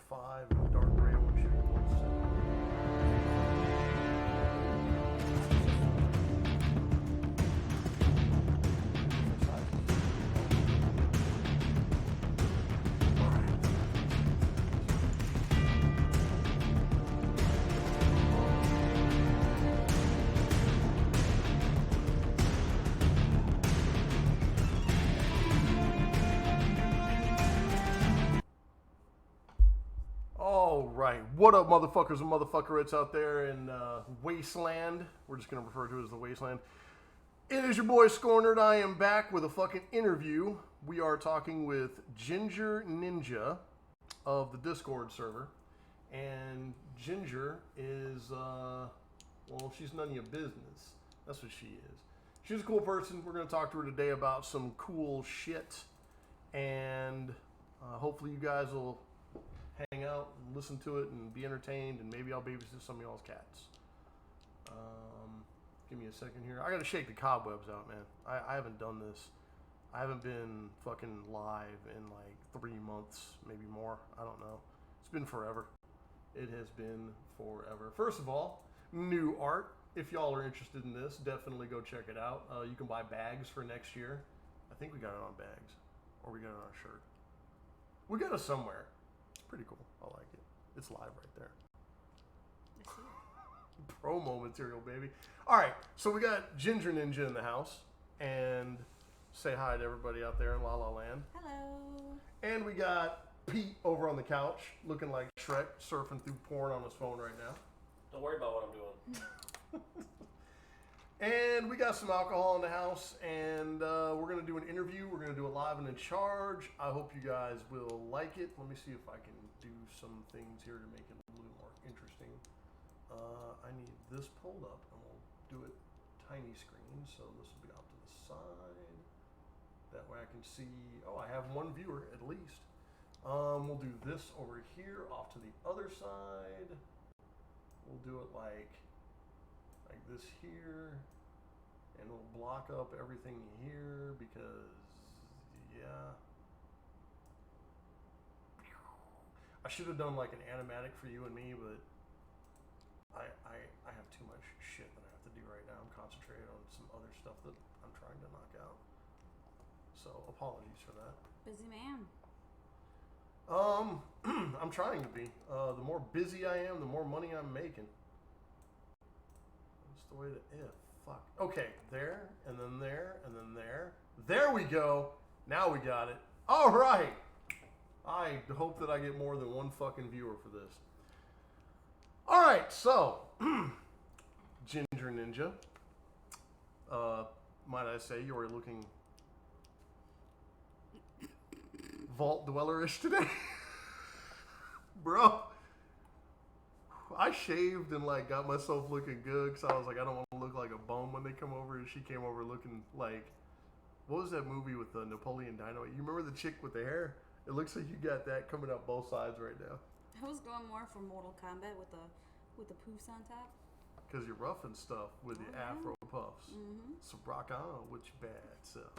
5 and a dark gray one shooting bullets. All right, what up, motherfuckers and motherfuckerettes out there in Wasteland? We're just gonna refer to it as the Wasteland. It is your boy Skornered. I am back with a fucking interview. We are talking with GingerNinja of the Discord server, and Ginger is well, she's none of your business. That's what she is. She's a cool person. We're gonna talk to her today about some cool shit, and hopefully you guys will hang out and listen to it and be entertained, and maybe I'll babysit some of y'all's cats. Give me a second here. I gotta shake the cobwebs out, man. I haven't done this. I haven't been fucking live in like 3 months, maybe more. I don't know. It's been forever. It has been forever. First of all, new art. If y'all are interested in this, definitely go check it out. You can buy bags for next year. I think we got it on bags, or we got it on a shirt. We got it somewhere. Pretty cool. I like it. It's live right there. Promo material, baby. All right, so we got GingerNinja in the house, and say hi to everybody out there in La La Land. Hello. And we got Pete over on the couch, looking like Shrek, surfing through porn on his phone right now. Don't worry about what I'm doing. And we got some alcohol in the house, and we're going to do an interview. We're going to do it live and in charge. I hope you guys will like it. Let me see if I can do some things here to make it a little more interesting. I need this pulled up, and we'll do it tiny screen, so this will be off to the side. That way I can see, oh, I have one viewer at least. We'll do this over here, off to the other side. We'll do it like this here, and we'll block up everything here because, yeah. I should have done like an animatic for you and me, but I have too much shit that I have to do right now. I'm concentrated on some other stuff that I'm trying to knock out. So apologies for that. Busy man. I'm trying to be. The more busy I am, the more money I'm making. That's the way to fuck. Okay, there, and then there, and then there. There we go. Now we got it. All right. I hope that I get more than one fucking viewer for this. All right, so GingerNinja. Might I say you are looking vault dweller-ish today, bro. I shaved and like got myself looking good because I was like, I don't want to look like a bum when they come over. And she came over looking like, what was that movie with the Napoleon Dynamite? You remember the chick with the hair? It looks like you got that coming out both sides right now. I was going more for Mortal Kombat with the poofs on top. Because you're rough and stuff with the afro puffs. Mm-hmm. So rock on with your bad self.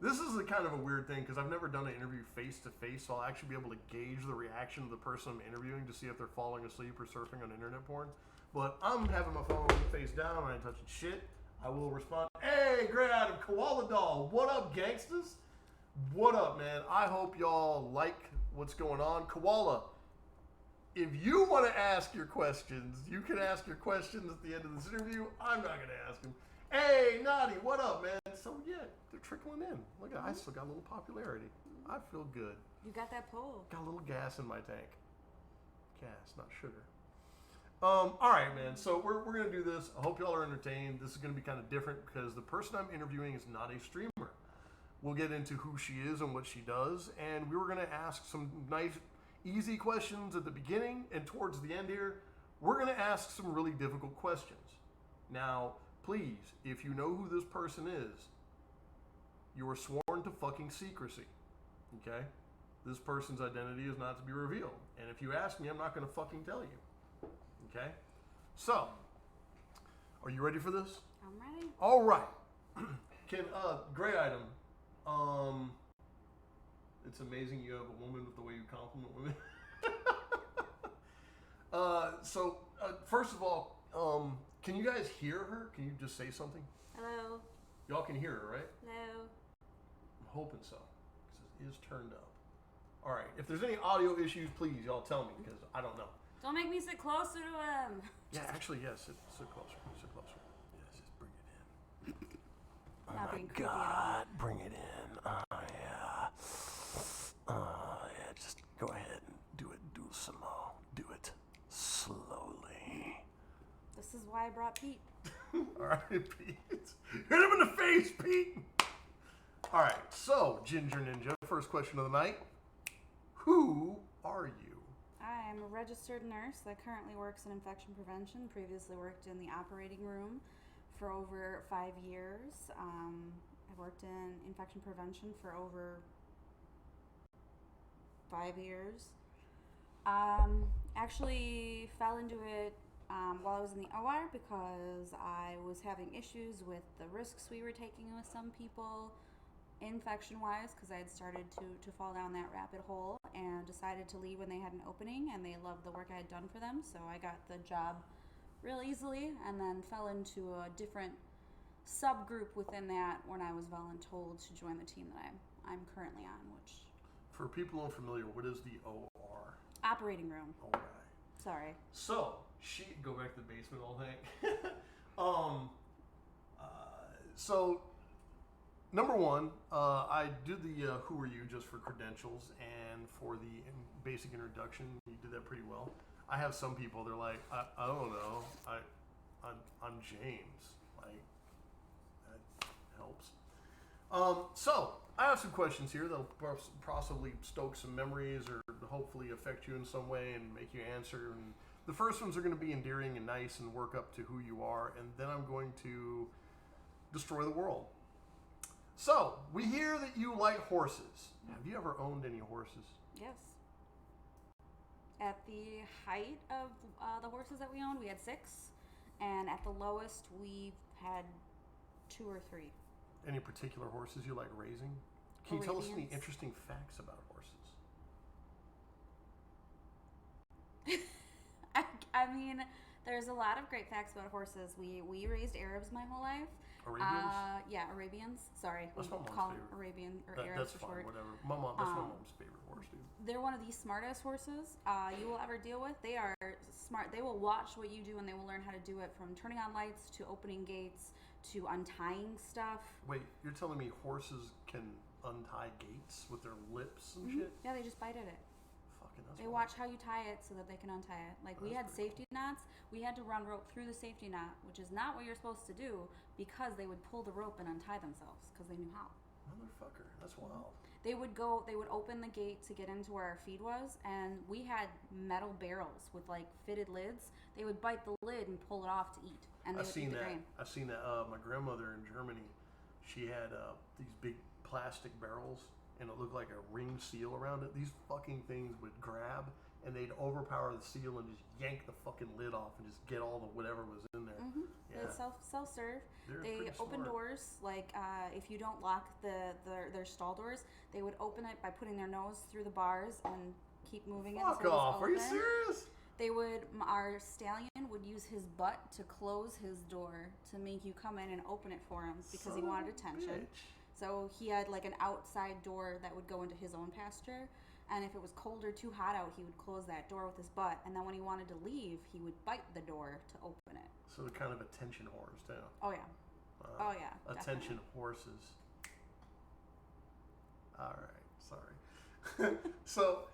This is a kind of a weird thing because I've never done an interview face to face, so I'll actually be able to gauge the reaction of the person I'm interviewing to see if they're falling asleep or surfing on internet porn. But I'm having my phone face down, I ain't touching shit. I will respond, hey, great item, Koala Doll. What up, gangsters? What up, man? I hope y'all like what's going on. Koala, if you want to ask your questions, you can ask your questions at the end of this interview. I'm not going to ask them. Hey, Naughty, what up, man? So, yeah, they're trickling in. Look, I still got a little popularity. I feel good. You got that pull. Got a little gas in my tank. Gas, not sugar. All right, man. So we're going to do this. I hope y'all are entertained. This is going to be kind of different because the person I'm interviewing is not a streamer. We'll get into who she is and what she does. And we were going to ask some nice, easy questions at the beginning, and towards the end here, we're going to ask some really difficult questions. Now, please, if you know who this person is, you are sworn to fucking secrecy, okay? This person's identity is not to be revealed. And if you ask me, I'm not going to fucking tell you, okay? So, are you ready for this? I'm ready. All right. Great item. It's amazing you have a woman with the way you compliment women. First of all, can you guys hear her? Can you just say something? Hello. Y'all can hear her, right? Hello. I'm hoping so, because it is turned up. All right. If there's any audio issues, please y'all tell me, because I don't know. Don't make me sit closer to him. Yeah, actually, yes. Sit closer. Sit closer. Yes, just bring it in. Oh Not my being creepy at all. God, bring it in. Yeah. Yeah. Just go ahead and do it. Do some more. Do it slowly. This is why I brought Pete. All right, Pete. Hit him in the face, Pete. All right. So, Ginger Ninja. First question of the night. Who are you? I am a registered nurse that currently works in infection prevention. Previously worked in the operating room for over 5 years. I've worked in infection prevention for over 5 years. Actually fell into it while I was in the OR because I was having issues with the risks we were taking with some people, infection-wise, because I had started to fall down that rabbit hole and decided to leave when they had an opening, and they loved the work I had done for them, so I got the job real easily, and then fell into a different subgroup within that when I was voluntold to join the team that I'm currently on, which... For people unfamiliar, what is the OR? Operating room. All right. Sorry. So, go back to the basement, old Hank. So, number one, I did the Who Are You just for credentials and for the basic introduction. You did that pretty well. I have some people, they're like, I don't know, I'm James. Like, that helps. So, I have some questions here that'll possibly stoke some memories or hopefully affect you in some way and make you answer. And the first ones are going to be endearing and nice and work up to who you are, and then I'm going to destroy the world. So, we hear that you like horses. Have you ever owned any horses? Yes. At the height of the horses that we owned, we had 6, and at the lowest, we've had 2 or 3. Any particular horses you like raising? Can you tell us any Arabians. interesting facts about horses? I mean, there's a lot of great facts about horses. We raised Arabs my whole life. Arabians? Yeah, Arabians. Sorry, That's we my mom's call them favorite. Arabian or That's Arabs for fine, short. whatever. That's my mom's favorite horse, dude. They're one of the smartest horses you will ever deal with. They are smart. They will watch what you do and they will learn how to do it, from turning on lights to opening gates to untying stuff. Wait, you're telling me horses can untie gates with their lips and shit? Yeah, they just bite at it. Fucking that's They wild. watch how you tie it so that they can untie it. Like, we That's had pretty safety knots. We had to run rope through the safety knot, which is not what you're supposed to do, because they would pull the rope and untie themselves because they knew how. Motherfucker, that's wild. They would open the gate to get into where our feed was, and we had metal barrels with like fitted lids. They would bite the lid and pull it off to eat, and they I've would seen eat the that. grain. I've seen that. My grandmother in Germany, she had these big plastic barrels, and it looked like a ring seal around it. These fucking things would grab, and they'd overpower the seal and just yank the fucking lid off and just get all the whatever was in there. Yeah. It's self-serve. They're They pretty open smart. doors, like if you don't lock their stall doors, they would open it by putting their nose through the bars and keep moving it. Fuck until it was off! Are you open. serious? They would, our stallion would use his butt to close his door to make you come in and open it for him because he Son wanted of a attention. bitch. So he had like an outside door that would go into his own pasture. And if it was cold or too hot out, he would close that door with his butt. And then when he wanted to leave, he would bite the door to open it. So they're kind of attention whores too. Oh, yeah. Oh, yeah. Attention Definitely. horses. All right, sorry. So,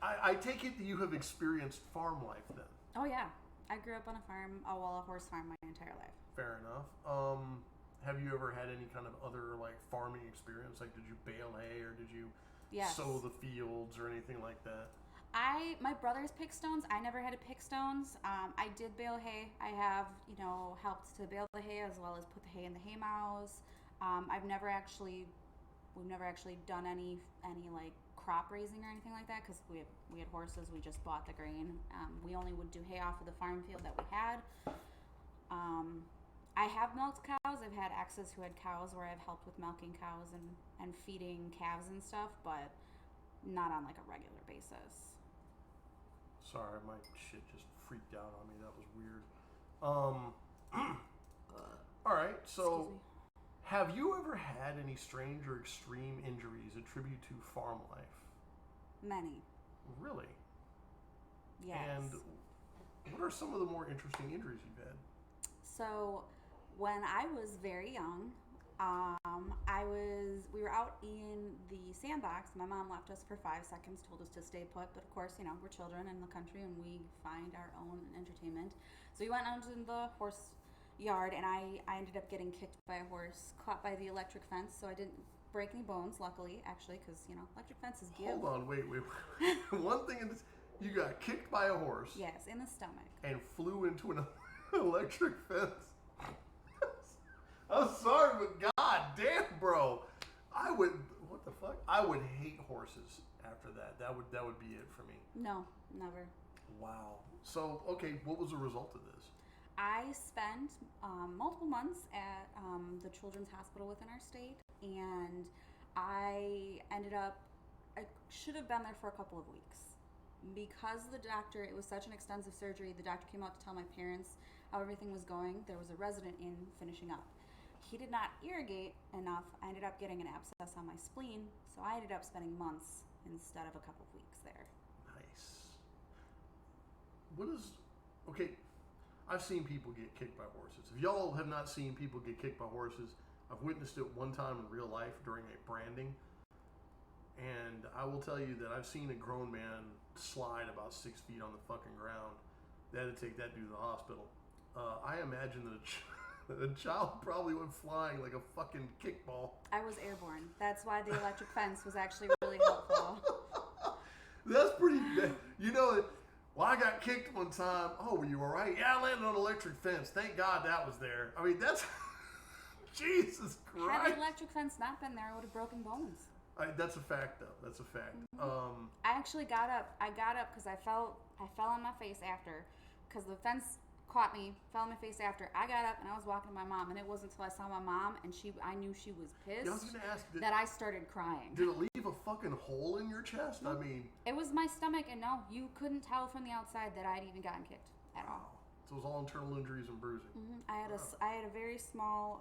I take it that you have experienced farm life then. Oh, yeah. I grew up on a farm, a horse farm, my entire life. Fair enough. Have you ever had any kind of other like farming experience? Like, did you bale hay or did you Yes. sow the fields or anything like that? My brother's pick stones. I never had to pick stones. I did bale hay. I have, helped to bale the hay as well as put the hay in the hay mows. We've never actually done any like crop raising or anything like that because we had horses. We just bought the grain. We only would do hay off of the farm field that we had. I have milked cows. I've had exes who had cows where I've helped with milking cows and feeding calves and stuff, but not on like a regular basis. Sorry, my shit just freaked out on me. That was weird. All right, so Excuse me. have you ever had any strange or extreme injuries attributed to farm life? Many. Really? Yes. And what are some of the more interesting injuries you've had? So, when I was very young, we were out in the sandbox. My mom left us for 5 seconds, told us to stay put. But of course, you know, we're children in the country and we find our own entertainment. So we went out in the horse yard, and I ended up getting kicked by a horse, caught by the electric fence. So I didn't break any bones, luckily, actually, because, you know, electric fences give. Hold on, wait. One thing is, you got kicked by a horse. Yes, in the stomach. And flew into an electric fence. I'm sorry, but god damn, bro. What the fuck? I would hate horses after that. That would be it for me. No, never. Wow. So, okay, what was the result of this? I spent multiple months at the children's hospital within our state, and I should have been there for a couple of weeks. Because it was such an extensive surgery, the doctor came out to tell my parents how everything was going. There was a resident in finishing up. He did not irrigate enough. I ended up getting an abscess on my spleen, so I ended up spending months instead of a couple of weeks there. Nice. Okay, I've seen people get kicked by horses. If y'all have not seen people get kicked by horses, I've witnessed it one time in real life during a branding. And I will tell you that I've seen a grown man slide about 6 feet on the fucking ground. They had to take that dude to the hospital. I imagine that a child probably went flying like a fucking kickball. I was airborne. That's why the electric fence was actually really helpful. That's pretty bad. You know, well, I got kicked one time. Oh, were you all right? Yeah, I landed on an electric fence. Thank God that was there. I mean, that's... Jesus Christ. Had the electric fence not been there, I would have broken bones. That's a fact, though. That's a fact. Mm-hmm. I actually got up. I got up because I fell on my face after, because the fence caught me, fell on my face after. I got up and I was walking to my mom, and it wasn't until I saw my mom and I knew she was pissed. Yeah, I was gonna ask, that I started crying. Did it leave a fucking hole in your chest? Nope. I mean, it was my stomach, and no, you couldn't tell from the outside that I'd even gotten kicked at all. So it was all internal injuries and bruising. Mm-hmm. I had a very small,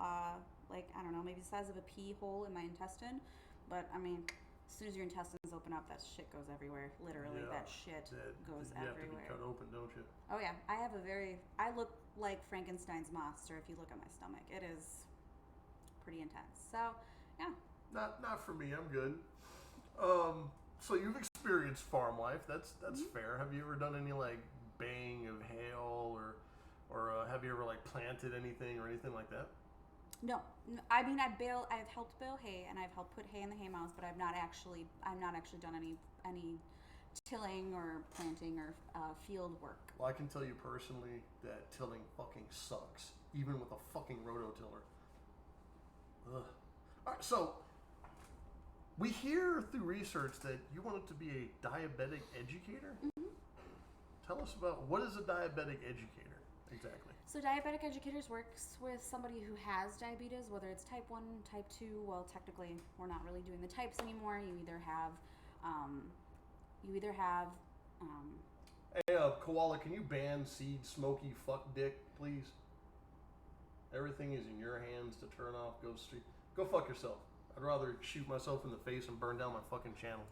like, I don't know, maybe the size of a pea hole in my intestine, but I mean, as soon as your intestines open up, that shit goes everywhere. Literally, Yeah, that shit goes you have to everywhere. be cut open, don't you? Oh yeah, I look like Frankenstein's monster if you look at my stomach. It is pretty intense. So, yeah. Not for me. I'm good. So you've experienced farm life. That's fair. Have you ever done any like baying of hail or have you ever like planted anything or anything like that? No, I mean I've helped bale hay and I've helped put hay in the hay mows, but I've not actually done any tilling or planting or field work. Well, I can tell you personally that tilling fucking sucks, even with a fucking rototiller. Ugh. All right, so we hear through research that you wanted to be a diabetic educator. Mm-hmm. Tell us about what is a diabetic educator exactly. So diabetic educators works with somebody who has diabetes, whether it's type 1, type 2. Well, technically, we're not really doing the types anymore. You either have Hey, Koala, can you ban seed, smoky, fuck dick, please? Everything is in your hands to turn off. Go fuck yourself. I'd rather shoot myself in the face and burn down my fucking channel.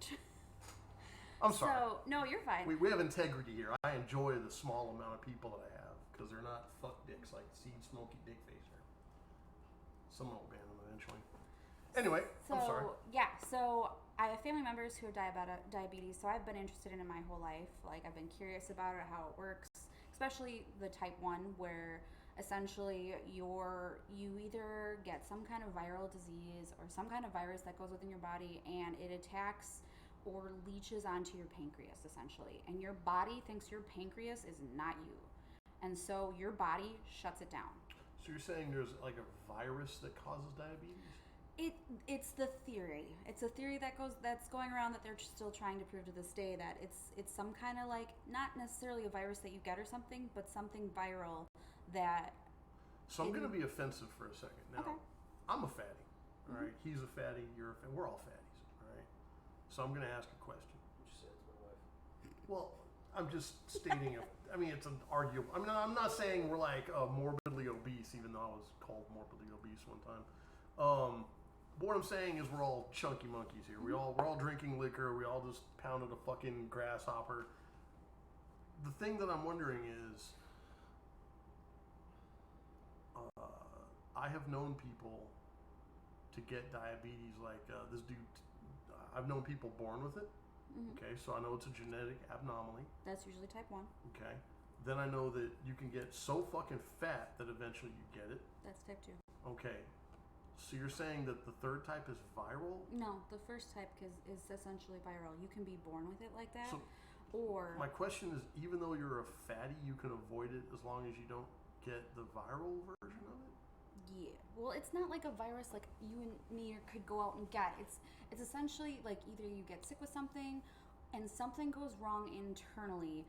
I'm sorry. So, no, you're fine. We have integrity here. I enjoy the small amount of people that I have because they're not fuck dicks like seed, smoky, dick facer. Someone will ban them eventually. Anyway, I'm sorry. Yeah, so I have family members who have diabetes, so I've been interested in it my whole life. Like, I've been curious about it, how it works, especially the type 1, where essentially you either get some kind of viral disease or some kind of virus that goes within your body and it attacks or leaches onto your pancreas, essentially. And your body thinks your pancreas is not you. And so your body shuts it down. So you're saying there's like a virus that causes diabetes? It's the theory. It's a theory that's going around that they're still trying to prove to this day that it's some kind of like, not necessarily a virus that you get or something, but something viral that... So I'm going to be offensive for a second. Now, okay. I'm a fatty, all right? He's a fatty, you're a fatty. We're all fatties, all right? So I'm going to ask a question. What you say to my wife? Well, I'm just stating I mean, it's an arguable. I mean, I'm not saying we're like morbidly obese, even though I was called morbidly obese one time. But what I'm saying is we're all chunky monkeys here. We're all drinking liquor. We all just pounded a fucking grasshopper. The thing that I'm wondering is, I have known people to get diabetes like this dude. I've known people born with it. Mm-hmm. Okay, so I know it's a genetic abnormality. That's usually type 1. Okay. Then I know that you can get so fucking fat that eventually you get it. That's type 2. Okay. So you're saying that the third type is viral? No, the first type is essentially viral. You can be born with it like that. So or my question is, even though you're a fatty, you can avoid it as long as you don't get the viral version of it? yeah. Well, it's not like a virus like you and me could go out and get. It's essentially like either you get sick with something and something goes wrong internally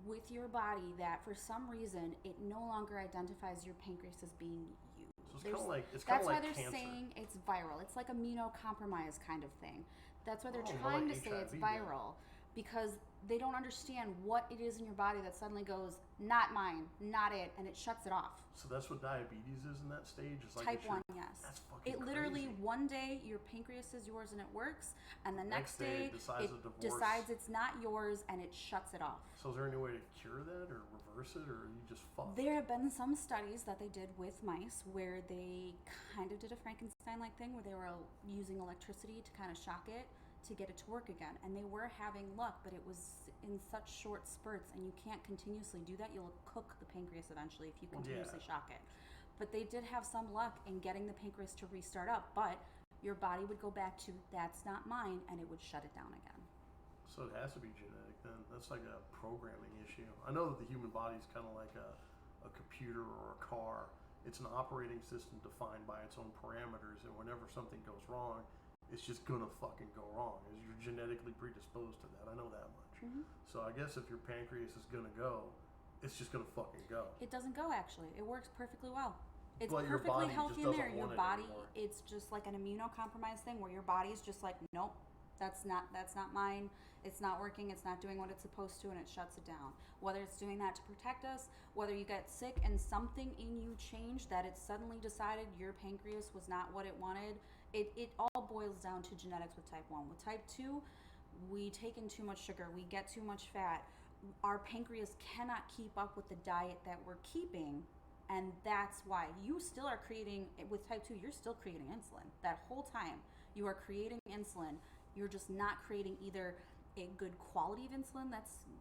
with your body that for some reason it no longer identifies your pancreas as being you. So it's kind of like That's why they're cancer. saying it's viral. It's like immunocompromised kind of thing. That's why they're more trying like to say it's HIV viral because they don't understand what it is in your body that suddenly goes, not mine, not it, and it shuts it off. So that's what diabetes is in that stage? It's like Type 1, yes. That's fucking It literally, crazy. one day your pancreas is yours and it works, and the next day it decides it a divorce. decides it's not yours and it shuts it off. So is there any way to cure that or reverse it, or are you just fucked? There have been some studies that they did with mice where they kind of did a Frankenstein-like thing where they were using electricity to kind of shock it to get it to work again. And they were having luck, but it was in such short spurts, and you can't continuously do that. You'll cook the pancreas eventually if you continuously shock it. But they did have some luck in getting the pancreas to restart up, but your body would go back to, that's not mine, and it would shut it down again. So it has to be genetic then. That's like a programming issue. I know that the human body is kind of like a computer or a car. It's an operating system defined by its own parameters, and whenever something goes wrong, it's just gonna fucking go wrong. You're genetically predisposed to that. I know that much. Mm-hmm. So I guess if your pancreas is gonna go, it's just gonna fucking go. It doesn't go, actually. It works perfectly well. It's But your perfectly body healthy just in there. doesn't Your want it body, anymore. it's just like an immunocompromised thing where your body's just like, nope, that's not mine. It's not working. It's not doing what it's supposed to, and it shuts it down. Whether it's doing that to protect us, whether you get sick and something in you changed, that it suddenly decided your pancreas was not what it wanted, it all boils down to genetics with type 1. With type 2, we take in too much sugar. We get too much fat. Our pancreas cannot keep up with the diet that we're keeping, and that's why you still are creating, with type 2, you're still creating insulin. That whole time, you are creating insulin. You're just not creating either a good quality of insulin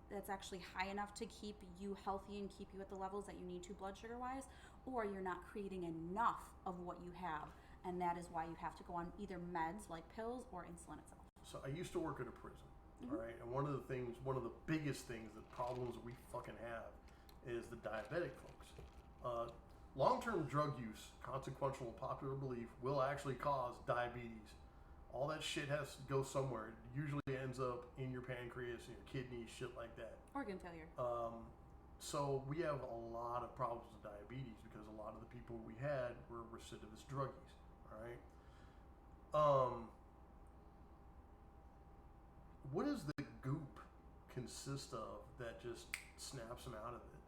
that's actually high enough to keep you healthy and keep you at the levels that you need to blood sugar wise, or you're not creating enough of what you have, and that is why you have to go on either meds like pills or insulin itself. So I used to work at a prison, Mm-hmm. all right? And one of the biggest things, the problems we fucking have is the diabetic folks. Long-term drug use, consequential popular belief, will actually cause diabetes. All that shit has to go somewhere. It usually ends up in your pancreas, in your kidneys, shit like that. Organ failure. So we have a lot of problems with diabetes because a lot of the people we had were recidivist druggies, all right? What does the goop consist of that just snaps them out of it?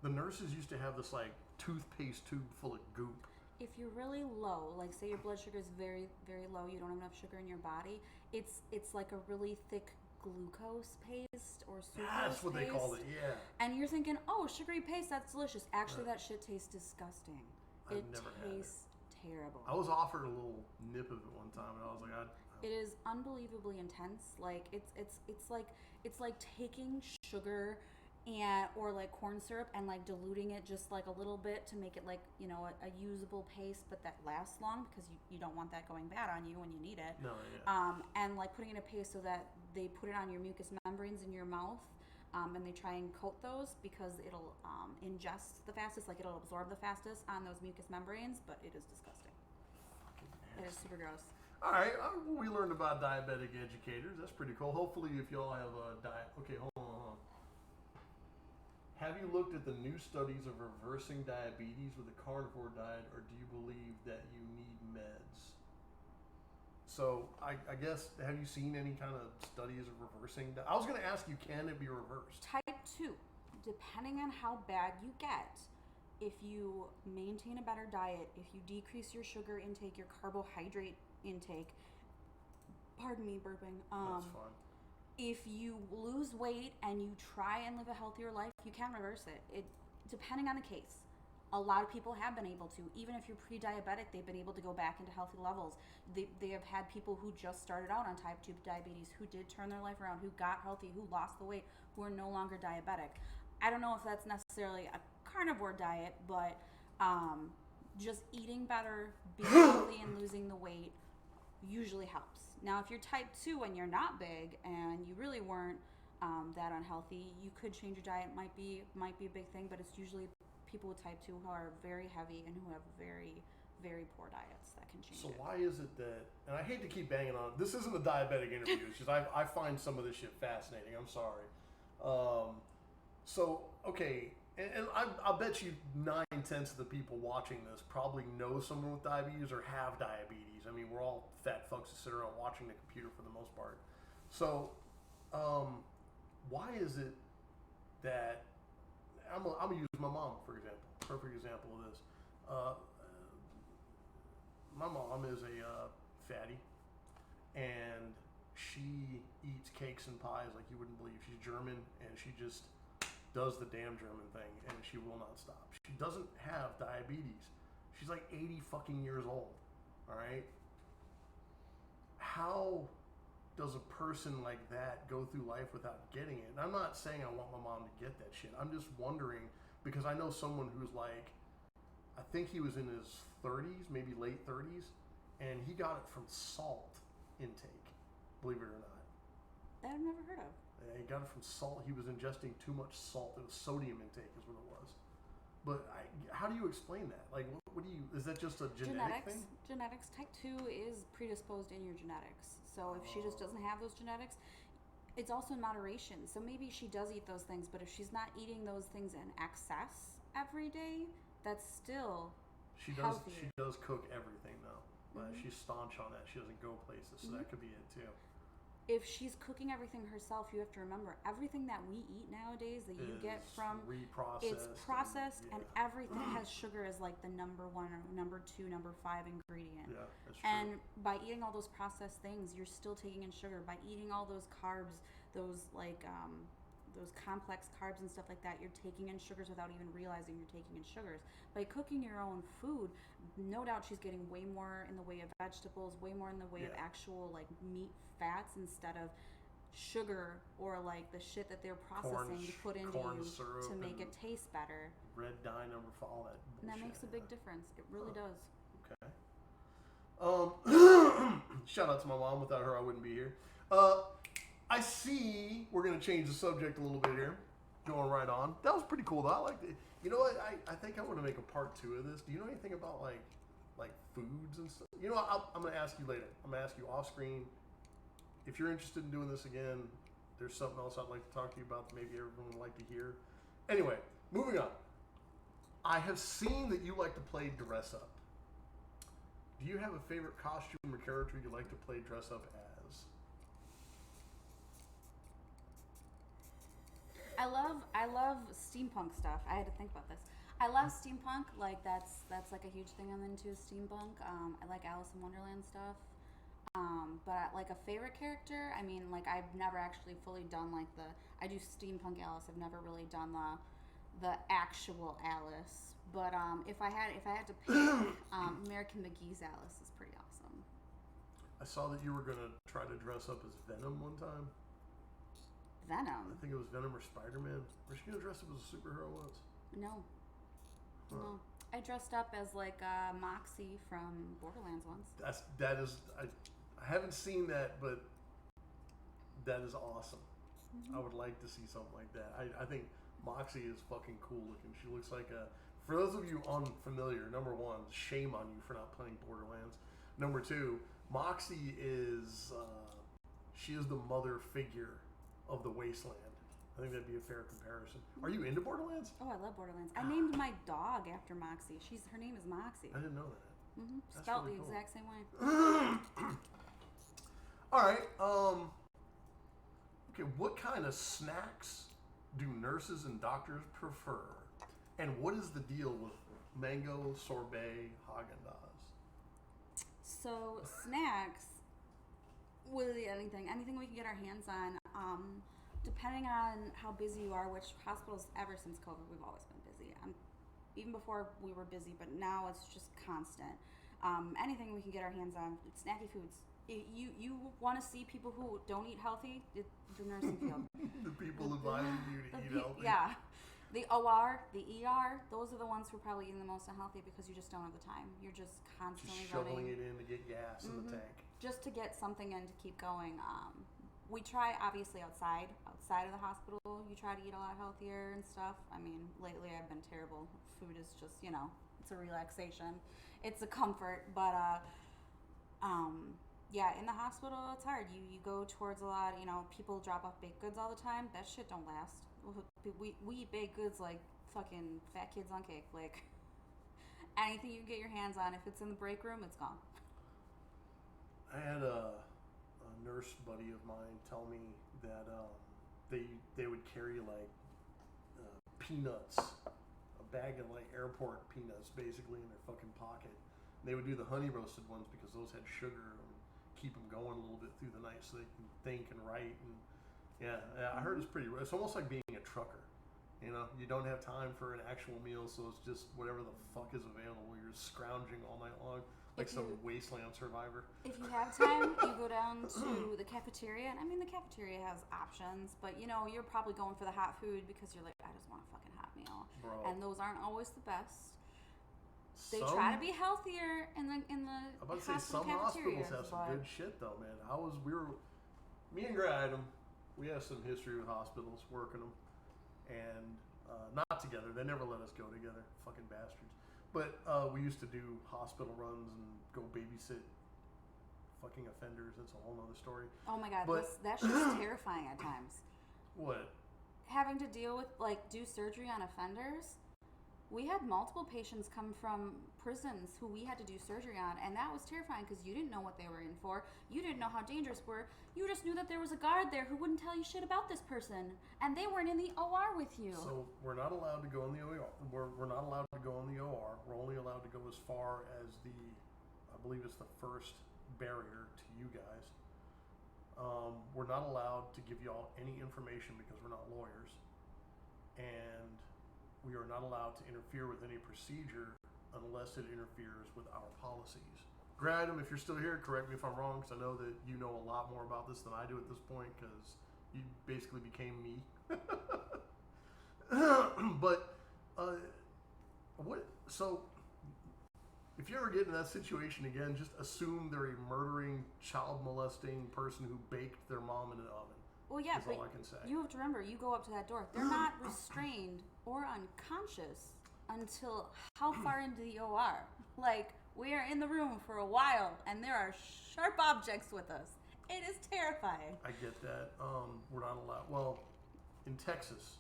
The nurses used to have this like toothpaste tube full of goop. If you're really low, like say your blood sugar is very, very low, you don't have enough sugar in your body, it's like a really thick glucose paste or sucrose That's what paste. they called it, yeah. And you're thinking, oh, sugary paste, that's delicious. Actually, that shit tastes disgusting. I've never had it. Tastes terrible. I was offered a little nip of it one time, and I was like, It is unbelievably intense. Like it's like taking sugar or like corn syrup and like diluting it just like a little bit to make it like, you know, a usable paste, but that lasts long because you don't want that going bad on you when you need it. no, yeah. And like putting it in a paste so that they put it on your mucous membranes in your mouth, and they try and coat those because it'll ingest the fastest, like it'll absorb the fastest on those mucous membranes, but it is disgusting. It is super gross. All right, we learned about diabetic educators. That's pretty cool. Hopefully, if y'all have a diet, okay, hold on. Have you looked at the new studies of reversing diabetes with a carnivore diet, or do you believe that you need meds? So I guess, have you seen any kind of studies of reversing? I was going to ask you, can it be reversed? Type 2, depending on how bad you get, if you maintain a better diet, if you decrease your sugar intake, your carbohydrate intake, pardon me, burping. That's fine. If you lose weight and you try and live a healthier life, you can reverse it. Depending on the case. A lot of people have been able to. Even if you're pre-diabetic, they've been able to go back into healthy levels. They have had people who just started out on type 2 diabetes, who did turn their life around, who got healthy, who lost the weight, who are no longer diabetic. I don't know if that's necessarily a carnivore diet, but just eating better, being healthy, and losing the weight usually helps. Now, if you're type 2 and you're not big and you really weren't that unhealthy, you could change your diet. Might be a big thing, but it's usually people with type 2 who are very heavy and who have very, very poor diets that can change So it. why is it that, and I hate to keep banging on, this isn't a diabetic interview, it's just I find some of this shit fascinating, I'm sorry. So, okay, and I'll bet you 9/10 of the people watching this probably know someone with diabetes or have diabetes. I mean, we're all fat fucks that sit around watching the computer for the most part. So, why is it that, I'm gonna use my mom, for example, perfect example of this. My mom is a fatty, and she eats cakes and pies like you wouldn't believe. She's German, and she just does the damn German thing, and she will not stop. She doesn't have diabetes. She's like 80 fucking years old. All right. How does a person like that go through life without getting it? And I'm not saying I want my mom to get that shit. I'm just wondering, because I know someone who's like, I think he was in his 30s, maybe late 30s, and he got it from salt intake, believe it or not. That I've never heard of. Yeah, he got it from salt. He was ingesting too much salt. It was sodium intake is what it was. But how do you explain that? Like, what do you, is that just a genetic thing? Genetics. Type 2 is predisposed in your genetics. So if she just doesn't have those genetics, it's also in moderation. So maybe she does eat those things, but if she's not eating those things in excess every day, that's still healthier. She does cook everything though. She's staunch on that. She doesn't go places, so that could be it too. If she's cooking everything herself, you have to remember everything that we eat nowadays that you get from it's processed and everything has sugar as like the number 1 or number 2, number 5 ingredient. Yeah, that's true. And by eating all those processed things, you're still taking in sugar. By eating all those carbs, those like those complex carbs and stuff like that, you're taking in sugars without even realizing you're taking in sugars. By cooking your own food, no doubt she's getting way more in the way of vegetables, way more in the way of actual like meat fats instead of sugar or like the shit that they're processing to put into you to make it taste better. Red dye number 5, all that bullshit. And that makes a big difference. It really does. Okay. Shout out to my mom. Without her, I wouldn't be here. I see we're going to change the subject a little bit here. Going right on. That was pretty cool, though. I like it. You know what? I think I want to make a part 2 of this. Do you know anything about, like foods and stuff? You know what? I'm going to ask you later. I'm going to ask you off screen. If you're interested in doing this again, there's something else I'd like to talk to you about that maybe everyone would like to hear. Anyway, moving on. I have seen that you like to play dress up. Do you have a favorite costume or character you like to play dress up as? I love steampunk stuff. I had to think about this. I love steampunk. Like that's like a huge thing I'm into is steampunk. I like Alice in Wonderland stuff. But like a favorite character, I mean, like I've never actually fully done like I do steampunk Alice. I've never really done the actual Alice. But if I had to pick, American McGee's Alice is pretty awesome. I saw that you were gonna try to dress up as Venom one time. Venom? I think it was Venom or Spider-Man. Was she gonna dress up as a superhero once? No. Huh. No. I dressed up as like Moxie from Borderlands once. I haven't seen that, but that is awesome. I would like to see something like that. I think Moxie is fucking cool looking. She looks like for those of you unfamiliar, number 1, shame on you for not playing Borderlands. Number 2, Moxie is she is the mother figure of the Wasteland. I think that'd be a fair comparison. Are you into Borderlands? Oh, I love Borderlands. I named my dog after Moxie. Her name is Moxie. I didn't know that. Spelled really the exact same way. All right. Okay. What kind of snacks do nurses and doctors prefer? And what is the deal with mango, sorbet, Haagen-Dazs? So snacks, really anything we can get our hands on. Depending on how busy you are, which hospitals ever since COVID we've always been busy. Even before we were busy, but now it's just constant. Anything we can get our hands on, snacky foods. You want to see people who don't eat healthy? The nursing field. The people advising you to eat healthy. Yeah. The OR, the ER, those are the ones who are probably eating the most unhealthy because you just don't have the time. You're just constantly shoveling running. it in to get gas in the tank. Just to get something in to keep going. We try, obviously, outside of the hospital. You try to eat a lot healthier and stuff. I mean, lately I've been terrible. Food is just, it's a relaxation. It's a comfort. But, yeah, in the hospital, it's hard. You go towards a lot, people drop off baked goods all the time. That shit don't last. We eat baked goods like fucking fat kids on cake. Like, anything you can get your hands on, if it's in the break room, it's gone. I had a nurse buddy of mine tell me that they would carry like peanuts, a bag of like airport peanuts basically in their fucking pocket. And they would do the honey roasted ones because those had sugar and keep them going a little bit through the night so they can think and write. And I heard it's almost like being a trucker. You don't have time for an actual meal, so it's just whatever the fuck is available. You're scrounging all night long. Like some wasteland survivor. If you have time, you go down to the cafeteria. And I mean, the cafeteria has options, but you're probably going for the hot food because you're like, I just want a fucking hot meal. Bro. And those aren't always the best. They try to be healthier in the I'm about to say some cafeterias, hospitals have some good shit though, man. Me and Graham, we have some history with hospitals, working them, and not together. They never let us go together, fucking bastards. But we used to do hospital runs and go babysit fucking offenders. That's a whole nother story. Oh my god, that's just terrifying at times. What? Having to deal with, do surgery on offenders. We had multiple patients come from prisons who we had to do surgery on, and that was terrifying because you didn't know what they were in for. You didn't know how dangerous were. You just knew that there was a guard there who wouldn't tell you shit about this person, and they weren't in the OR with you. So we're not allowed to go in the OR. We're not allowed to go in the OR. We're only allowed to go as far as I believe it's the first barrier to you guys. We're not allowed to give y'all any information because we're not lawyers, and we are not allowed to interfere with any procedure unless it interferes with our policies. Graham, if you're still here, correct me if I'm wrong, because I know that you know a lot more about this than I do at this point, because you basically became me. But what? So, if you ever get in that situation again, just assume they're a murdering, child molesting person who baked their mom in an oven. Well, yeah, That's but all I can say. You have to remember, you go up to that door. They're not restrained or unconscious until how far into the OR? Like, we are in the room for a while, and there are sharp objects with us. It is terrifying. I get that. We're not allowed. Well, in Texas,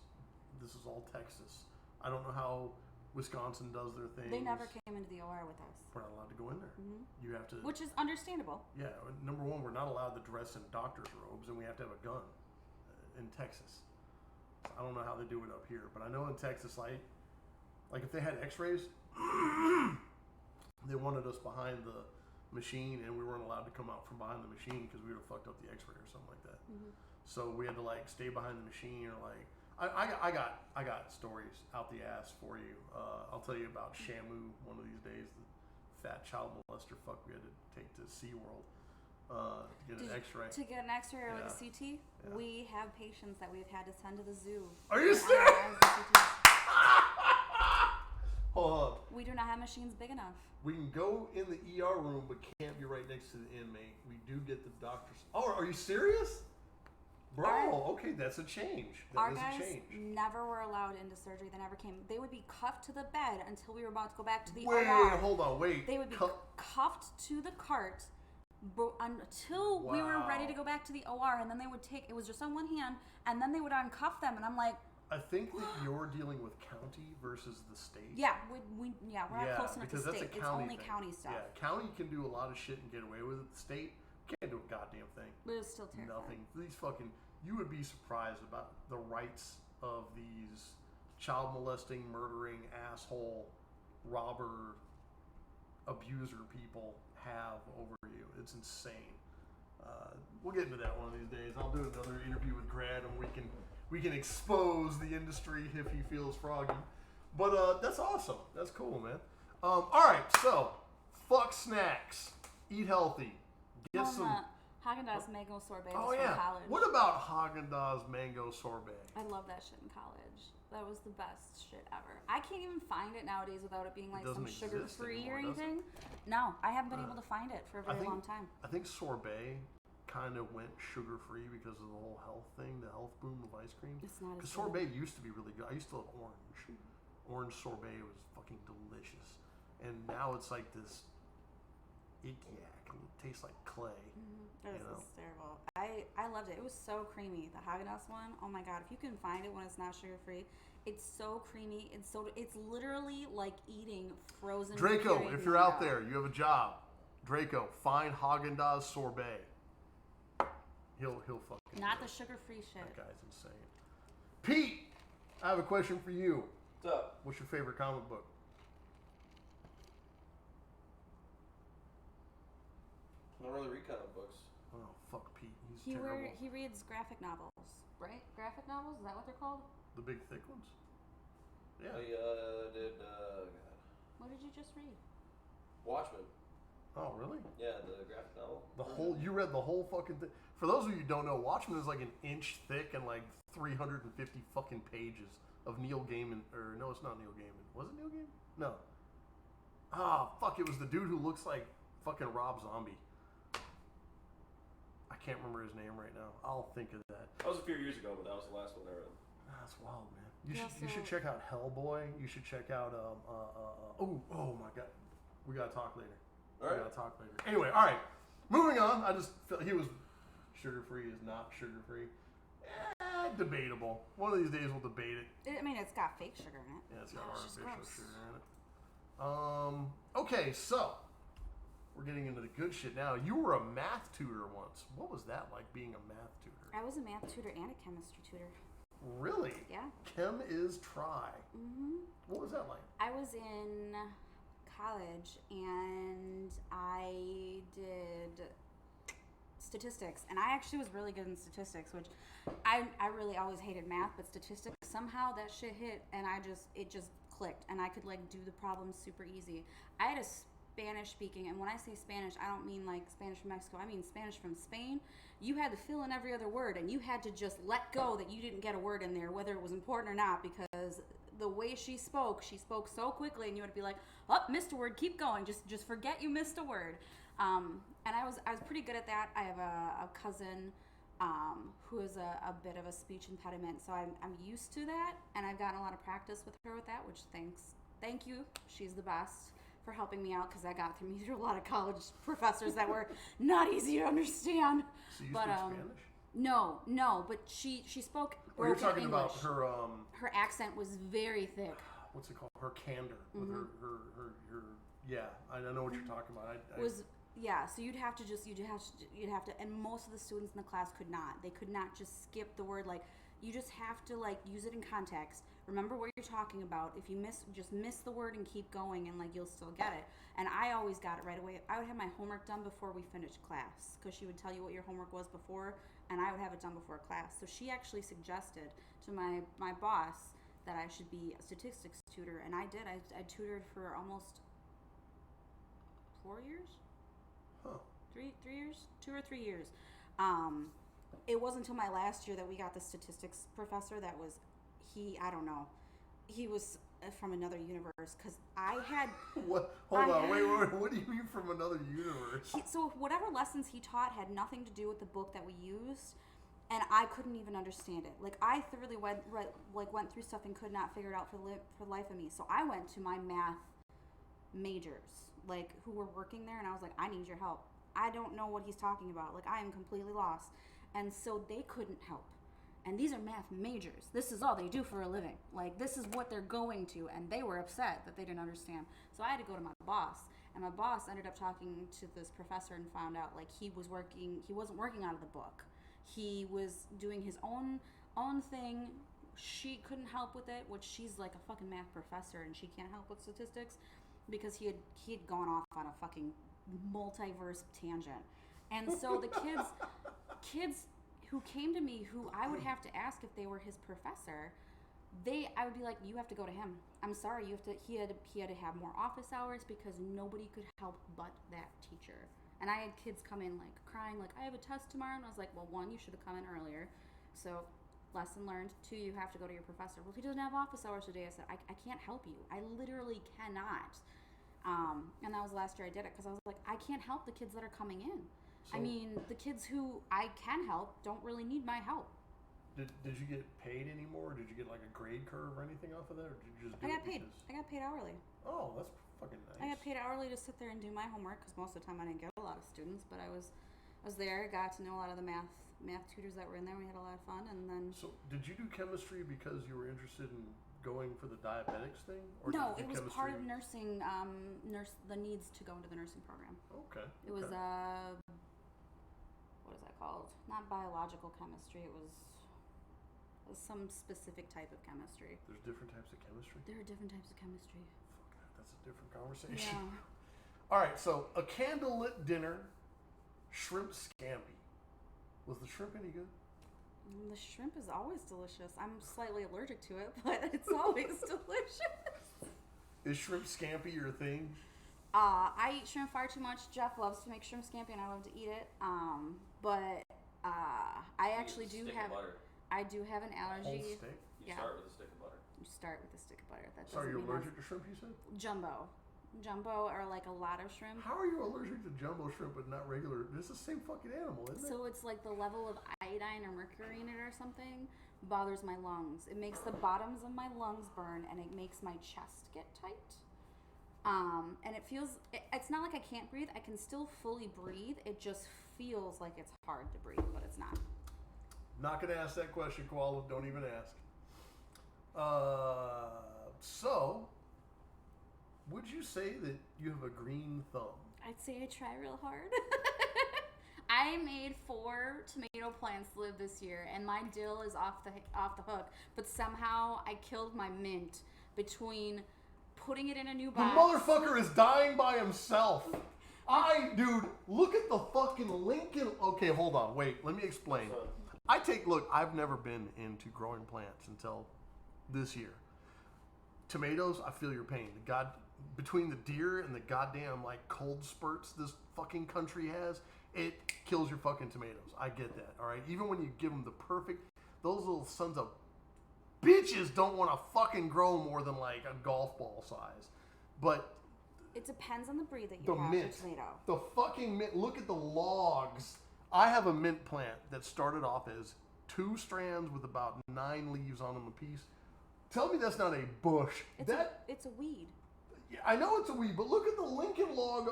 this is all Texas. I don't know how Wisconsin does their thing. They never came into the OR with us. We're not allowed to go in there. Mm-hmm. You have to. Which is understandable. Yeah. Number one, we're not allowed to dress in doctor's robes, and we have to have a gun in Texas. I don't know how they do it up here, but I know in Texas, like if they had X-rays, they wanted us behind the machine, and we weren't allowed to come out from behind the machine because we would have fucked up the X-ray or something like that. Mm-hmm. So we had to stay behind the machine, or I got stories out the ass for you. I'll tell you about Shamu one of these days, the fat child molester fuck we had to take to SeaWorld to get an X-ray. To get an X-ray or like a CT, we have patients that we've had to send to the zoo. Are you serious? Hold on. We do not have machines big enough. We can go in the ER room, but can't be right next to the inmate. We do get the doctors. Oh, are you serious? Bro, okay, that's a change. Our guys never were allowed into surgery. They never came. They would be cuffed to the bed until we were about to go back to the OR. Hold on, wait. They would be cuffed to the cart until we were ready to go back to the OR, and then they would take, it was just on one hand, and then they would uncuff them, and I'm like, I think that you're dealing with county versus the state. Yeah, we're not close enough to state. It's only thing. county stuff. Yeah, county can do a lot of shit and get away with it. The state can't do a goddamn thing. But it was still terrifying. Nothing. These fucking, you would be surprised about the rights of these child molesting, murdering, asshole, robber, abuser people have over you. It's insane. We'll get into that one of these days. I'll do another interview with Grad, and we can expose the industry if he feels froggy. But that's awesome. That's cool, man. All right, so fuck snacks, eat healthy, get some. Haagen-Dazs mango sorbet Oh from yeah. college. What about Haagen-Dazs mango sorbet? I love that shit in college. That was the best shit ever. I can't even find it nowadays without it being like some sugar-free or anything. No, I haven't been able to find it for a very long time. I think sorbet kind of went sugar-free because of the whole health thing, the health boom of ice cream. It's not as Because sorbet used to be really good. I used to love orange. Orange sorbet was fucking delicious. And now it's like this icky yak. It tastes like clay. It was terrible. I loved it. It was so creamy. The Haagen-Dazs one, oh my god! If you can find it when it's not sugar free, it's so creamy. It's literally like eating frozen. Draco, if you're out there, you have a job. Draco, find Haagen-Dazs sorbet. He'll fucking. Not the sugar free shit. That guy's insane. Pete, I have a question for you. What's up? What's your favorite comic book? I don't really read comic books. Oh, fuck Pete. He's terrible. He reads graphic novels, right? Graphic novels? Is that what they're called? The big thick ones? Yeah. I did, God. What did you just read? Watchmen. Oh, really? Yeah, the graphic novel. You read the whole fucking thing. For those of you who don't know, Watchmen is like an inch thick and like 350 fucking pages of Neil Gaiman. Or no, it's not Neil Gaiman. Was it Neil Gaiman? No. Ah, fuck, it was the dude who looks like fucking Rob Zombie. I can't remember his name right now. I'll think of that. That was a few years ago, but that was the last one I read. That's wild, man. You should check out Hellboy. You should check out oh my god. We gotta talk later. All right. We gotta talk later. Anyway, all right. Moving on. I just felt he was sugar free is not sugar free. Debatable. One of these days we'll debate it. I mean, it's got fake sugar in it. Yeah, it's got It's just artificial gross. sugar in it. Okay, so we're getting into the good shit now. You were a math tutor once. What was that like, being a math tutor? I was a math tutor and a chemistry tutor. Really? Yeah. Chem is try. What was that like? I was in college and I did statistics, and I actually was really good in statistics, which I really always hated math, but statistics, somehow that shit hit, and it just clicked, and I could like do the problems super easy. I had a Spanish speaking, and when I say Spanish, I don't mean like Spanish from Mexico, I mean Spanish from Spain. You had to fill in every other word, and you had to just let go that you didn't get a word in there, whether it was important or not, because the way she spoke so quickly, and you would be like, oh, missed a word, keep going, just forget you missed a word. And I was pretty good at that. I have a cousin who is a bit of a speech impediment, so I'm used to that, and I've gotten a lot of practice with her with that, which thank you. She's the best for helping me out, because I got through a lot of college professors that were not easy to understand. So you speak Spanish? No, but she spoke Or you're broken talking English. about her Her accent was very thick. what's it called? Her candor with her yeah, I know what you're talking about. So you'd have to, and most of the students in the class could not. They could not just skip the word. Like, you just have to like use it in context. Remember what you're talking about. If you just miss the word and keep going, and like you'll still get it. And I always got it right away. I would have my homework done before we finished class, because she would tell you what your homework was before, and I would have it done before class. So she actually suggested to my boss that I should be a statistics tutor, and I did. I tutored for almost 4 years. Huh. 3 years, 2 or 3 years. It wasn't until my last year that we got the statistics professor that was, I don't know, he was from another universe, because I had... What? Hold on, wait, what do you mean from another universe? So whatever lessons he taught had nothing to do with the book that we used, and I couldn't even understand it. Like, I thoroughly went through stuff and could not figure it out for the life of me. So I went to my math majors, like, who were working there, and I was like, I need your help. I don't know what he's talking about. Like, I am completely lost. And so they couldn't help. And these are math majors. This is all they do for a living. Like, this is what they're going to. And they were upset that they didn't understand. So I had to go to my boss. And my boss ended up talking to this professor and found out like he wasn't working out of the book. He was doing his own thing. She couldn't help with it, which she's like a fucking math professor and she can't help with statistics because he had gone off on a fucking multiverse tangent. And so the kids who came to me, who I would have to ask if they were his professor, I would be like, you have to go to him. I'm sorry, he had to have more office hours because nobody could help but that teacher. And I had kids come in like crying, like, I have a test tomorrow. And I was like, well, 1, you should have come in earlier. So lesson learned. 2, you have to go to your professor. Well, he doesn't have office hours today. I said, I can't help you. I literally cannot. And that was the last year I did it because I was like, I can't help the kids that are coming in. So, I mean, the kids who I can help don't really need my help. Did you get paid anymore? Did you get like a grade curve or anything off of that? Or did you just do I got paid. I got paid hourly. Oh, that's fucking nice. I got paid hourly to sit there and do my homework because most of the time I didn't get a lot of students, but I was there, got to know a lot of the math tutors that were in there. We had a lot of fun, and then. So, did you do chemistry because you were interested in going for the diabetics thing? Or no, it was part of nursing. The needs to go into the nursing program. Okay. It was what is that called? Not biological chemistry. It was some specific type of chemistry. There's different types of chemistry? There are different types of chemistry. Fuck that, that's a different conversation. Yeah. All right, so a candlelit dinner, shrimp scampi. Was the shrimp any good? The shrimp is always delicious. I'm slightly allergic to it, but it's always delicious. Is shrimp scampi your thing? I eat shrimp far too much. Jeff loves to make shrimp scampi, and I love to eat it. But I actually do have. I do have an allergy. Whole steak? You start with a stick of butter. You start with a stick of butter. That Sorry, you're mean allergic to shrimp, you said? Jumbo or like a lot of shrimp. How are you allergic to jumbo shrimp but not regular? It's the same fucking animal, isn't it? So it's like the level of iodine or mercury in it or something bothers my lungs. It makes the bottoms of my lungs burn and it makes my chest get tight. And it feels, it's not like I can't breathe. I can still fully breathe. It just feels like it's hard to breathe, but it's not. Not going to ask that question, Koala. Don't even ask. So, would you say that you have a green thumb? I'd say I try real hard. I made 4 tomato plants live this year, and my dill is off the hook. But somehow I killed my mint between putting it in a new box. The motherfucker is dying by himself. Dude, look at the fucking Lincoln. Okay, hold on. Wait, let me explain. I've never been into growing plants until this year. Tomatoes, I feel your pain. Between the deer and the goddamn like cold spurts this fucking country has, it kills your fucking tomatoes. I get that, all right? Even when you give them the perfect, those little sons of bitches don't want to fucking grow more than like a golf ball size. But it depends on the breed that you have. Mint, the tomato. The fucking mint. Look at the logs. I have a mint plant that started off as 2 strands with about 9 leaves on them apiece. Tell me that's not a bush. It's a weed. Yeah, I know it's a weed, but look at the Lincoln log.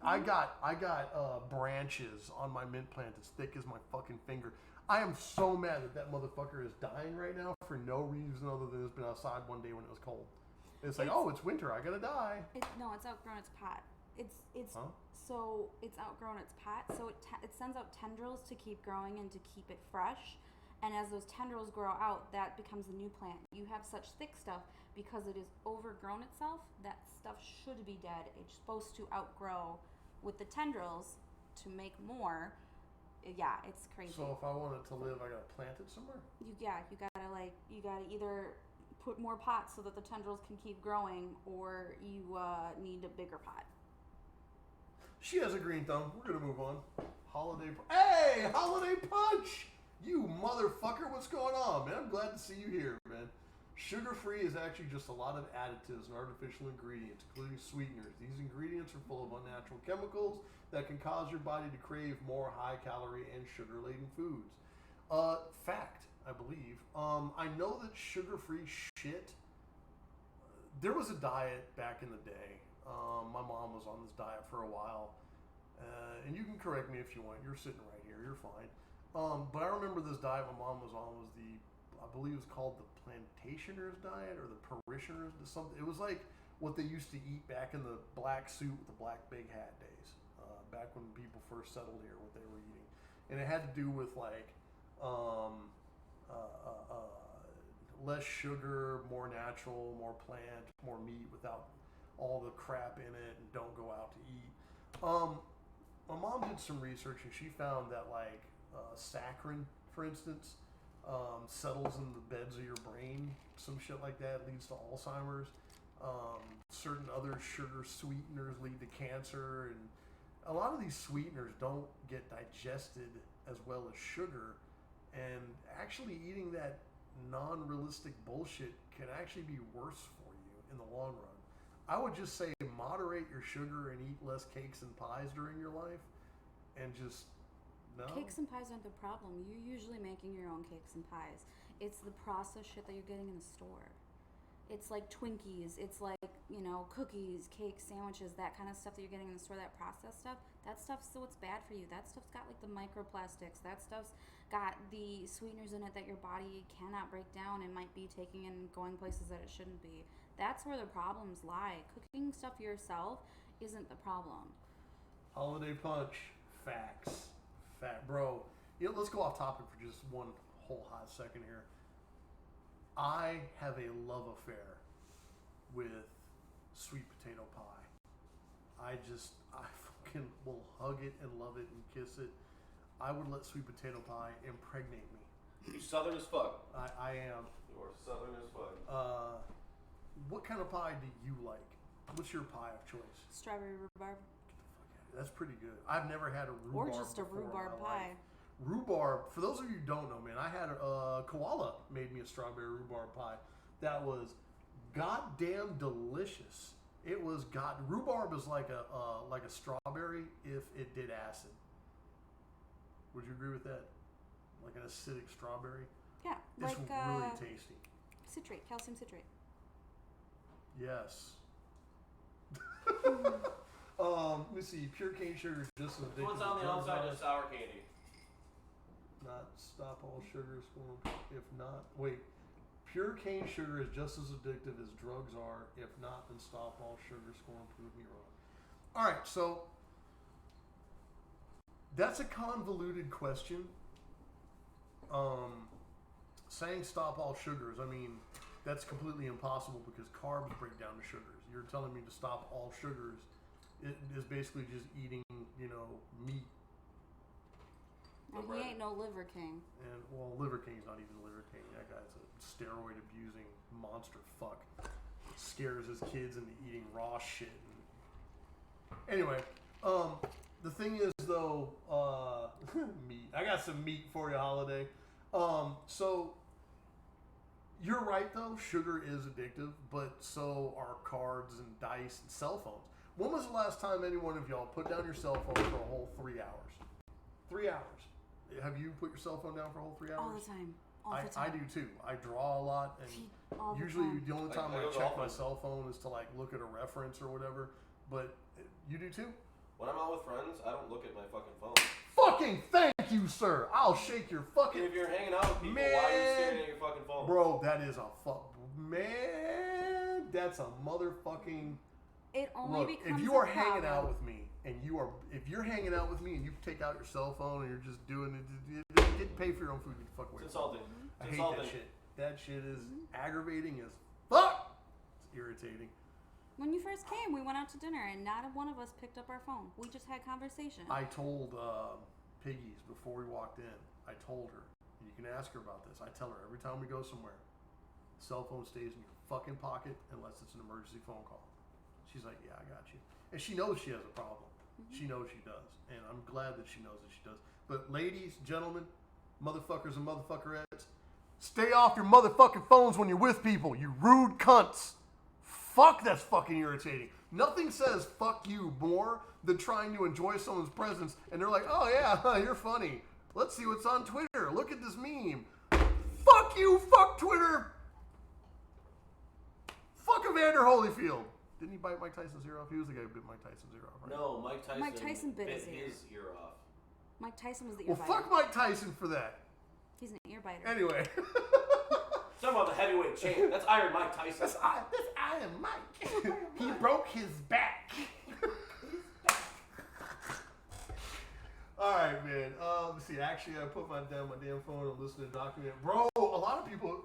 I got branches on my mint plant as thick as my fucking finger. I am so mad that motherfucker is dying right now for no reason other than it's been outside one day when it was cold. It's like, it's winter, I gotta die. No, it's outgrown its pot. Huh? So it's outgrown its pot, so it sends out tendrils to keep growing and to keep it fresh. And as those tendrils grow out, that becomes a new plant. You have such thick stuff because it is overgrown itself. That stuff should be dead. It's supposed to outgrow with the tendrils to make more. Yeah, it's crazy. So if I want it to live, I gotta plant it somewhere? You gotta either put more pots so that the tendrils can keep growing, or you need a bigger pot. She has a green thumb. We're gonna move on. Hey, holiday punch! You motherfucker, what's going on, man? I'm glad to see you here, man. Sugar-free is actually just a lot of additives and artificial ingredients, including sweeteners. These ingredients are full of unnatural chemicals that can cause your body to crave more high-calorie and sugar-laden foods. Fact, I believe. I know that sugar-free shit. There was a diet back in the day. My mom was on this diet for a while. And you can correct me if you want. You're sitting right here. You're fine. But I remember this diet my mom was on was I believe it was called the Plantationers diet or the Parishioners. Something. It was like what they used to eat back in the black suit with the black big hat days, back when people first settled here, what they were eating. And it had to do with like less sugar, more natural, more plant, more meat without all the crap in it, and don't go out to eat. My mom did some research and she found that like saccharin, for instance, settles in the beds of your brain, some shit like that, leads to Alzheimer's. Certain other sugar sweeteners lead to cancer, and a lot of these sweeteners don't get digested as well as sugar, and actually eating that non-realistic bullshit can actually be worse for you in the long run. I would just say moderate your sugar and eat less cakes and pies during your life, and just no. Cakes and pies aren't the problem. You're usually making your own cakes and pies. It's the processed shit that you're getting in the store. It's like Twinkies. It's like, cookies, cakes, sandwiches, that kind of stuff that you're getting in the store, that processed stuff. That stuff's what's bad for you. That stuff's got like the microplastics. That stuff's got the sweeteners in it that your body cannot break down and might be taking and going places that it shouldn't be. That's where the problems lie. Cooking stuff yourself isn't the problem. Holiday punch. Facts. Bro, let's go off topic for just one whole hot second here. I have a love affair with sweet potato pie. I fucking will hug it and love it and kiss it. I would let sweet potato pie impregnate me. You southern as fuck. I am. You are southern as fuck. What kind of pie do you like? What's your pie of choice? Strawberry rhubarb. Get the fuck out of here. That's pretty good. I've never had a rhubarb. Or just a rhubarb pie. Rhubarb, for those of you who don't know, man, I had Koala made me a strawberry rhubarb pie that was goddamn delicious. It was rhubarb is like a strawberry if it did acid. Would you agree with that? Like an acidic strawberry? Yeah, it's really tasty. Citrate, calcium citrate. Yes. Let me see. Pure cane sugar is just as addictive. What's on the outside of sour candy? Not stop all sugar, if not, wait. Pure cane sugar is just as addictive as drugs are. If not, then stop all sugar, scorn, prove me wrong. All right, so that's a convoluted question. Saying stop all sugars, I mean, that's completely impossible because carbs break down to sugars. You're telling me to stop all sugars. It is basically just eating, meat. And he ain't no liver king. And, Liver King's not even Liver King. That guy's a steroid-abusing monster fuck. Scares his kids into eating raw shit. Anyway, the thing is, though, meat. I got some meat for you, Holiday. So, you're right, though. Sugar is addictive, but so are cards and dice and cell phones. When was the last time any one of y'all put down your cell phone for a whole 3 hours? 3 hours. Have you put your cell phone down for a whole 3 hours? All the time. I do too. I draw a lot, and usually the only time I check my cell phone is to like look at a reference or whatever. But you do too? When I'm out with friends, I don't look at my fucking phone. Fucking thank you, sir. I'll shake your fucking. If you're hanging out with people, why are you staring at your fucking phone? Bro, that is a man. That's a motherfucking. It only becomes if you are hanging out with me and if you're hanging out with me and you take out your cell phone and you're just doing it, didn't pay for your own food, get the fuck away. It's insulting. I hate that shit. That shit is aggravating as fuck. It's irritating. When you first came, we went out to dinner and not one of us picked up our phone. We just had conversation. I told Piggies before we walked in, I told her, and you can ask her about this, I tell her every time we go somewhere, cell phone stays in your fucking pocket unless it's an emergency phone call. She's like, yeah, I got you. And she knows she has a problem. Mm-hmm. She knows she does. And I'm glad that she knows that she does. But ladies, gentlemen, motherfuckers and motherfuckerettes, stay off your motherfucking phones when you're with people, you rude cunts. Fuck, that's fucking irritating. Nothing says fuck you more than trying to enjoy someone's presence and they're like, oh yeah, you're funny. Let's see what's on Twitter. Look at this meme. Fuck you, fuck Twitter. Fuck Evander Holyfield. Didn't he bite Mike Tyson's ear off? He was the guy who bit Mike Tyson's ear off, right? No, Mike Tyson bit his ear off. Mike Tyson was the ear biter. Well, fuck Mike Tyson for that. He's an ear biter. Anyway. Talking about the heavyweight champ. That's Iron Mike Tyson. That's I am Mike. He broke his back. All right, man. Let's see. Actually, I put down my damn phone and listen to a documentary. Bro, a lot of people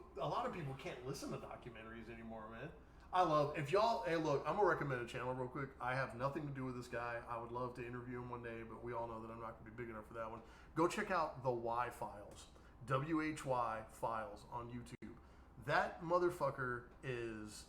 can't listen to documentaries anymore, man. I love, if y'all, hey, look, I'm gonna recommend a channel real quick. I have nothing to do with this guy. I would love to interview him one day, but we all know that I'm not gonna be big enough for that one. Go check out the Why Files, WHY Files on YouTube. That motherfucker is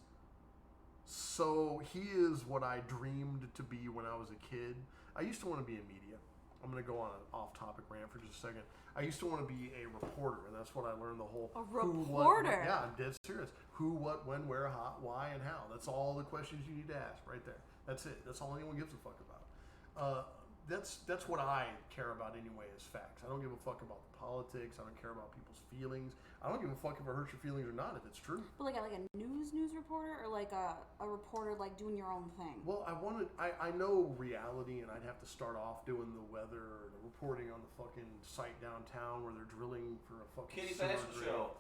he is what I dreamed to be when I was a kid. I used to want to be in media. I'm going to go on an off-topic rant for just a second. I used to want to be a reporter, and that's what I learned the whole... A reporter? Yeah, I'm dead serious. Who, what, when, where, how, why, and how. That's all the questions you need to ask right there. That's it. That's all anyone gives a fuck about. That's what I care about anyway, is facts. I don't give a fuck about the politics. I don't care about people's feelings. I don't give a fuck if it hurts your feelings or not, if it's true. But like a news reporter, or like a reporter like doing your own thing? Well, I know reality, and I'd have to start off doing the weather or the reporting on the fucking site downtown where they're drilling for a fucking Kitty fashion show.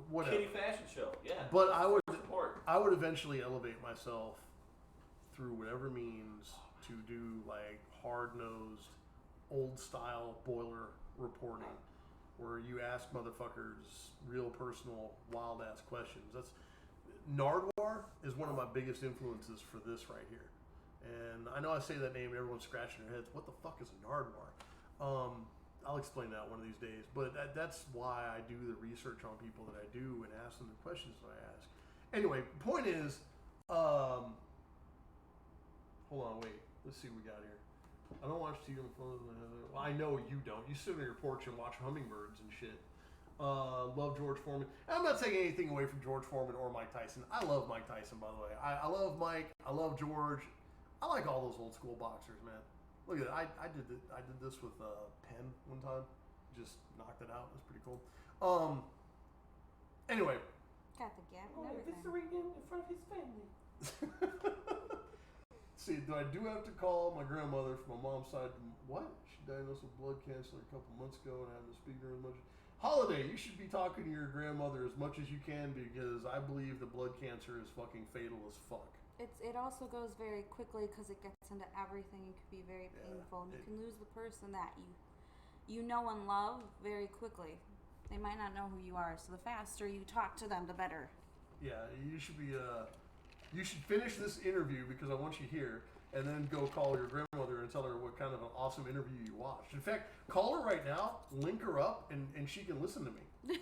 Whatever. Kitty fashion show, yeah. But I would eventually elevate myself through whatever means to do like hard-nosed, old-style boiler reporting, where you ask motherfuckers real personal, wild-ass questions. Nardwuar is one of my biggest influences for this right here. And I know I say that name and everyone's scratching their heads. What the fuck is a Nardwuar? I'll explain that one of these days. But that's why I do the research on people that I do and ask them the questions that I ask. Anyway, point is, hold on, wait. Let's see what we got here. I don't watch TV on the phone. Well, I know you don't. You sit on your porch and watch hummingbirds and shit. Love George Foreman. And I'm not taking anything away from George Foreman or Mike Tyson. I love Mike Tyson, by the way. I love Mike. I love George. I like all those old school boxers, man. Look at it. I did this with Penn one time. Just knocked it out. It was pretty cool. Anyway. Got the gap and everything. Eviscerating in front of his family. See, I do have to call my grandmother from my mom's side. What? She diagnosed with blood cancer a couple months ago, and I haven't speak to her as much. Holiday, you should be talking to your grandmother as much as you can, because I believe that blood cancer is fucking fatal as fuck. It also goes very quickly because it gets into everything. It can be very painful. And you can lose the person that you know and love very quickly. They might not know who you are, so the faster you talk to them, the better. Yeah, you should be. You should finish this interview because I want you here, and then go call your grandmother and tell her what kind of an awesome interview you watched. In fact, call her right now, link her up, and she can listen to me.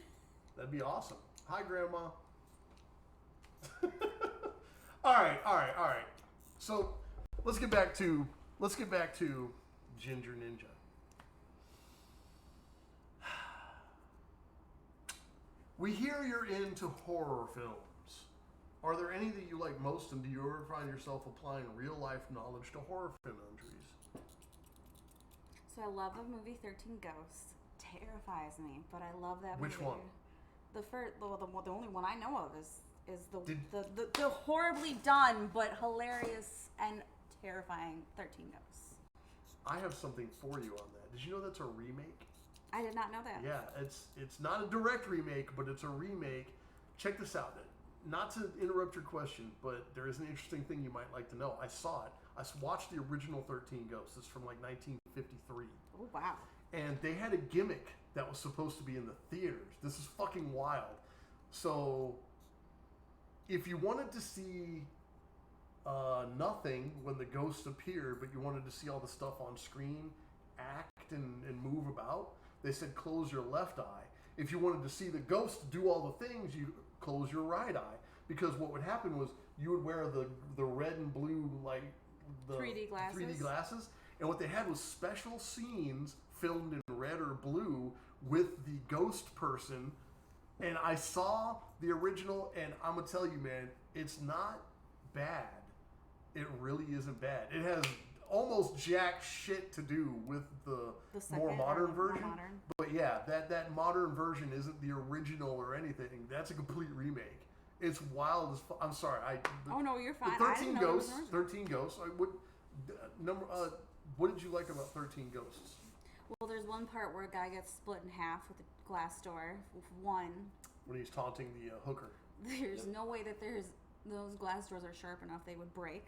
That'd be awesome. Hi, Grandma. All right. So let's get back to Ginger Ninja. We hear you're into horror films. Are there any that you like most, and do you ever find yourself applying real-life knowledge to horror film entries? So I love the movie 13 Ghosts. Terrifies me, but I love that movie. Which one? The only one I know of is the horribly done but hilarious and terrifying 13 Ghosts. I have something for you on that. Did you know that's a remake? I did not know that. Yeah, it's not a direct remake, but it's a remake. Check this out. Not to interrupt your question, but there is an interesting thing you might like to know. I saw it. I watched the original 13 Ghosts. It's from like 1953. Oh, wow. And they had a gimmick that was supposed to be in the theaters. This is fucking wild. So, if you wanted to see nothing when the ghost appeared, but you wanted to see all the stuff on screen act and move about, they said close your left eye. If you wanted to see the ghost do all the things, you close your right eye, because what would happen was you would wear the red and blue, like the 3D glasses, and what they had was special scenes filmed in red or blue with the ghost person. And I saw the original, and I'm gonna tell you, man, it's not bad. It really isn't bad. It has almost jack shit to do with the more modern version. But yeah, that modern version isn't the original or anything. That's a complete remake. It's wild as I'm sorry. Oh no, you're fine. 13 Ghosts. 13 Ghosts. What did you like about 13 Ghosts? Well, there's one part where a guy gets split in half with a glass door. When he's taunting the hooker. There's no way that there's those glass doors are sharp enough they would break.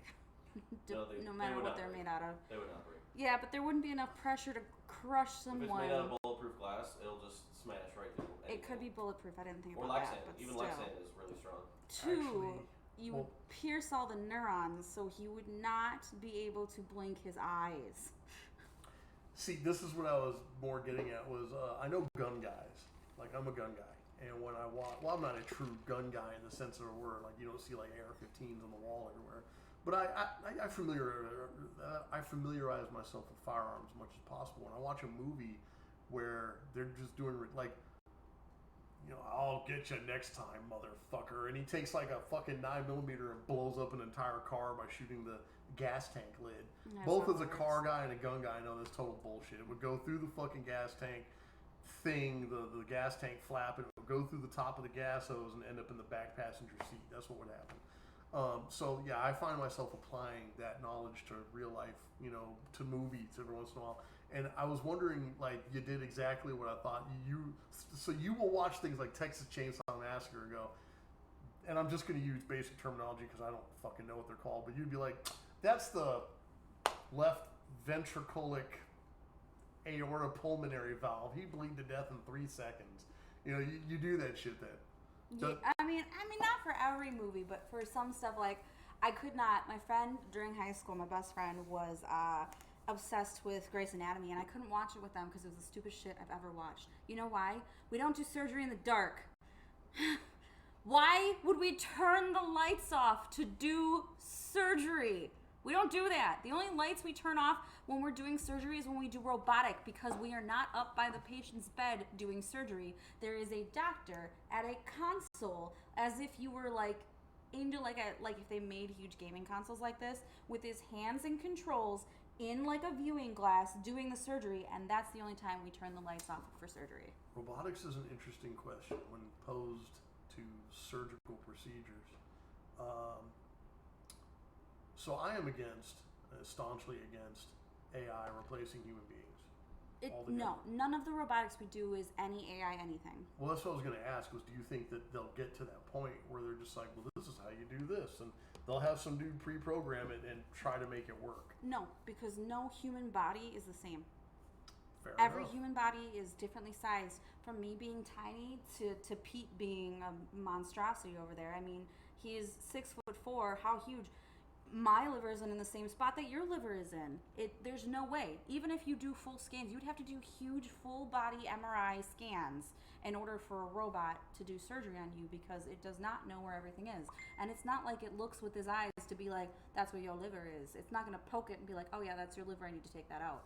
No they matter would what not they're break. made out of. They would not break. Yeah, but there wouldn't be enough pressure to crush someone. If it's made out of bulletproof glass, it'll just smash right through anything. It could be bulletproof. I didn't think Or about Lexan. that. But Even still. Lexan is really strong. Two, you would pierce all the neurons, so he would not be able to blink his eyes. See, this is what I was more getting at was I know gun guys. Like, I'm a gun guy. And when I walk, well, I'm not a true gun guy in the sense of the word. Like, you don't see, like, AR-15s on the wall everywhere. But I familiarize myself with firearms as much as possible. When I watch a movie where they're just doing, like, you know, I'll get you next time, motherfucker. And he takes, like, a fucking 9mm and blows up an entire car by shooting the gas tank lid. Both as a car guy and a gun guy, I know that's total bullshit. It would go through the fucking gas tank thing, the gas tank flap, and it would go through the top of the gas hose and end up in the back passenger seat. That's what would happen. So yeah, I find myself applying that knowledge to real life, you know, to movies every once in a while. And I was wondering, like, you did exactly what I thought. So you will watch things like Texas Chainsaw Massacre and go, and I'm just going to use basic terminology because I don't fucking know what they're called, but you'd be like, that's the left ventriculic aorta pulmonary valve. He bleed to death in 3 seconds. You know, you do that shit then. Yeah, I mean, not for every movie, but for some stuff, like, I could not. My friend during high school, my best friend, was obsessed with Grey's Anatomy, and I couldn't watch it with them because it was the stupidest shit I've ever watched. You know why? We don't do surgery in the dark. Why would we turn the lights off to do surgery? We don't do that. The only lights we turn off when we're doing surgery is when we do robotic, because we are not up by the patient's bed doing surgery. There is a doctor at a console, as if you were like into like if they made huge gaming consoles like this, with his hands and controls in like a viewing glass doing the surgery, and that's the only time we turn the lights off for surgery. Robotics is an interesting question when posed to surgical procedures. So I am staunchly against AI replacing human beings. No, none of the robotics we do is any AI anything. Well, that's what I was going to ask was, do you think that they'll get to that point where they're just like, well, this is how you do this, and they'll have some dude pre-program it and try to make it work? No, because no human body is the same. Every human body is differently sized. From me being tiny to Pete being a monstrosity over there. I mean, he is 6'4". How huge? My liver isn't in the same spot that your liver is in. There's no way. Even if you do full scans, you'd have to do huge full body MRI scans in order for a robot to do surgery on you, because it does not know where everything is. And it's not like it looks with his eyes to be like, that's where your liver is. It's not going to poke it and be like, oh yeah, that's your liver, I need to take that out.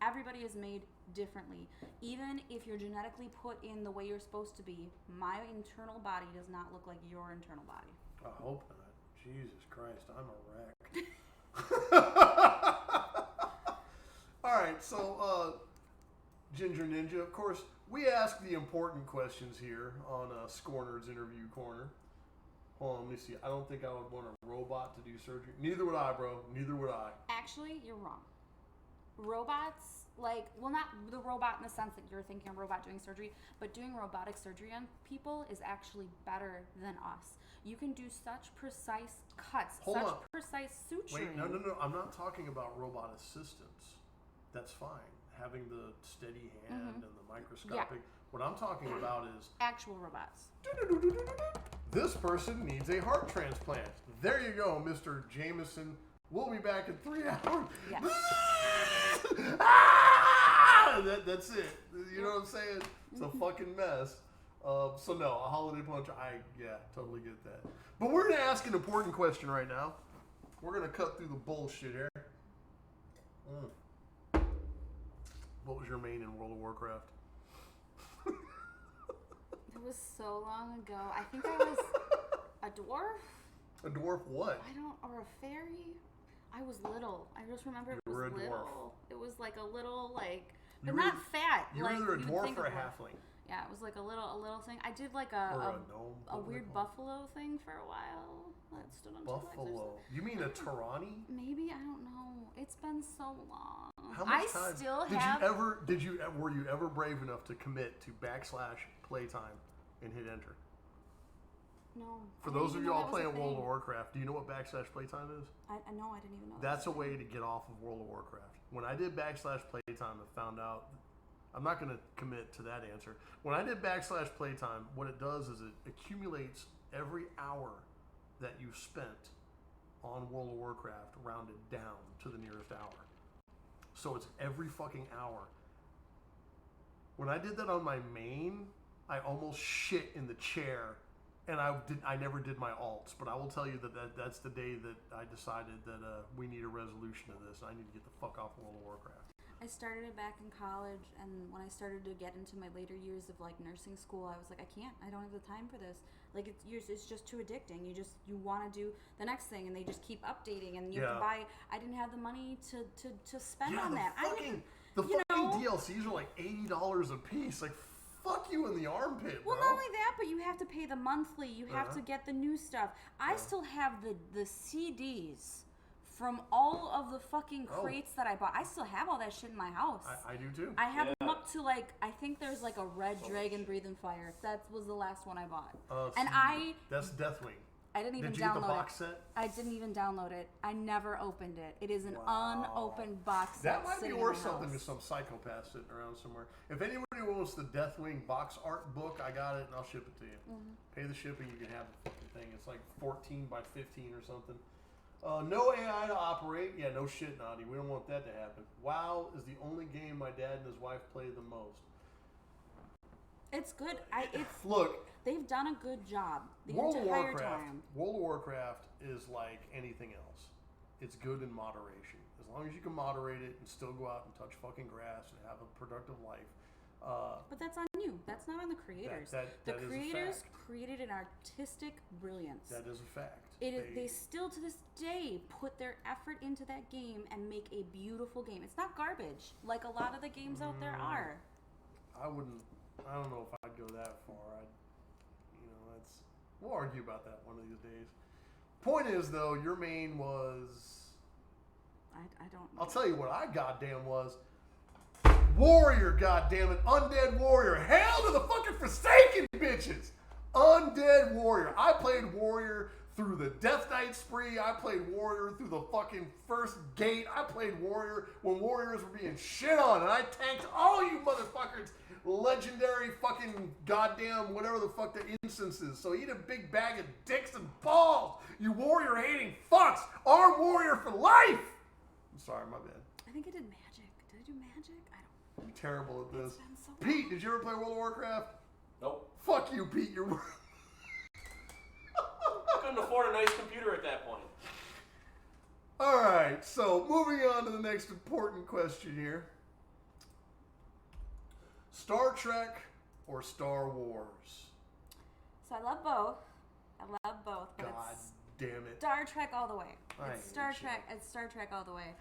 Everybody is made differently. Even if you're genetically put in the way you're supposed to be, my internal body does not look like your internal body. I hope not. Jesus Christ, I'm a wreck. All right, so GingerNinja, of course, we ask the important questions here on Skornered's Interview Corner. Hold on, let me see. I don't think I would want a robot to do surgery. Neither would I, bro. Neither would I. Actually, you're wrong. Robots, like, well, not the robot in the sense that you're thinking a robot doing surgery, but doing robotic surgery on people is actually better than us. You can do such precise cuts, precise suturing. Wait, no. I'm not talking about robot assistance. That's fine. Having the steady hand and the microscopic. Yeah. What I'm talking about is actual robots. This person needs a heart transplant. There you go, Mr. Jameson. We'll be back in 3 hours. Yes. That's it. You know what I'm saying? It's a fucking mess. So no, a holiday punch, totally get that. But we're going to ask an important question right now. We're going to cut through the bullshit here. What was your main in World of Warcraft? It was so long ago. I think I was a dwarf. A dwarf what? Or a fairy. I was little. I just remember it was little. Dwarf. It was like a little, like, but not fat. You were either a dwarf or a halfling. Yeah, it was like a little thing. I did like a weird buffalo thing for a while. That stood on buffalo. Two legs. You mean a Tarani? Maybe, I don't know. It's been so long. How much time? Were you ever brave enough to commit to /playtime and hit enter? No. For I those didn't of even you know all that was a playing World of thing. Warcraft, do you know what /playtime is? I know. I didn't even know. That's a way to get off of World of Warcraft. When I did /playtime, I found out. I'm not going to commit to that answer. When I did /playtime, what it does is it accumulates every hour that you spent on World of Warcraft rounded down to the nearest hour. So it's every fucking hour. When I did that on my main, I almost shit in the chair, and I never did my alts. But I will tell you that's the day that I decided that we need a resolution to this. I need to get the fuck off World of Warcraft. I started it back in college, and when I started to get into my later years of like nursing school, I was like, I can't. I don't have the time for this. Like it's just too addicting. You want to do the next thing, and they just keep updating, and you have to buy. I didn't have the money to spend on that. The fucking DLCs are like $80 a piece. Like, fuck you in the armpit, bro. Well, not only that, but you have to pay the monthly. You have to get the new stuff. I still have the CDs from all of the fucking crates that I bought. I still have all that shit in my house. I do too. I have them up to like, I think there's like a Red Dragon Breathing Fire. That was the last one I bought. That's Deathwing. I didn't even download it. Did you get the box set? I didn't even download it. I never opened it. It is an unopened box set. That might be worth something to some psychopath sitting around somewhere. If anybody wants the Deathwing box art book, I got it and I'll ship it to you. Mm-hmm. Pay the shipping, you can have the fucking thing. It's like 14 by 15 or something. No AI to operate. Yeah, no shit, Naughty. We don't want that to happen. WoW is the only game my dad and his wife play the most. It's good. Look, they've done a good job the World entire of Warcraft, time. World of Warcraft is like anything else. It's good in moderation. As long as you can moderate it and still go out and touch fucking grass and have a productive life. But that's on you. That's not on the creators. The creators created an artistic brilliance. That is a fact. They still to this day put their effort into that game and make a beautiful game. It's not garbage like a lot of the games out there are. I don't know if I'd go that far. We'll argue about that one of these days. Point is, though, your main was. I don't know. I'll tell you what I goddamn was. Warrior, goddammit. Undead Warrior. Hail to the fucking Forsaken bitches. Undead Warrior. I played Warrior through the Death Knight spree. I played Warrior through the fucking first gate. I played Warrior when Warriors were being shit on. And I tanked all you motherfuckers. Legendary fucking goddamn whatever the fuck the instance is. So eat a big bag of dicks and balls. You Warrior hating fucks. Arm Warrior for life. I'm sorry, my bad. I think I did magic. Did I do magic? I don't. I'm terrible at this. So Pete, did you ever play World of Warcraft? Nope. Fuck you, Pete. You're. Couldn't afford a nice computer at that point. All right. So moving on to the next important question here. Star Trek or Star Wars? So I love both. But God damn it. Star Trek all the way. It's Star Trek all the way.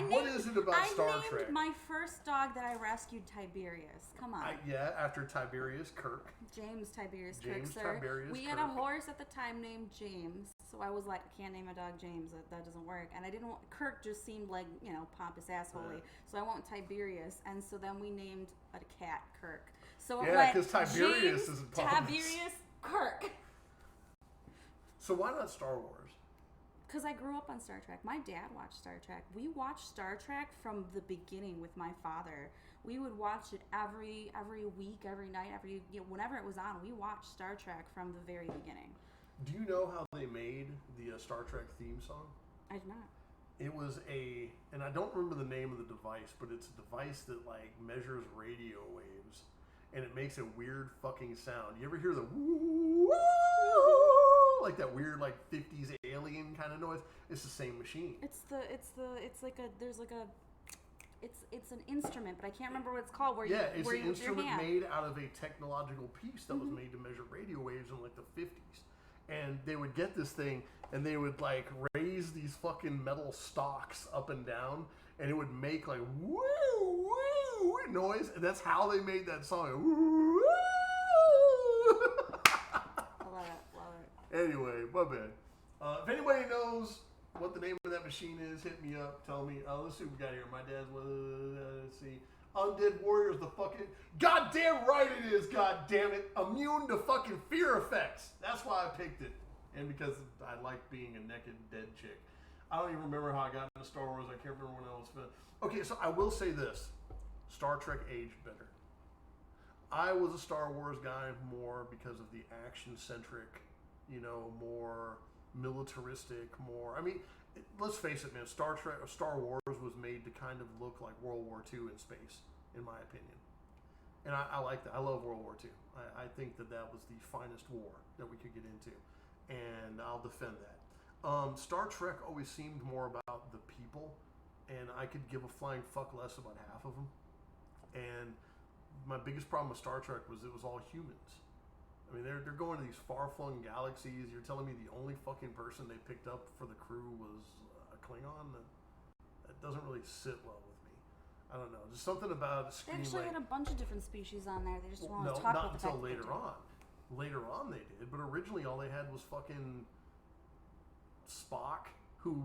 What is it about Star Trek? I named my first dog that I rescued Tiberius. Come on. After Tiberius Kirk. James Tiberius Kirk, sir. We had a horse at the time named James, so I was like, I can't name a dog James. That doesn't work. And I didn't want, Kirk just seemed like, pompous assholey. So I went Tiberius, and so then we named a cat Kirk. So it went because Tiberius James, isn't pompous. Tiberius Kirk. So why not Star Wars? Because I grew up on Star Trek. My dad watched Star Trek. We watched Star Trek from the beginning with my father. We would watch it every week, every night, whenever it was on. We watched Star Trek from the very beginning. Do you know how they made the Star Trek theme song? I do not. It was and I don't remember the name of the device, but it's a device that like measures radio waves, and it makes a weird fucking sound. You ever hear the woo, like that weird like 50s alien kind of noise? It's the same machine. It's an instrument, but I can't remember what it's called. It's an instrument made out of a technological piece that was made to measure radio waves in like the 50s. And they would get this thing, and they would like raise these fucking metal stalks up and down, and it would make like woo woo noise, and that's how they made that song. Woo. Love it. Anyway, my bad. If anybody knows what the name of that machine is, hit me up. Tell me. Let's see what we got here. My dad's. Let's see. Undead Warrior's the fucking... Goddamn right it is, goddammit. Immune to fucking fear effects. That's why I picked it. And because I like being a naked dead chick. I don't even remember how I got into Star Wars. I can't remember when I was... Okay, so I will say this. Star Trek aged better. I was a Star Wars guy more because of the action-centric, you know, more militaristic, more... I mean, let's face it, man. Star Wars was made to kind of look like World War II in space, in my opinion. And I like that. I love World War II. I think that was the finest war that we could get into. And I'll defend that. Star Trek always seemed more about the people, and I could give a flying fuck less about half of them. And my biggest problem with Star Trek was it was all humans. I mean, they're going to these far-flung galaxies. You're telling me the only fucking person they picked up for the crew was a Klingon? That doesn't really sit well with me. I don't know. There's something about They actually had a bunch of different species on there. They just wanted to talk not about the fact until that they later did. on. Later on they did, but originally all they had was fucking Spock, who...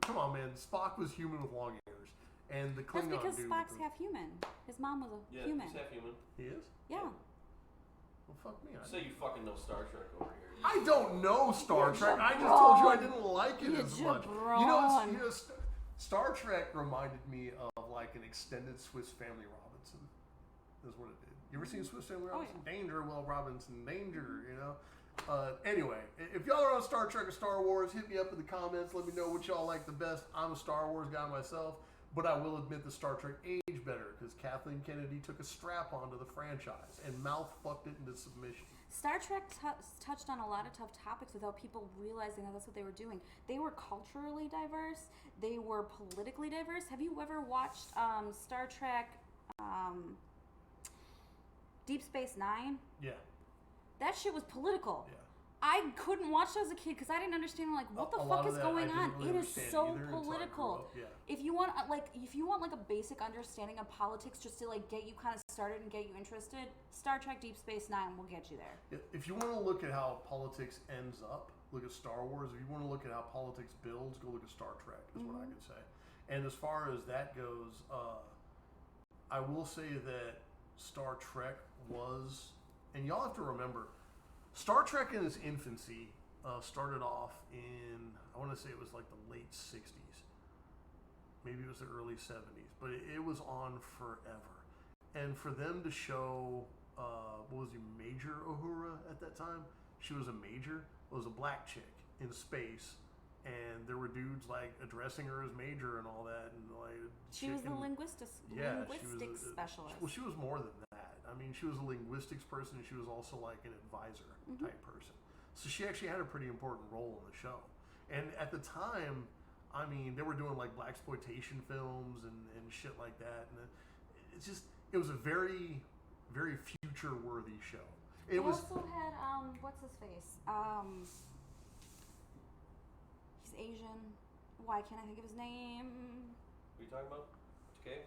Come on, man. Spock was human with long ears. And the Klingon That's because dude Spock's was, half human. His mom was a Yeah, human. he's half human. He is? Yeah. Well, fuck me. Say you fucking know Star Trek over here. I don't know Star You're Trek. I just jabron. told you I didn't like it You're as much. jabron. Star Trek reminded me of like an extended Swiss Family Robinson. Is what it did. You ever seen Swiss Family Robinson? yeah. Danger, Will Robinson, danger. You know. Anyway, if y'all are on Star Trek or Star Wars, hit me up in the comments. Let me know what y'all like the best. I'm a Star Wars guy myself, but I will admit the Star Trek aged better because Kathleen Kennedy took a strap onto the franchise and mouth fucked it into submission. Star Trek touched on a lot of tough topics without people realizing that that's what they were doing. They were culturally diverse. They were politically diverse. Have you ever watched Star Trek Deep Space Nine? Yeah. That shit was political. Yeah. I couldn't watch it as a kid because I didn't understand like what the A fuck lot is of that going I on. didn't really It is understand so either until I grew political. up, yeah. If you want like a basic understanding of politics just to like get you kind of started and get you interested, Star Trek Deep Space Nine will get you there. If you want to look at how politics ends up, look at Star Wars. If you want to look at how politics builds, go look at Star Trek, is what I could say. And as far as that goes, I will say that Star Trek was, and y'all have to remember, Star Trek in its infancy started off in, I want to say it was like the late 60s. Maybe it was the early 70s, but it was on forever. And for them to show, what was he, Major Uhura at that time? She was a major. It was a black chick in space. And there were dudes like addressing her as major and all that. And like She was the linguistics specialist. Well, she was more than that. I mean, she was a linguistics person, and she was also like an advisor type person. So she actually had a pretty important role in the show. And at the time, I mean, they were doing like blaxploitation films and shit like that. And it's just, it was a very, very future-worthy show. It was also had what's his face? He's Asian. Why can't I think of his name? What are you talking about? Okay.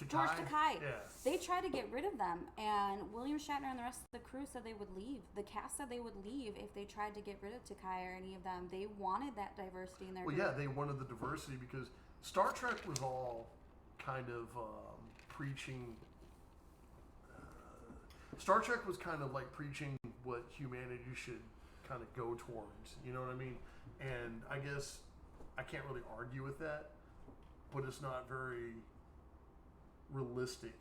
George Takei. Yeah. They tried to get rid of them, and William Shatner and the rest of the crew said they would leave. The cast said they would leave if they tried to get rid of Takei or any of them. They wanted that diversity in their group. Yeah, they wanted the diversity because Star Trek was all kind of preaching. Star Trek was kind of like preaching what humanity should kind of go towards. You know what I mean? And I guess I can't really argue with that, but it's not very realistic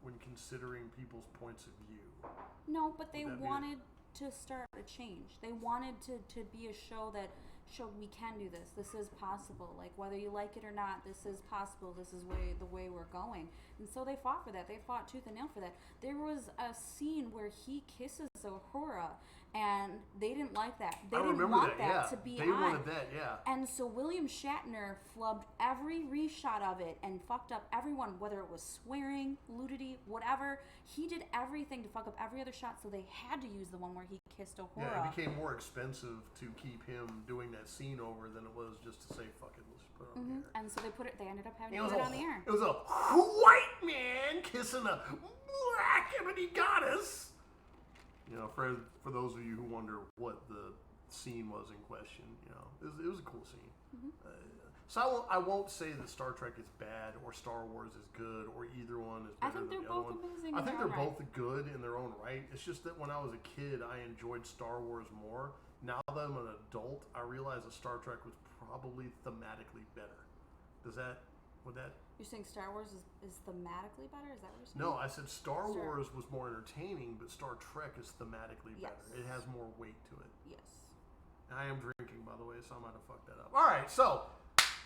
when considering people's points of view. No, but they Would that be wanted to start a change. They wanted to be a show that showed we can do this. This is possible. Like whether you like it or not, this is possible. This is the way we're going. And so they fought for that. They fought tooth and nail for that. There was a scene where he kisses Uhura, and they didn't like that. They didn't want that to be on. They wanted that, yeah. And so William Shatner flubbed every reshot of it and fucked up everyone, whether it was swearing, nudity, whatever. He did everything to fuck up every other shot, so they had to use the one where he kissed Uhura. Yeah, it became more expensive to keep him doing that scene over than it was just to say, fuck it, let's put it on the air. And so they ended up having to put it on the air. It was a white man kissing a black ebony goddess. You know, for those of you who wonder what the scene was in question, you know, it was a cool scene. So I won't say that Star Trek is bad or Star Wars is good or either one is better than the other one. Amazing. I think they're both good in their own right. It's just that when I was a kid, I enjoyed Star Wars more. Now that I'm an adult, I realize that Star Trek was probably thematically better. Would that? You're saying Star Wars is thematically better? Is that what you're saying? No, I said Star Wars was more entertaining, but Star Trek is thematically better. Yes. It has more weight to it. Yes. I am drinking, by the way, so I might have fucked that up. All right, so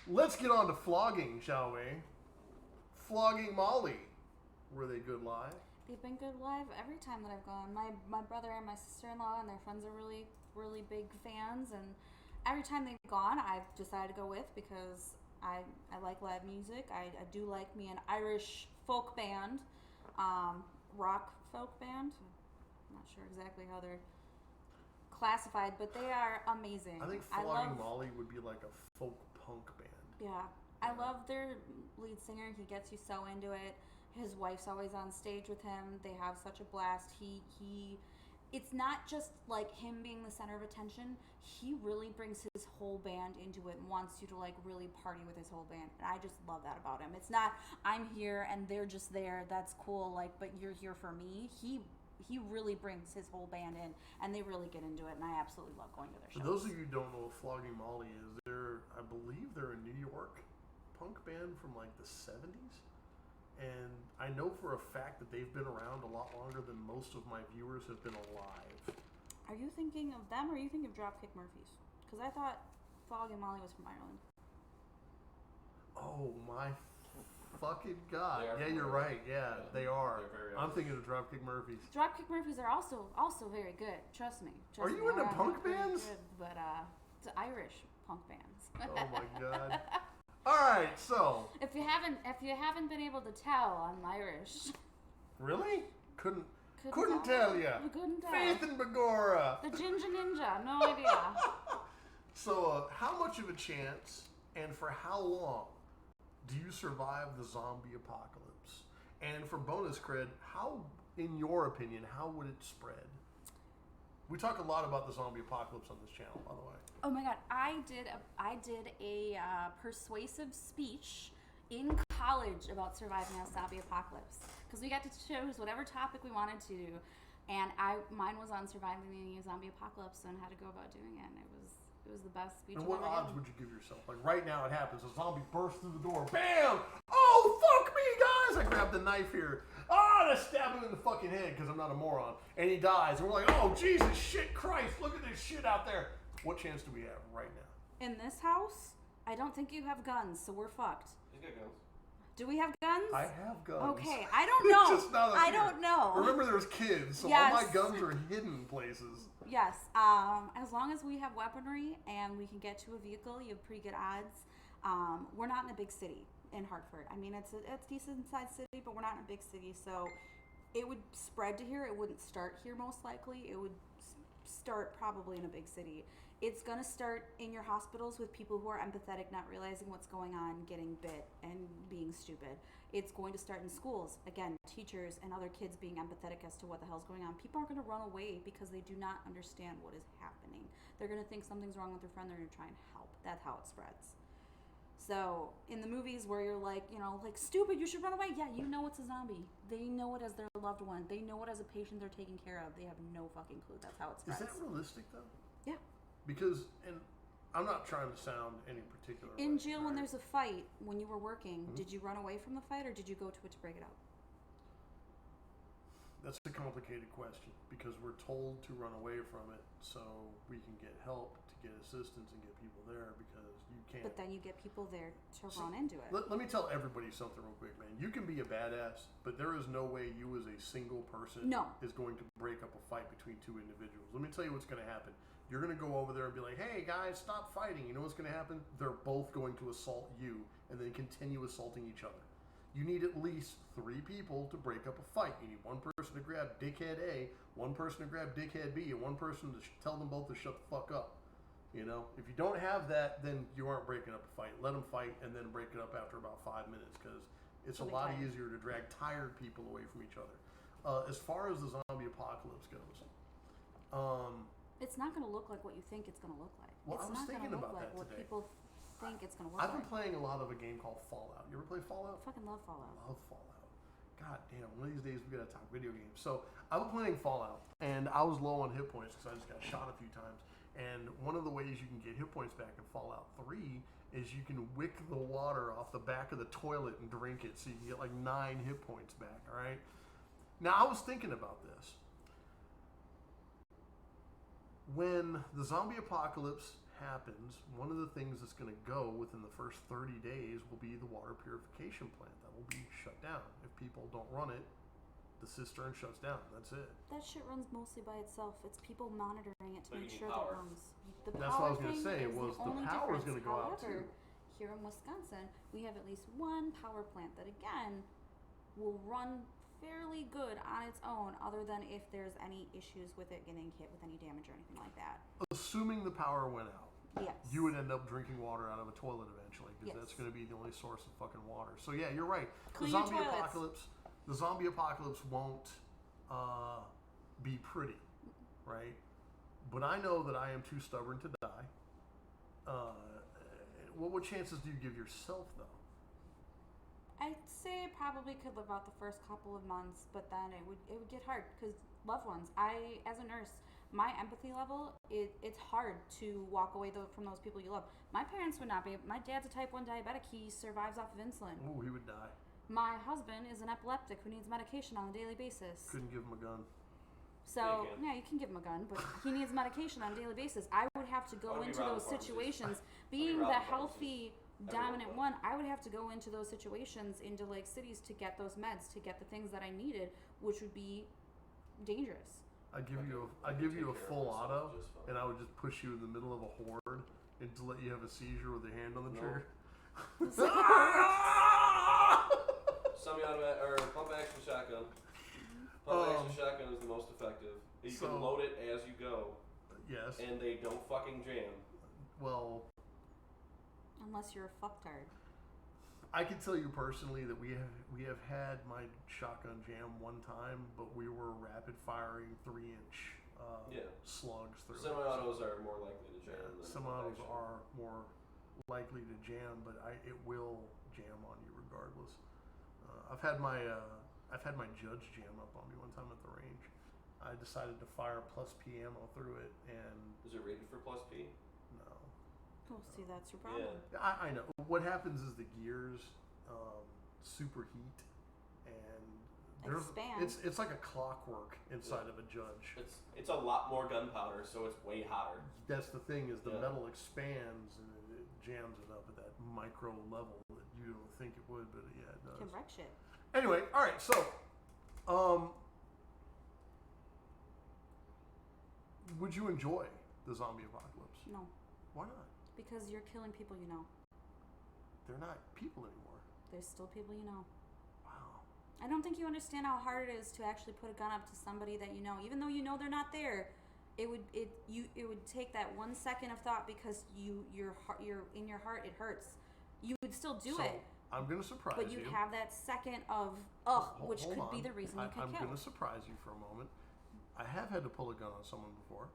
let's get on to flogging, shall we? Flogging Molly. Were they good live? They've been good live every time that I've gone. My brother and my sister-in-law and their friends are really, really big fans, and every time they've gone, I've decided to go with because I like live music. I do like me an Irish folk band, rock folk band. I'm not sure exactly how they're classified, but they are amazing. I think Flogging Molly would be like a folk punk band. Yeah. I love their lead singer. He gets you so into it. His wife's always on stage with him. They have such a blast. It's not just like him being the center of attention. He really brings his whole band into it and wants you to like really party with his whole band. And I just love that about him. It's not I'm here and they're just there. That's cool. Like, but you're here for me. He really brings his whole band in, and they really get into it. And I absolutely love going to their shows. For those of you who don't know what Flogging Molly is, I believe they're a New York punk band from like the 70s. And I know for a fact that they've been around a lot longer than most of my viewers have been alive. Are you thinking of them, or are you thinking of Dropkick Murphys? Because I thought Flogging Molly was from Ireland. Oh my fucking god! Yeah, you're right. Yeah, they are. I'm thinking of Dropkick Murphys. Dropkick Murphys are also very good. Trust me. Are you into punk bands? Good, but it's Irish punk bands. Oh my god! All right, so if you haven't been able to tell, I'm Irish. Really? Couldn't tell ya. You couldn't tell. Faith and Begorra. The GingerNinja, no idea. So, how much of a chance, and for how long, do you survive the zombie apocalypse? And for bonus cred, how, in your opinion, how would it spread? We talk a lot about the zombie apocalypse on this channel, by the way. Oh my god, I did a persuasive speech in college about surviving a zombie apocalypse because we got to choose whatever topic we wanted to, and mine was on surviving the zombie apocalypse and how to go about doing it. And it was the best speech. And what odds would you give yourself? Like right now, it happens. A zombie bursts through the door. Bam! Oh fuck me, guys! I grabbed the knife here. And I stab him in the fucking head because I'm not a moron. And he dies. And we're like, oh Jesus, shit, Christ! Look at this shit out there. What chance do we have right now? In this house, I don't think you have guns, so we're fucked. He's got guns. Do we have guns? I have guns. Okay, I don't know. Just not up I here. don't know. Remember, there's kids, so Yes. all my guns are hidden places. Yes. As long as we have weaponry and we can get to a vehicle, you have pretty good odds. We're not in a big city in Hartford. I mean, it's a decent sized city, but we're not in a big city, so it would spread to here. It wouldn't start here most likely. It would start probably in a big city. It's going to start in your hospitals with people who are empathetic, not realizing what's going on, getting bit, and being stupid. It's going to start in schools. Again, teachers and other kids being empathetic as to what the hell's going on. People aren't going to run away because they do not understand what is happening. They're going to think something's wrong with their friend. They're going to try and help. That's how it spreads. So in the movies where you're like, like stupid, you should run away. Yeah, you know it's a zombie. They know it as their loved one. They know it as a patient they're taking care of. They have no fucking clue. That's how it spreads. Is that realistic though? Yeah. Because, and I'm not trying to sound any particular In way, jail, right? when there's a fight, when you were working, did you run away from the fight or did you go to it to break it up? That's a complicated question because we're told to run away from it so we can get help, to get assistance, and get people there because you can't. But then you get people there to run into it. Let me tell everybody something real quick, man. You can be a badass, but there is no way you as a single person is going to break up a fight between two individuals. Let me tell you what's going to happen. You're going to go over there and be like, hey, guys, stop fighting. You know what's going to happen? They're both going to assault you and then continue assaulting each other. You need at least 3 people to break up a fight. You need one person to grab dickhead A, one person to grab dickhead B, and one person to tell them both to shut the fuck up. You know, if you don't have that, then you aren't breaking up a fight. Let them fight and then break it up after about 5 minutes because it's a lot easier to drag tired people away from each other. As far as the zombie apocalypse goes, it's not going to look like what you think it's going to look like. Well, it's I was not thinking gonna look about like that what today. people think it's gonna work. I've been playing a lot of a game called Fallout. You ever play Fallout? I fucking love Fallout. I love Fallout. God damn, one of these days we gotta talk video games. So I was playing Fallout, and I was low on hit points because I just got shot a few times. And one of the ways you can get hit points back in Fallout 3 is you can wick the water off the back of the toilet and drink it, so you can get like 9 hit points back. All right. Now I was thinking about this. When the zombie apocalypse happens, one of the things that's going to go within the first 30 days will be the water purification plant. That will be shut down. If people don't run it, the cistern shuts down. That's it. That shit runs mostly by itself. It's people monitoring it to So make you sure need that power. runs. The That's what I was power gonna thing say, is was the only power is difference. gonna go out, However, too. here in Wisconsin, we have at least one power plant that again will run fairly good on its own, other than if there's any issues with it getting hit with any damage or anything like that. Assuming the power went out, Yes. you would end up drinking water out of a toilet eventually, because Yes. that's going to be the only source of fucking water. So yeah, you're right. Clean your The zombie apocalypse won't be pretty, right? But I know that I am too stubborn to die. What chances do you give yourself, though? I'd say I probably could live out the first couple of months, but then it would get hard because loved ones. As a nurse, my empathy level, it's hard to walk away from those people you love. My parents would not be. My dad's a type 1 diabetic. He survives off of insulin. Oh, he would die. My husband is an epileptic who needs medication on a daily basis. Couldn't give him a gun. So, yeah, you can give him a gun, but he needs medication on a daily basis. I would have to go into those situations. Being the healthy, dominant one, I would have to go into those situations into like cities to get those meds, to get the things that I needed, which would be dangerous. I'd give you a full auto, and I would just push you in the middle of a horde and to let you have a seizure with your hand on the trigger. Semi-automatic or pump action shotgun. Pump action shotgun is the most effective. You can load it as you go. Yes. And they don't fucking jam. Well, unless you're a fucktard. I can tell you personally that we have had my shotgun jam one time, but we were rapid firing 3-inch slugs through. Semi-autos are more likely to jam. Than semi-autos are more likely to jam, but it will jam on you regardless. I've had my judge jam up on me one time at the range. I decided to fire plus P ammo through it, and is it rated for plus P? No. Oh, see, that's your problem. Yeah. I know. What happens is the gears superheat, and expand. It's like a clockwork inside of a judge. It's a lot more gunpowder, so it's way hotter. That's the thing, is the metal expands and it jams it up at that micro level that you don't think it would, but yeah, it does. Can wreck shit. Anyway, all right. So, would you enjoy the zombie apocalypse? No. Why not? Because you're killing people you know. They're not people anymore. There's still people you know. Wow. I don't think you understand how hard it is to actually put a gun up to somebody that you know, even though you know they're not there. It would take that 1 second of thought because you're in your heart it hurts. You would still do it. I'm gonna surprise you. But you'd have that second of which could be the reason you could kill. I'm gonna surprise you for a moment. I have had to pull a gun on someone before,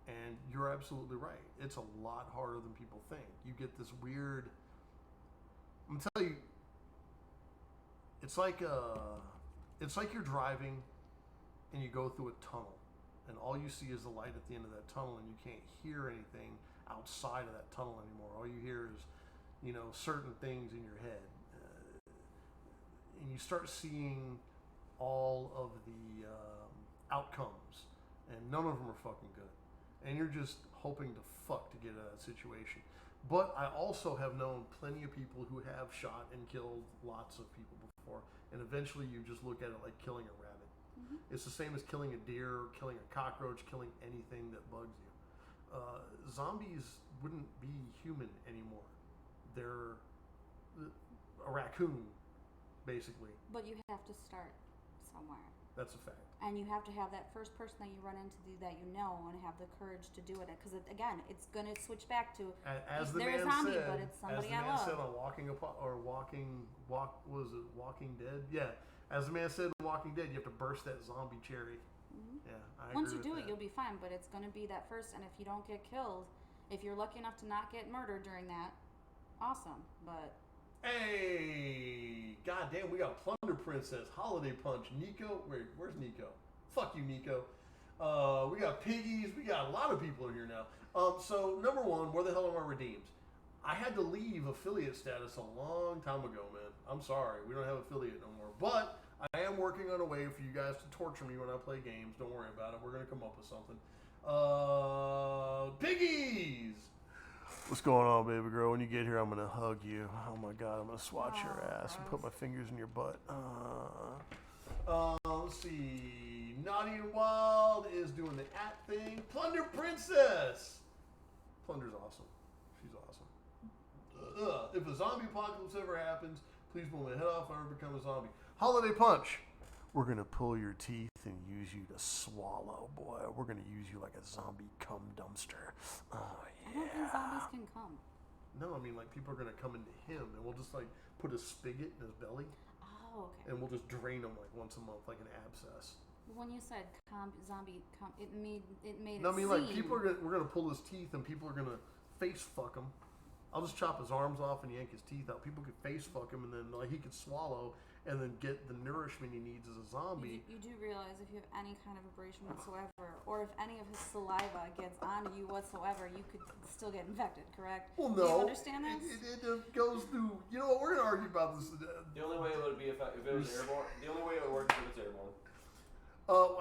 and you're absolutely right. It's a lot harder than people think. You get this weird. I'm gonna tell you. It's like you're driving, and you go through a tunnel, and all you see is the light at the end of that tunnel, and you can't hear anything outside of that tunnel anymore. All you hear is, certain things in your head, and you start seeing all of the outcomes, and none of them are fucking good, and you're just hoping to fuck to get out of that situation. But I also have known plenty of people who have shot and killed lots of people before, and eventually you just look at it like killing a rabbit. Mm-hmm. It's the same as killing a deer, killing a cockroach, killing anything that bugs you. Zombies wouldn't be human anymore. They're a raccoon, basically. But you have to start somewhere. That's a fact. And you have to have that first person that you run into that you know and have the courage to do it. Because, again, it's going to switch back to, as the they're man a zombie, said, but it's somebody I as the man love. said on Walking Dead? Yeah. As the man said in Walking Dead, you have to burst that zombie cherry. Mm-hmm. Yeah, I Once agree you do with it, that. you'll be fine. But it's going to be that first. And if you don't get killed, if you're lucky enough to not get murdered during that, awesome, but Hey, goddamn, we got Plunder Princess, Holiday Punch, Nico. Where's Nico? Fuck you, Nico. We got Piggies. We got a lot of people in here now. So number one, where the hell are my redeems? I had to leave affiliate status a long time ago, man. I'm sorry, we don't have affiliate no more. But I am working on a way for you guys to torture me when I play games. Don't worry about it. We're gonna come up with something. Piggies. What's going on, baby girl? When you get here, I'm gonna hug you. Oh my god, I'm gonna swat your ass and put my fingers in your butt. Let's see. Naughty and Wild is doing the at thing. Plunder Princess. Plunder's awesome. She's awesome. If a zombie apocalypse ever happens, please blow my head off if I ever become a zombie. Holiday Punch. We're gonna pull your teeth and use you to swallow, boy. We're gonna use you like a zombie cum dumpster. Oh yeah. I don't think zombies can come. No, I mean like people are gonna come into him, and we'll just like put a spigot in his belly, Oh, okay. and we'll just drain him like once a month, like an abscess. When you said zombie, it made No, I mean like seem- people we're gonna pull his teeth, and people are gonna face fuck him. I'll just chop his arms off and yank his teeth out. People could face fuck him, and then like he could swallow and then get the nourishment he needs as a zombie. You do realize if you have any kind of abrasion whatsoever, or if any of his saliva gets onto you whatsoever, you could still get infected, correct? Well, no. Do you understand this? It goes through. You know what? We're gonna argue about this. The only way it would be if it was airborne. The only way it would work is if it's airborne.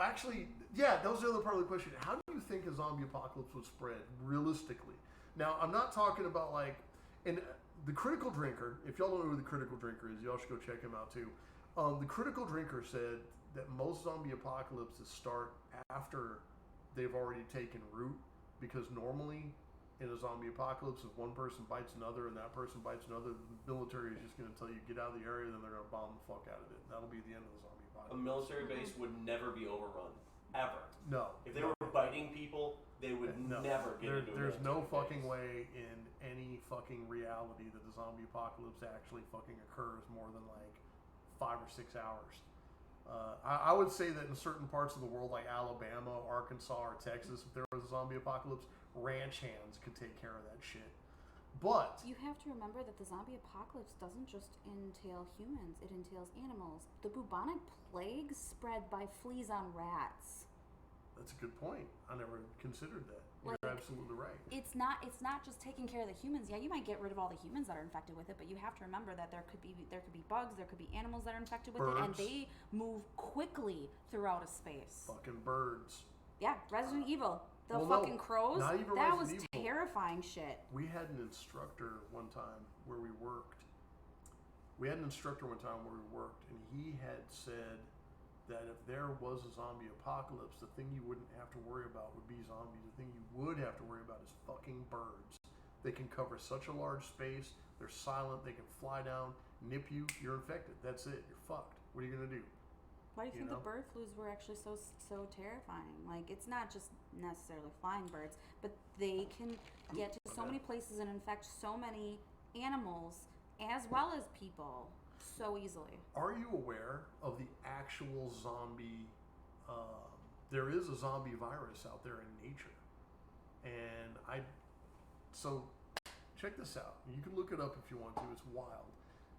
Actually, yeah, that was the other part of the question. How do you think a zombie apocalypse would spread realistically? Now, I'm not talking about like, and the Critical Drinker. If y'all don't know who the Critical Drinker is, y'all should go check him out too. The Critical Drinker said that most zombie apocalypses start after they've already taken root, because normally in a zombie apocalypse, if one person bites another and that person bites another, the military is just going to tell you get out of the area, then they're going to bomb the fuck out of it. That'll be the end of the zombie A apocalypse. military base would never be overrun, ever. No. If they were biting people, they would No. never get into a There's no military fucking base. way in any fucking reality that the zombie apocalypse actually fucking occurs more than like 5 or 6 hours. I would say that in certain parts of the world, like Alabama, Arkansas, or Texas, if there was a zombie apocalypse, ranch hands could take care of that shit. But You have to remember that the zombie apocalypse doesn't just entail humans; it entails animals. The bubonic plague spread by fleas on rats. that's a good point. I never considered that. Like, You're absolutely right. It's not just taking care of the humans. Yeah, you might get rid of all the humans that are infected with it, but you have to remember that there could be bugs, there could be animals that are infected with it, and Birds. they move quickly throughout a space. Fucking birds. Yeah, Resident Evil, the Well, no, fucking crows. not even That Resident was Evil. terrifying shit. We had an instructor one time where we worked. And he had said that if there was a zombie apocalypse, the thing you wouldn't have to worry about would be zombies. The thing you would have to worry about is fucking birds. They can cover such a large space. They're silent. They can fly down, nip you. You're infected. That's it. You're fucked. What are you gonna do? Why do you You think know? the bird flus were actually so terrifying? Like, it's not just necessarily flying birds, but they can get to so many places and infect so many animals as well as people so easily. Are you aware of the actual zombie? There is a zombie virus out there in nature, and so check this out. You can look it up if you want to. It's wild.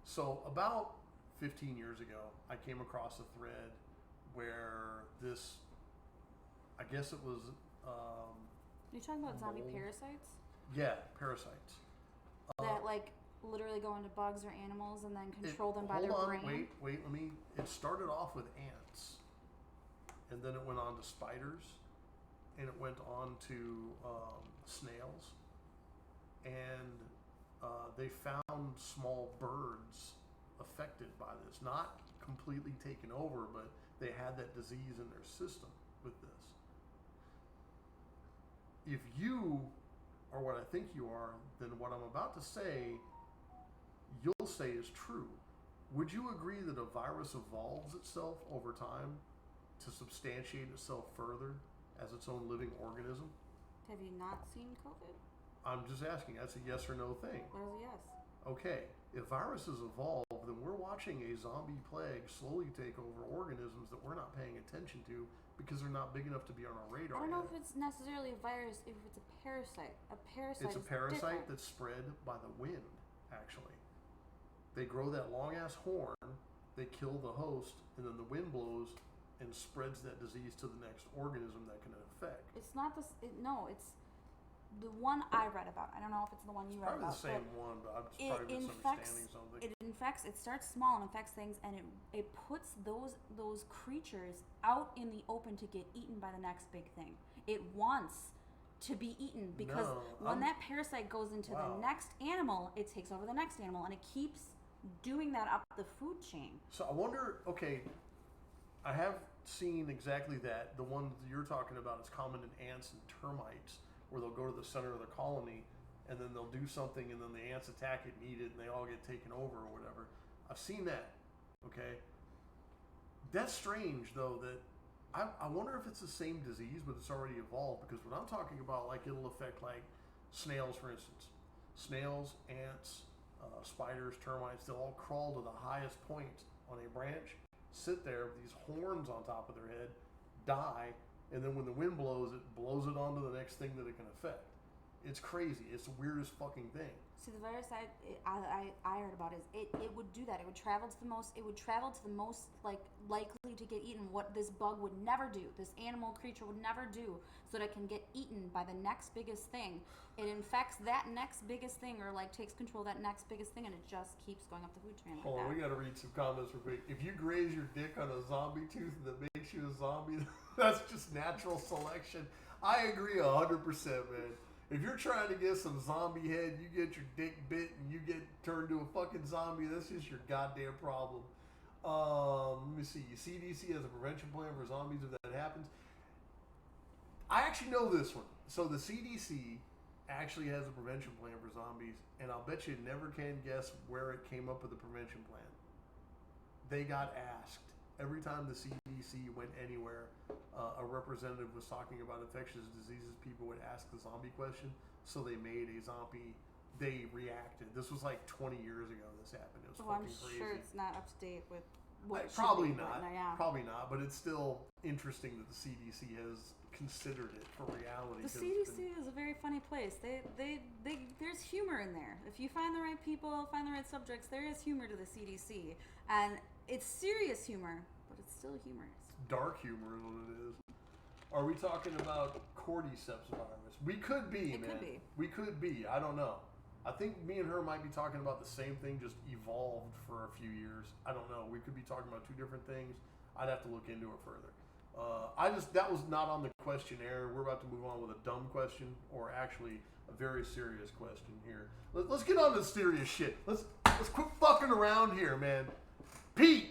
So about 15 years ago, I came across a thread where this, I guess it was, Are you talking about zombie Mold. parasites? yeah, parasites. That, like, literally go into bugs or animals and then control them by hold their on, brain? Wait, it started off with ants, and then it went on to spiders, and it went on to snails, and they found small birds affected by this, not completely taken over, but they had that disease in their system with this. If you are what I think you are, then what I'm about to say, you'll say is true. Would you agree that a virus evolves itself over time to substantiate itself further as its own living organism? Have you not seen COVID? I'm just asking. That's a yes or no thing. What is a yes? Okay, if viruses evolve, then we're watching a zombie plague slowly take over organisms that we're not paying attention to because they're not big enough to be on our radar I don't know yet. if it's necessarily a virus, if it's a parasite. A parasite It's a is parasite different. that's spread by the wind. actually. They grow that long ass horn, they kill the host, and then the wind blows and spreads that disease to the next organism that can affect. It's not this. No, it's the one I read about. I don't know if it's the one you read Probably about. the same one, but I'm just probably misunderstanding something. It infects. It starts small and infects things, and it puts those creatures out in the open to get eaten by the next big thing. It wants to be eaten because when that parasite goes into the next animal, it takes over the next animal, and it keeps doing that up the food chain. So I wonder. Okay, I have seen exactly that. The one that you're talking about is common in ants and termites, where they'll go to the center of the colony and then they'll do something and then the ants attack it and eat it and they all get taken over or whatever. I've seen that. Okay. That's strange though, that I wonder if it's the same disease but it's already evolved, because when I'm talking about, like, it'll affect like snails, for instance. Snails, ants, spiders, termites, they'll all crawl to the highest point on a branch, sit there with these horns on top of their head, die, and then when the wind blows it onto the next thing that it can affect. It's crazy. It's the weirdest fucking thing. See, the virus I heard about is it would do that. It would travel to the most like likely to get eaten. What this bug would never do, this animal creature would never do, so that it can get eaten by the next biggest thing. It infects that next biggest thing, or like takes control of that next biggest thing, and it just keeps going up the food chain. Hold on, we gotta read some comments real quick. If you graze your dick on a zombie tooth that makes you a zombie, that's just natural selection. I agree 100%, man. If you're trying to get some zombie head, you get your dick bit and you get turned to a fucking zombie, that's just your goddamn problem. Let me see. CDC has a prevention plan for zombies if that happens. I actually know this one. So the CDC actually has a prevention plan for zombies, and I'll bet you never can guess where it came up with the prevention plan. They got asked. Every time the CDC went anywhere, a representative was talking about infectious diseases, people would ask the zombie question, so they made a zombie. They reacted. This was like 20 years ago this happened. It was fucking crazy. I'm sure it's not up to date with what probably should be not. Right now, yeah. Probably not, but it's still interesting that the CDC has considered it for reality. The CDC is a very funny place. There's humor in there. If you find the right people, find the right subjects, there is humor to the CDC. And it's serious humor, but it's still humorous. Dark humor is what it is. Are we talking about cordyceps virus? We could be, man. Could be. We could be. I don't know. I think me and her might be talking about the same thing, just evolved for a few years. I don't know. We could be talking about two different things. I'd have to look into it further. That was not on the questionnaire. We're about to move on with a dumb question, or actually a very serious question here. Let's get on to serious shit. Let's quit fucking around here, man. Pete,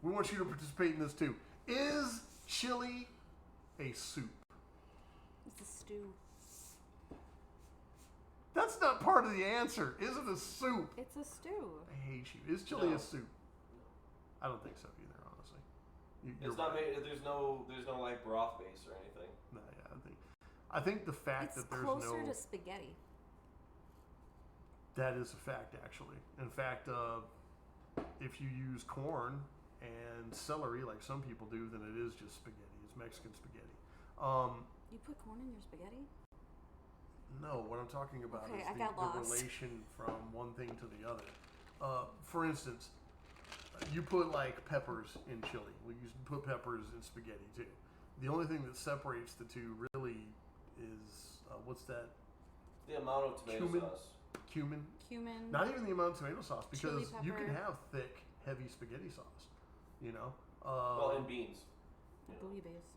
we want you to participate in this too. Is chili a soup? It's a stew. That's not part of the answer. Is it a soup? It's a stew. I hate you. Is chili a soup? I don't think so either, honestly. It's not made. There's no like broth base or anything. No, yeah, I think the fact that there's It's closer to spaghetti. That is a fact, actually. In fact, if you use corn and celery like some people do, then it is just spaghetti. It's Mexican spaghetti. You put corn in your spaghetti? No, what I'm talking about Okay, is I got the lost. relation from one thing to the other. For instance, you put like peppers in chili. Well, you put peppers in spaghetti too. The only thing that separates the two really is what's that? The amount of tomato sauce. Cumin. Not even the amount of tomato sauce, because you can have thick, heavy spaghetti sauce. You know. Well, and beans. Bouillabaisse.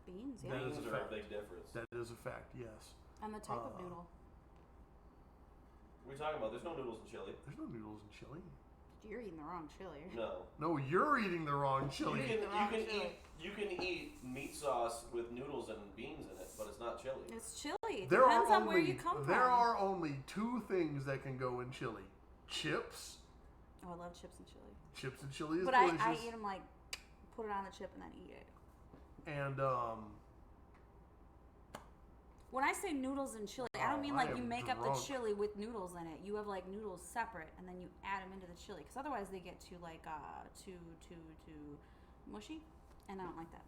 Beans, yeah. That is Beans a are fact. a big difference. That is a fact. Yes. And the type of noodle. What are we talking about? There's no noodles in chili. There's no noodles in chili. You're eating the wrong chili. No. No, you're eating the wrong chili. You can eat meat sauce with noodles and beans in it, but it's not chili. It's chili. There Depends are on where you come from. There are only two things that can go in chili: chips. Oh, I love chips and chili. Chips and chili is but delicious. I eat them like, put it on the chip and then eat it. And when I say noodles and chili, I don't mean I like you am make up the drunk. chili with noodles in it. You have like noodles separate and then you add them into the chili, because otherwise they get too like too mushy, and I don't like that.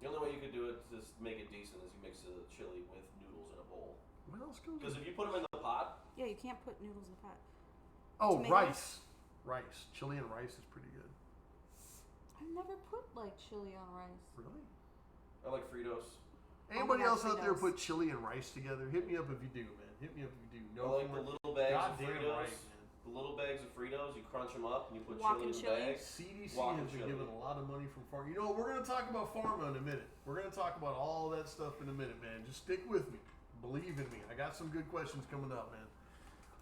The only way you could do it to make it decent is you mix the chili with noodles in a bowl. what else goes? Because if you put them in the pot? Yeah, you can't put noodles in a pot. Oh, Tomatoes? rice. Chili and rice is pretty good. I've never put like chili on rice. Really? I like Fritos. Anybody God, else out there Fritos. put chili and rice together? Hit me up if you do, man. Hit me up if you do. I like the little bags of Goddamn Fritos. right, man. The little bags of Fritos, you crunch them up and you put Walking chili in the chili. bag. CDC Walking has been chili. given a lot of money from pharma. You know, we're going to talk about pharma in a minute. We're going to talk about all that stuff in a minute, man. Just stick with me. Believe in me. I got some good questions coming up, man.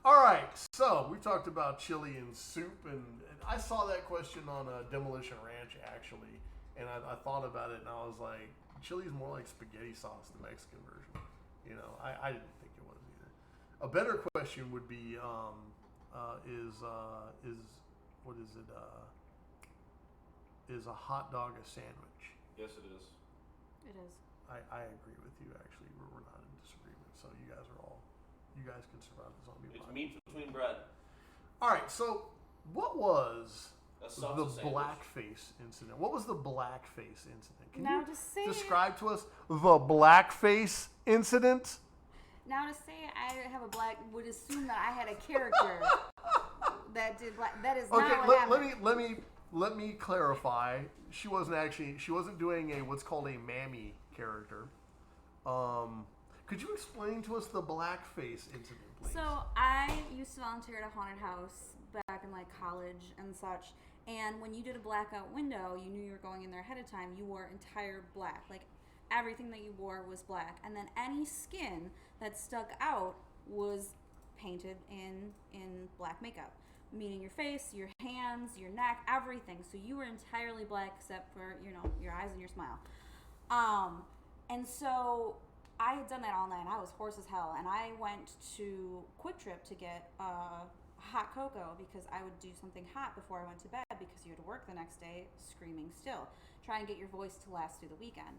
All right, so we talked about chili and soup, and I saw that question on Demolition Ranch, actually, and I thought about it, and I was like, chili is more like spaghetti sauce, the Mexican version. You know, I didn't think it was either. A better question would be, is a hot dog a sandwich? Yes, it is. It is. I agree with you, actually. We're not in disagreement, so you guys can survive the zombie It's apocalypse. meat between bread. All right, so what was That the stuff's a sandwich. blackface incident? What was the blackface incident? Can Now you to say describe to us the blackface incident? Now to say I have a black would assume that I had a character that did black. That is not Okay, what happened. let me clarify. She wasn't doing a what's called a mammy character. Could you explain to us the blackface incident, please? So I used to volunteer at a haunted house back in like college and such. And when you did a blackout window, you knew you were going in there ahead of time. You wore entire black, like everything that you wore was black, and then any skin that stuck out was painted in black makeup, meaning your face, your hands, your neck, everything. So you were entirely black except for your eyes and your smile. And so I had done that all night. I was hoarse as hell, and I went to Quick Trip to get hot cocoa because I would do something hot before I went to bed because you had to work the next day screaming still. Try and get your voice to last through the weekend.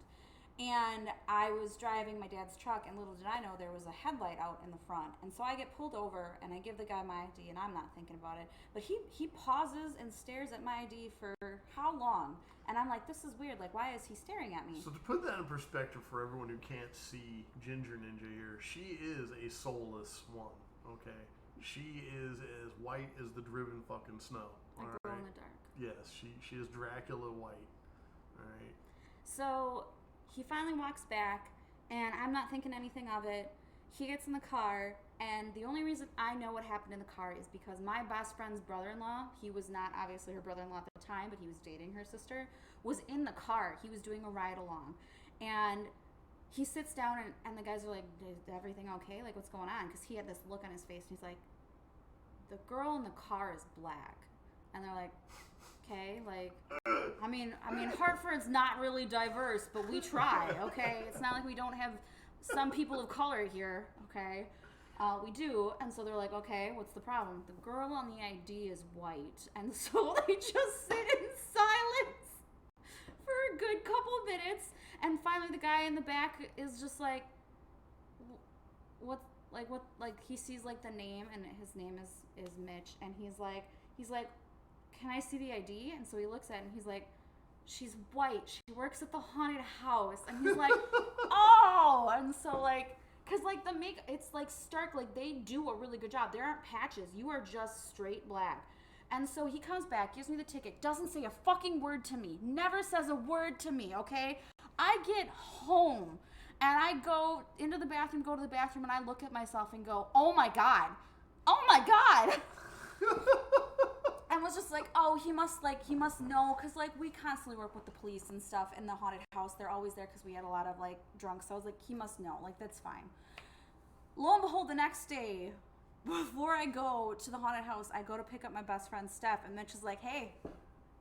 And I was driving my dad's truck, and little did I know there was a headlight out in the front. And so I get pulled over, and I give the guy my ID, and I'm not thinking about it. But he pauses and stares at my ID for how long? And I'm like, this is weird. Like, why is he staring at me? So to put that in perspective for everyone who can't see GingerNinja here, she is a soulless one, okay? She is as white as the driven fucking snow. I All glow right? in the dark. Yes, she is Dracula white. All right. So he finally walks back, and I'm not thinking anything of it. He gets in the car, and the only reason I know what happened in the car is because my best friend's brother-in-law, he was not obviously her brother-in-law at the time, but he was dating her sister, was in the car. He was doing a ride-along. And he sits down, and the guys are like, is everything okay? Like, what's going on? Because he had this look on his face, and he's like, the girl in the car is black. And they're like, okay, like, I mean, Hartford's not really diverse, but we try, okay? It's not like we don't have some people of color here, okay? We do, and so they're like, okay, what's the problem? The girl on the ID is white, and so they just sit in silence for a good couple of minutes, and finally the guy in the back is just like, what, he sees like the name, and his name is Mitch, and he's like, can I see the ID? And so he looks at it and he's like, she's white. She works at the haunted house. And he's like, oh! And so like, cause like the it's like stark, like they do a really good job. There aren't patches. You are just straight black. And so he comes back, gives me the ticket, doesn't say a fucking word to me. Never says a word to me, okay? I get home and I go into the bathroom, go to the bathroom, and I look at myself and go, oh my God. Oh my God. And was just like, oh, he must know, because like we constantly work with the police and stuff in the haunted house. They're always there because we had a lot of like drunks. So I was like, he must know, like that's fine. Lo and behold, the next day, before I go to the haunted house, I go to pick up my best friend Steph, and Mitch is like, hey,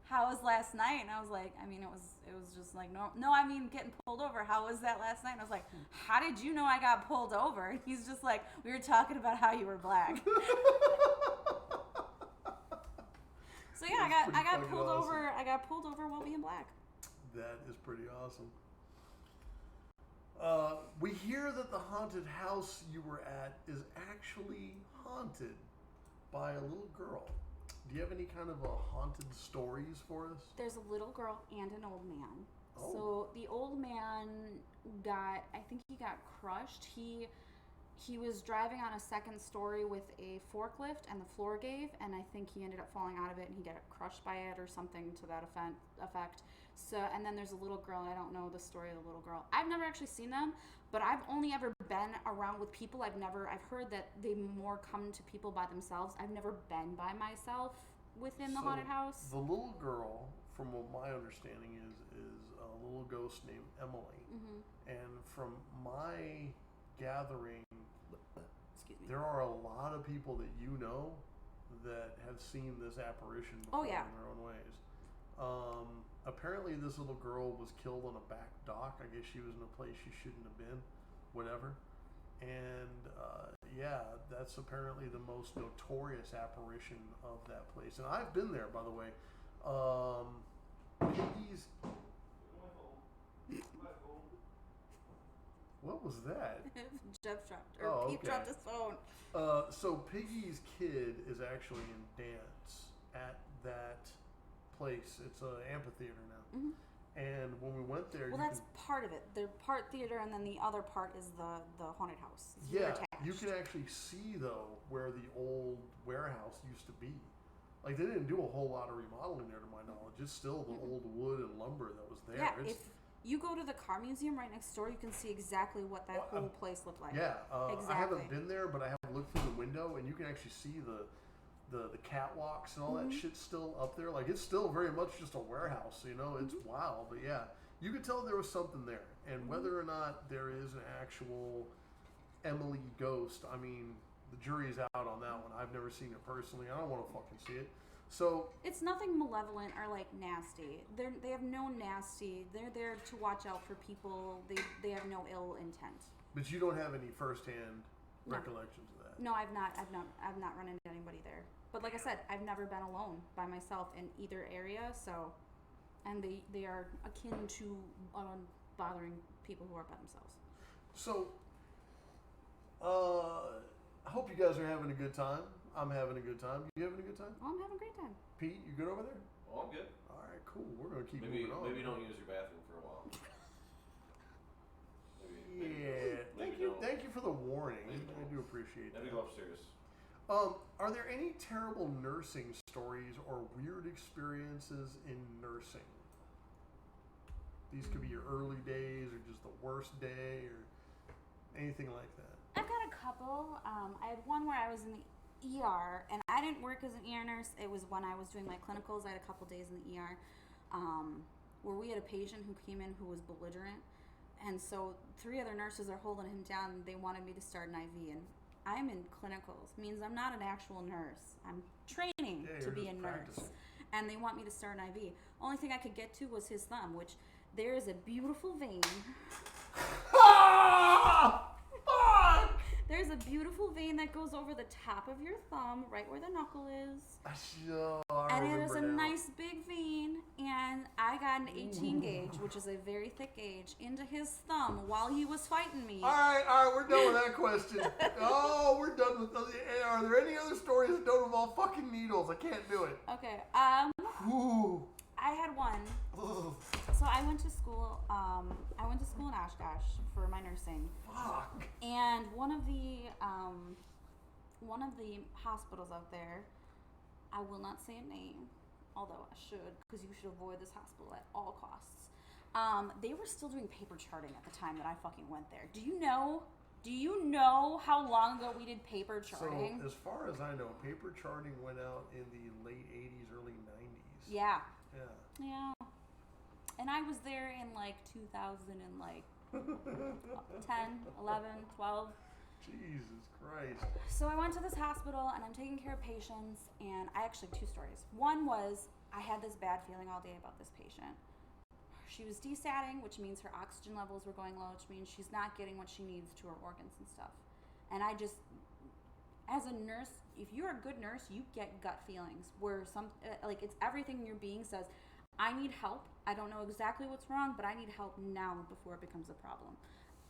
how was last night? And I was like, I mean, it was just like, no, I mean getting pulled over. How was that last night? And I was like, how did you know I got pulled over? And he's just like, we were talking about how you were black. So yeah, I got pulled over. I got pulled over while being black. That is pretty awesome. We hear that the haunted house you were at is actually haunted by a little girl. Do you have any kind of haunted stories for us? There's a little girl and an old man. Oh. So the old man I think he got crushed. He He was driving on a second story with a forklift, and the floor gave, and I think he ended up falling out of it, and he got crushed by it or something to that effect. So, and then there's a little girl, and I don't know the story of the little girl. I've never actually seen them, but I've only ever been around with people. I've heard that they more come to people by themselves. I've never been by myself within the haunted house. The little girl, from what my understanding is a little ghost named Emily. And from my gathering, there are a lot of people that you know that have seen this apparition before in their own ways. Apparently this little girl was killed on a back dock. I guess she was in a place she shouldn't have been, whatever. And that's apparently the most notorious apparition of that place. And I've been there, by the way. Piggy's... What was that? Jeff dropped, Pete dropped his phone. So Piggy's kid is actually in dance at that place. It's an amphitheater now. And when we went there, that's part of it. The part theater, and then the other part is the haunted house. You can actually see though where the old warehouse used to be. Like they didn't do a whole lot of remodeling there, to my knowledge. It's still the old wood and lumber that was there. Yeah, if you go to the car museum right next door, you can see exactly what that whole place looked like. Yeah, exactly. I haven't been there, but I have looked through the window, and you can actually see the catwalks and all that shit's still up there. Like it's still very much just a warehouse, you know. It's wild, but yeah, you could tell there was something there. And whether or not there is an actual Emily ghost, I mean, the jury's out on that one. I've never seen it personally. I don't want to fucking see it. So it's nothing malevolent or like nasty. They have no nasty. They're there to watch out for people. They have no ill intent. But you don't have any firsthand recollections of that. No, I've not run into anybody there. But like I said, I've never been alone by myself in either area. So, and they are akin to bothering people who are by themselves. So, I hope you guys are having a good time. I'm having a good time. You having a good time? Oh, I'm having a great time. Pete, you good over there? Oh, I'm good. All right, cool. We're going to keep moving on. Maybe don't use your bathroom for a while. Thank you for the warning. I do appreciate that. Maybe go upstairs. Are there any terrible nursing stories or weird experiences in nursing? These could be your early days or just the worst day or anything like that. I've got a couple. I had one where I was in the ER, and I didn't work as an ER nurse. It was when I was doing my clinicals. I had a couple days in the ER where we had a patient who came in who was belligerent, and so 3 other nurses are holding him down, and they wanted me to start an IV, and I'm in clinicals. Means I'm not an actual nurse. I'm training to be a nurse, and they want me to start an IV. Only thing I could get to was his thumb, which there is a beautiful vein. There's a beautiful vein that goes over the top of your thumb, right where the knuckle is. And it is a nice big vein, and I got an 18 gauge, which is a very thick gauge, into his thumb while he was fighting me. All right, we're done with that question. Oh, we're done with. Are there any other stories that don't involve fucking needles? I can't do it. Okay. Ooh. I had one. Ugh. So I went to school. I went to school in Oshkosh for my nursing. Fuck. And one of the hospitals out there, I will not say a name, although I should, because you should avoid this hospital at all costs. They were still doing paper charting at the time that I fucking went there. Do you know how long ago we did paper charting? So as far as I know, paper charting went out in the late 80s, early 90s. Yeah. Yeah. Yeah. And I was there in like 2000 and like 10, 11, 12. Jesus Christ. So I went to this hospital and I'm taking care of patients, and I actually have 2 stories. One was I had this bad feeling all day about this patient. She was desatting, which means her oxygen levels were going low, which means she's not getting what she needs to her organs and stuff. And I just, as a nurse, if you're a good nurse, you get gut feelings where like it's everything in your being says, I need help. I don't know exactly what's wrong, but I need help now before it becomes a problem.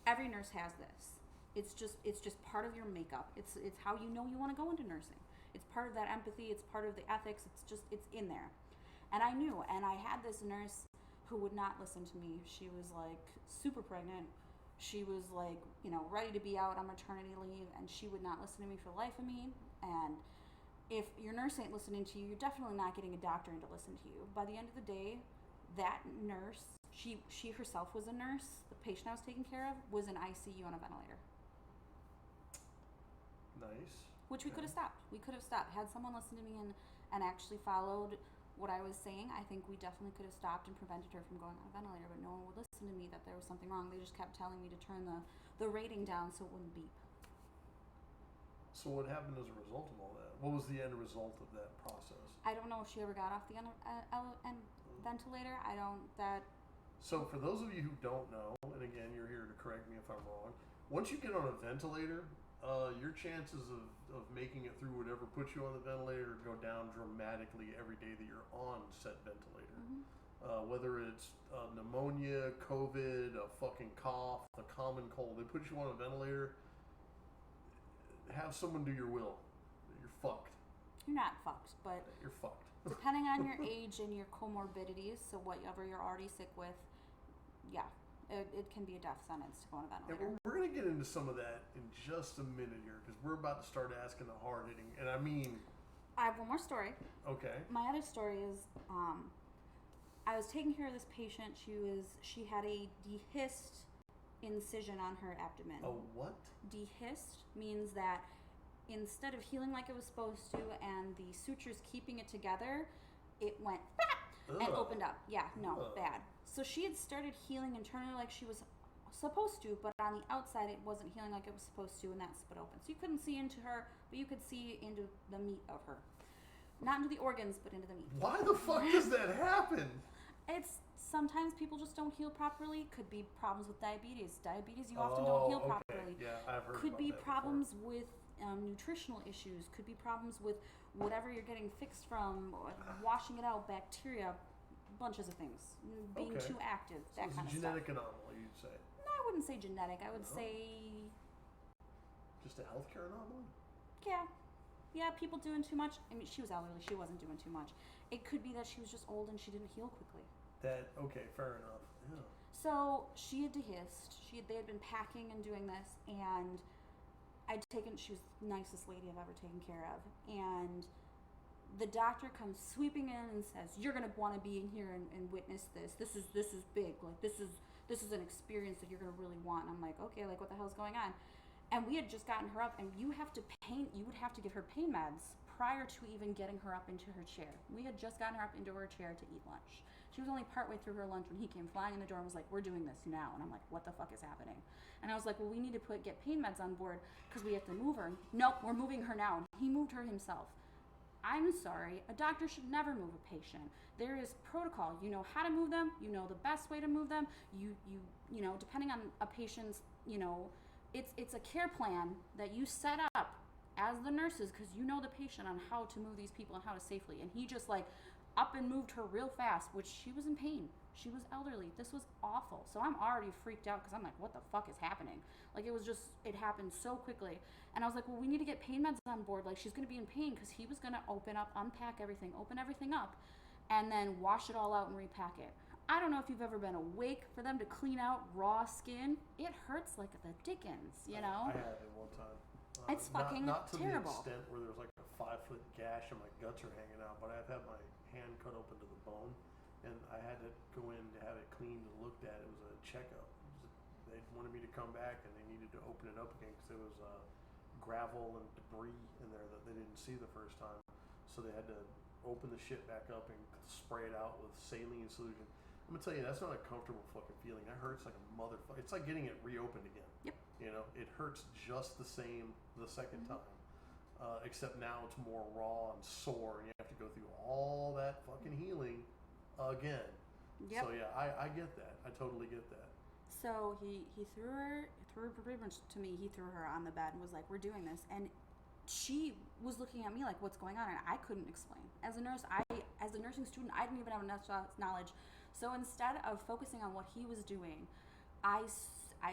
Every nurse has this. It's just part of your makeup. It's how you know you want to go into nursing. It's part of that empathy. It's part of the ethics. It's in there. And I knew. And I had this nurse who would not listen to me. She was like super pregnant. She was like, ready to be out on maternity leave, and she would not listen to me for the life of me. And if your nurse ain't listening to you, you're definitely not getting a doctor in to listen to you. By the end of the day, that nurse, she herself was a nurse. The patient I was taking care of was in ICU on a ventilator. Nice. Which we could have stopped. We could have stopped. Had someone listened to me and actually followed what I was saying, I think we definitely could have stopped and prevented her from going on a ventilator, but no one would listen to me that there was something wrong. They just kept telling me to turn the rating down so it wouldn't beep. So what happened as a result of all that? What was the end result of that process? I don't know if she ever got off the ventilator. So for those of you who don't know, and again, you're here to correct me if I'm wrong, once you get on a ventilator, your chances of making it through whatever puts you on the ventilator go down dramatically every day that you're on said ventilator. Mm-hmm. Whether it's pneumonia, COVID, a fucking cough, a common cold, they put you on a ventilator. Have someone do your will. You're fucked. You're not fucked, but you're fucked. Depending on your age and your comorbidities, so whatever you're already sick with, yeah, it can be a death sentence to go on a ventilator. And we're going to get into some of that in just a minute here, because we're about to start asking the hard-hitting, and I mean... I have one more story. Okay. My other story is, I was taking care of this patient. She had a dehisced incision on her abdomen. A what? Dehisced means that instead of healing like it was supposed to and the sutures keeping it together, it went and opened up. Yeah, no, bad. So she had started healing internally like she was supposed to, but on the outside it wasn't healing like it was supposed to, and that split open. So you couldn't see into her, but you could see into the meat of her. Not into the organs, but into the meat. Why the fuck does that happen? It's sometimes people just don't heal properly. Could be problems with diabetes. Diabetes, you often don't heal properly. Yeah, I've heard Could about be that problems before. with nutritional issues. Could be problems with whatever you're getting fixed from, or washing it out, bacteria, bunches of things. Being too active, so that it's kind a of genetic stuff. anomaly, you'd say. No, I wouldn't say genetic. I would say, Just a healthcare anomaly? yeah, people doing too much. I mean, she was elderly. She wasn't doing too much. It could be that she was just old and she didn't heal quickly. Okay, fair enough. Yeah. So she had dehisced. They had been packing and doing this, and she was the nicest lady I've ever taken care of. And the doctor comes sweeping in and says, "You're gonna want to be in here and witness this. This is big. Like this is an experience that you're gonna really want." And I'm like, okay, like what the hell's going on? And we had just gotten her up, and you would have to give her pain meds prior to even getting her up into her chair. We had just gotten her up into her chair to eat lunch. She was only partway through her lunch when he came flying in the door and was like, "We're doing this now." And I'm like, what the fuck is happening? And I was like, well, we need to get pain meds on board because we have to move her. Nope, we're moving her now. He moved her himself. I'm sorry, a doctor should never move a patient. There is protocol. You know how to move them. You know the best way to move them. You know, depending on a patient's, it's a care plan that you set up as the nurses because you know the patient on how to move these people and how to safely. And he just like up and moved her real fast, which she was in pain. She was elderly. This was awful. So I'm already freaked out because I'm like, what the fuck is happening? Like it happened so quickly. And I was like, well, we need to get pain meds on board. Like she's going to be in pain because he was going to open everything up, and then wash it all out and repack it. I don't know if you've ever been awake for them to clean out raw skin. It hurts like the dickens, you know? I had it one time. It's fucking not to terrible. the extent where there's like a 5-foot gash and my guts are hanging out, but I've had my hand cut open to the bone, and I had to go in to have it cleaned and looked at. It was a checkup. They wanted me to come back, and they needed to open it up again because there was gravel and debris in there that they didn't see the first time. So they had to open the shit back up and spray it out with saline solution. I'm gonna tell you, that's not a comfortable fucking feeling. That hurts like a motherfucker. It's like getting it reopened again. Yep. It hurts just the same the second time. Except now it's more raw and sore, and you have to go through all that fucking healing again. Yep. So yeah, I get that. I totally get that. So he threw her pretty much to me. He threw her on the bed and was like, "We're doing this," and she was looking at me like, "What's going on?" And I couldn't explain. As a nurse, as a nursing student, I didn't even have enough knowledge. So instead of focusing on what he was doing, I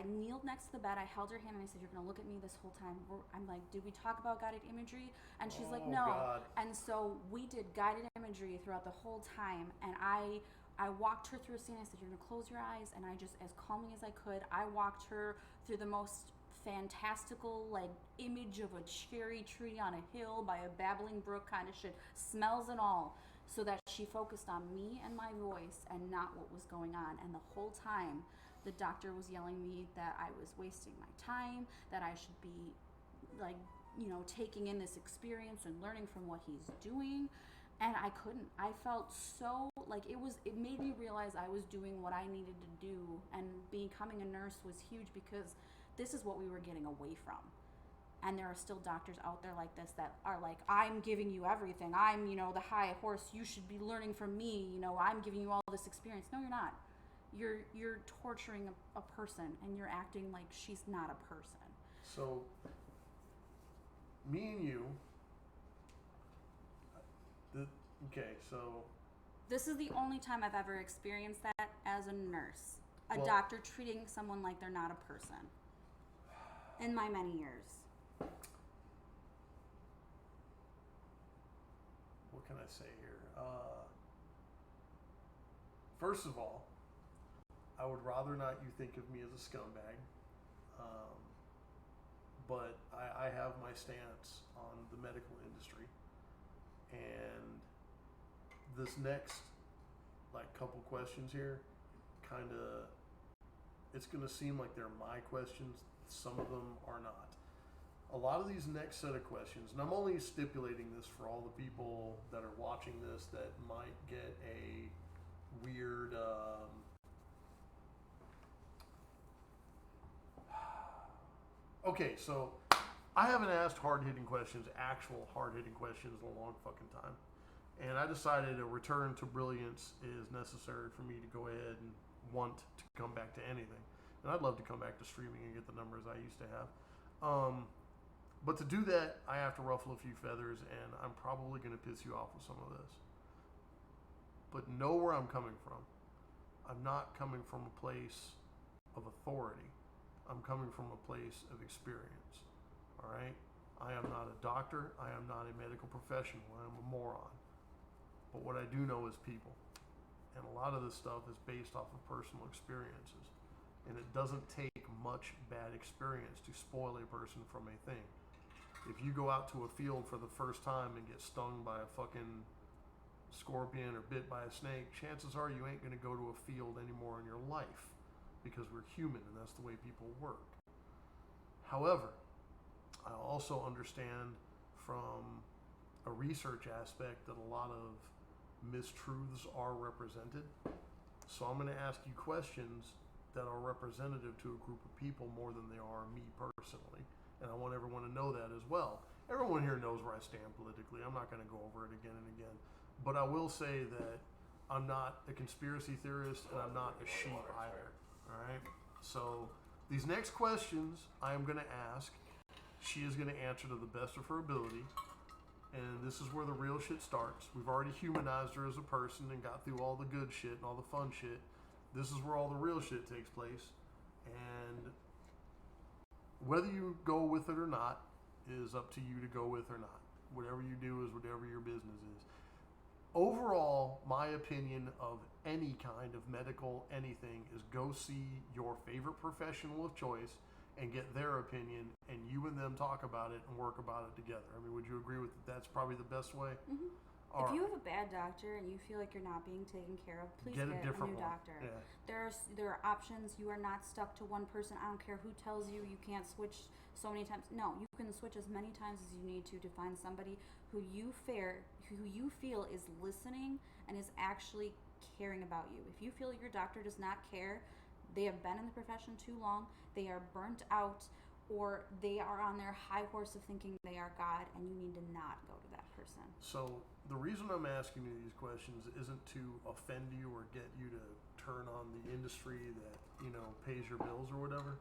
kneeled next to the bed. I held her hand and I said, "You're going to look at me this whole time." I'm like, "Did we talk about guided imagery?" And she's like, "No." God. And so we did guided imagery throughout the whole time. And I I walked her through a scene. I said, you're going to close your eyes. And I just, as calmly as I could, I walked her through the most fantastical, like, image of a cherry tree on a hill by a babbling brook kind of shit, smells and all, so that she focused on me and my voice and not what was going on. And the whole time, the doctor was yelling me that I was wasting my time, that I should be, like, you know, taking in this experience and learning from what he's doing. And I couldn't. I felt so, like, it made me realize I was doing what I needed to do, and becoming a nurse was huge because this is what we were getting away from. And there are still doctors out there like this that are like, I'm giving you everything. I'm, you know, the high horse. You should be learning from me. You know, I'm giving you all this experience. No, you're not. You're torturing a person, and you're acting like she's not a person. So, me and you. Okay, so. This is the only time I've ever experienced that as a nurse. A Well, doctor treating someone like they're not a person. In my many years. What can I say here? First of all, I would rather not you think of me as a scumbag. But I have my stance on the medical industry. And this next, like, couple questions here, kind of, it's going to seem like they're my questions. Some of them are not. A lot of these next set of questions, and I'm only stipulating this for all the people that are watching this that might get a weird, okay, so I haven't asked hard-hitting questions, actual hard-hitting questions, in a long fucking time. And I decided a return to brilliance is necessary for me to go ahead and want to come back to anything. And I'd love to come back to streaming and get the numbers I used to have. But to do that, I have to ruffle a few feathers, and I'm probably going to piss you off with some of this. But know where I'm coming from. I'm not coming from a place of authority. I'm coming from a place of experience. All right? I am not a doctor. I am not a medical professional. I am a moron. But what I do know is people. And a lot of this stuff is based off of personal experiences. And it doesn't take much bad experience to spoil a person from a thing. If you go out to a field for the first time and get stung by a fucking scorpion or bit by a snake, chances are you ain't going to go to a field anymore in your life, because we're human and that's the way people work. However, I also understand from a research aspect that a lot of mistruths are represented. So I'm going to ask you questions that are representative to a group of people more than they are me personally. And I want everyone to know that as well. Everyone here knows where I stand politically. I'm not going to go over it again and again. But I will say that I'm not a conspiracy theorist and I'm not a sheep either. All right? So these next questions I am going to ask, she is going to answer to the best of her ability. And this is where the real shit starts. We've already humanized her as a person and got through all the good shit and all the fun shit. This is where all the real shit takes place. And whether you go with it or not is up to you to go with or not. Whatever you do is whatever your business is. Overall, my opinion of any kind of medical anything is go see your favorite professional of choice and get their opinion, and you and them talk about it and work about it together. I mean, would you agree with that? That's probably the best way? Mm-hmm. If you have a bad doctor and you feel like you're not being taken care of, please get a new doctor. Yeah. There are options. You are not stuck to one person. I don't care who tells you you can't switch so many times. No, you can switch as many times as you need to find somebody who you feel is listening and is actually caring about you. If you feel your doctor does not care, they have been in the profession too long, they are burnt out, or they are on their high horse of thinking they are God, and you need to not go to that person. So the reason I'm asking you these questions isn't to offend you or get you to turn on the industry that, you know, pays your bills or whatever.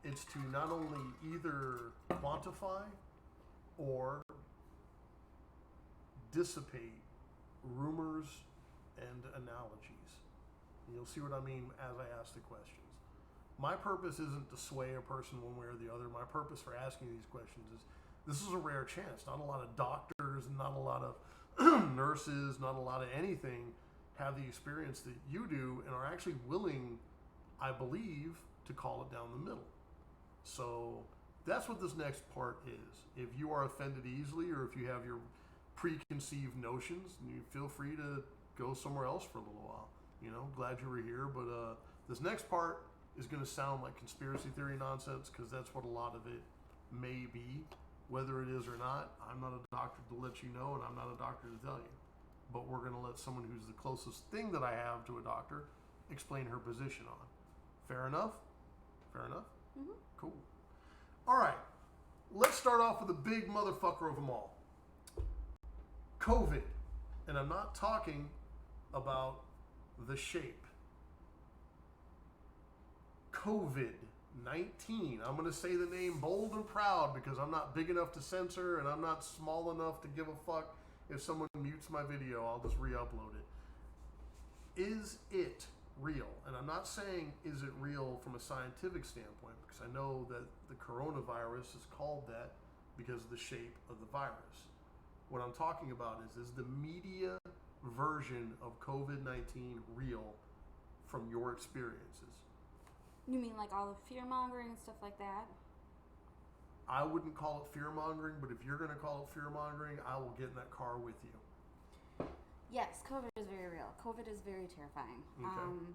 It's to not only either quantify or dissipate rumors and analogies. And you'll see what I mean as I ask the questions. My purpose isn't to sway a person one way or the other. My purpose for asking these questions is this is a rare chance. Not a lot of doctors, not a lot of nurses, not a lot of anything have the experience that you do and are actually willing, I believe, to call it down the middle. So that's what this next part is. If you are offended easily, or if you have your preconceived notions, you feel free to go somewhere else for a little while. Glad you were here, but this next part is going to sound like conspiracy theory nonsense, because that's what a lot of it may be. Whether it is or not, I'm not a doctor to let you know, and I'm not a doctor to tell you. But we're going to let someone who's the closest thing that I have to a doctor explain her position on. Fair enough? Fair enough? Mm-hmm. Cool. All right. Let's start off with the big motherfucker of them all. COVID. And I'm not talking about the shape. COVID-19. I'm going to say the name bold and proud because I'm not big enough to censor, and I'm not small enough to give a fuck if someone mutes my video. I'll just re-upload it. Is it real? And I'm not saying is it real from a scientific standpoint, because I know that the coronavirus is called that because of the shape of the virus. What I'm talking about is the media version of COVID-19 real from your experiences? You mean like all the fear mongering and stuff like that? I wouldn't call it fear mongering, but if you're going to call it fear mongering, I will get in that car with you. Yes, COVID is very real. COVID is very terrifying. Okay.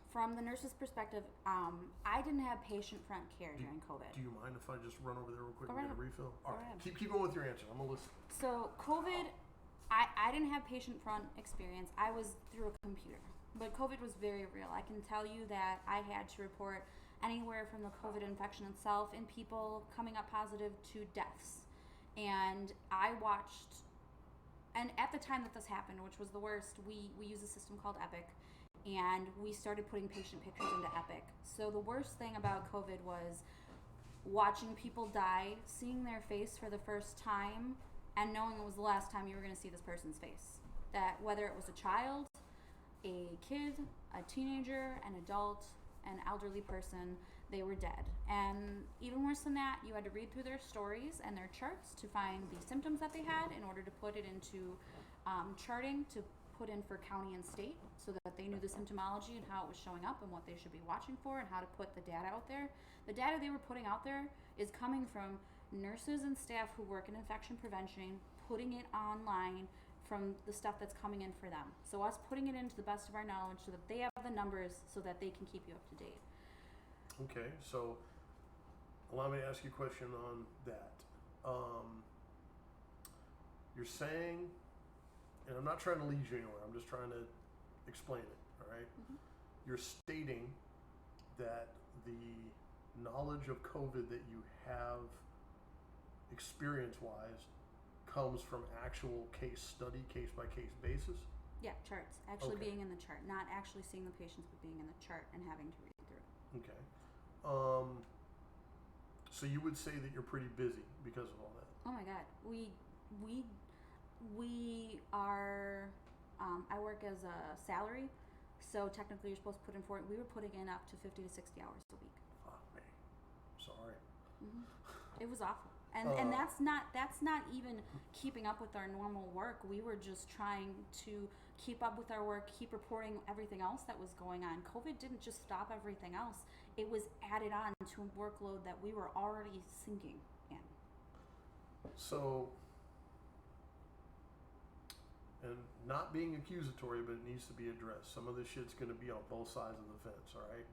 From the nurse's perspective, I didn't have patient front care during COVID. Do you mind if I just run over there real quick Go and right get a ahead. refill? Go All right, ahead. keep going with your answer. I'm going to listen. So COVID, I didn't have patient front experience. I was through a computer. But COVID was very real. I can tell you that I had to report anywhere from the COVID infection itself and people coming up positive to deaths. And I watched, and at the time that this happened, which was the worst, we use a system called Epic, and we started putting patient pictures into Epic. So the worst thing about COVID was watching people die, seeing their face for the first time, and knowing it was the last time you were going to see this person's face. That whether it was a child, a kid, a teenager, an adult, an elderly person, they were dead. And even worse than that, you had to read through their stories and their charts to find the symptoms that they had in order to put it into charting to put in for county and state so that they knew the symptomology and how it was showing up and what they should be watching for and how to put the data out there. The data they were putting out there is coming from nurses and staff who work in infection prevention, putting it online from the stuff that's coming in for them. So us putting it into the best of our knowledge so that they have the numbers so that they can keep you up to date. Okay, so allow me to ask you a question on that. You're saying, and I'm not trying to lead you anywhere, I'm just trying to explain it, all right? Mm-hmm. You're stating that the knowledge of COVID that you have experience-wise comes from actual case study, case-by-case basis? Yeah, charts. Actually Okay. being in the chart. Not actually seeing the patients, but being in the chart and having to read through. Okay. So you would say that you're pretty busy because of all that? Oh my God. We are, I work as a salary, so technically you're supposed to put in we were putting in up to 50 to 60 hours a week. Fuck me. Sorry. Mm-hmm. It was awful. And that's not even keeping up with our normal work. We were just trying to keep up with our work, keep reporting everything else that was going on. COVID didn't just stop everything else. It was added on to a workload that we were already sinking in. So, and not being accusatory, but it needs to be addressed. Some of this shit's going to be on both sides of the fence, all right?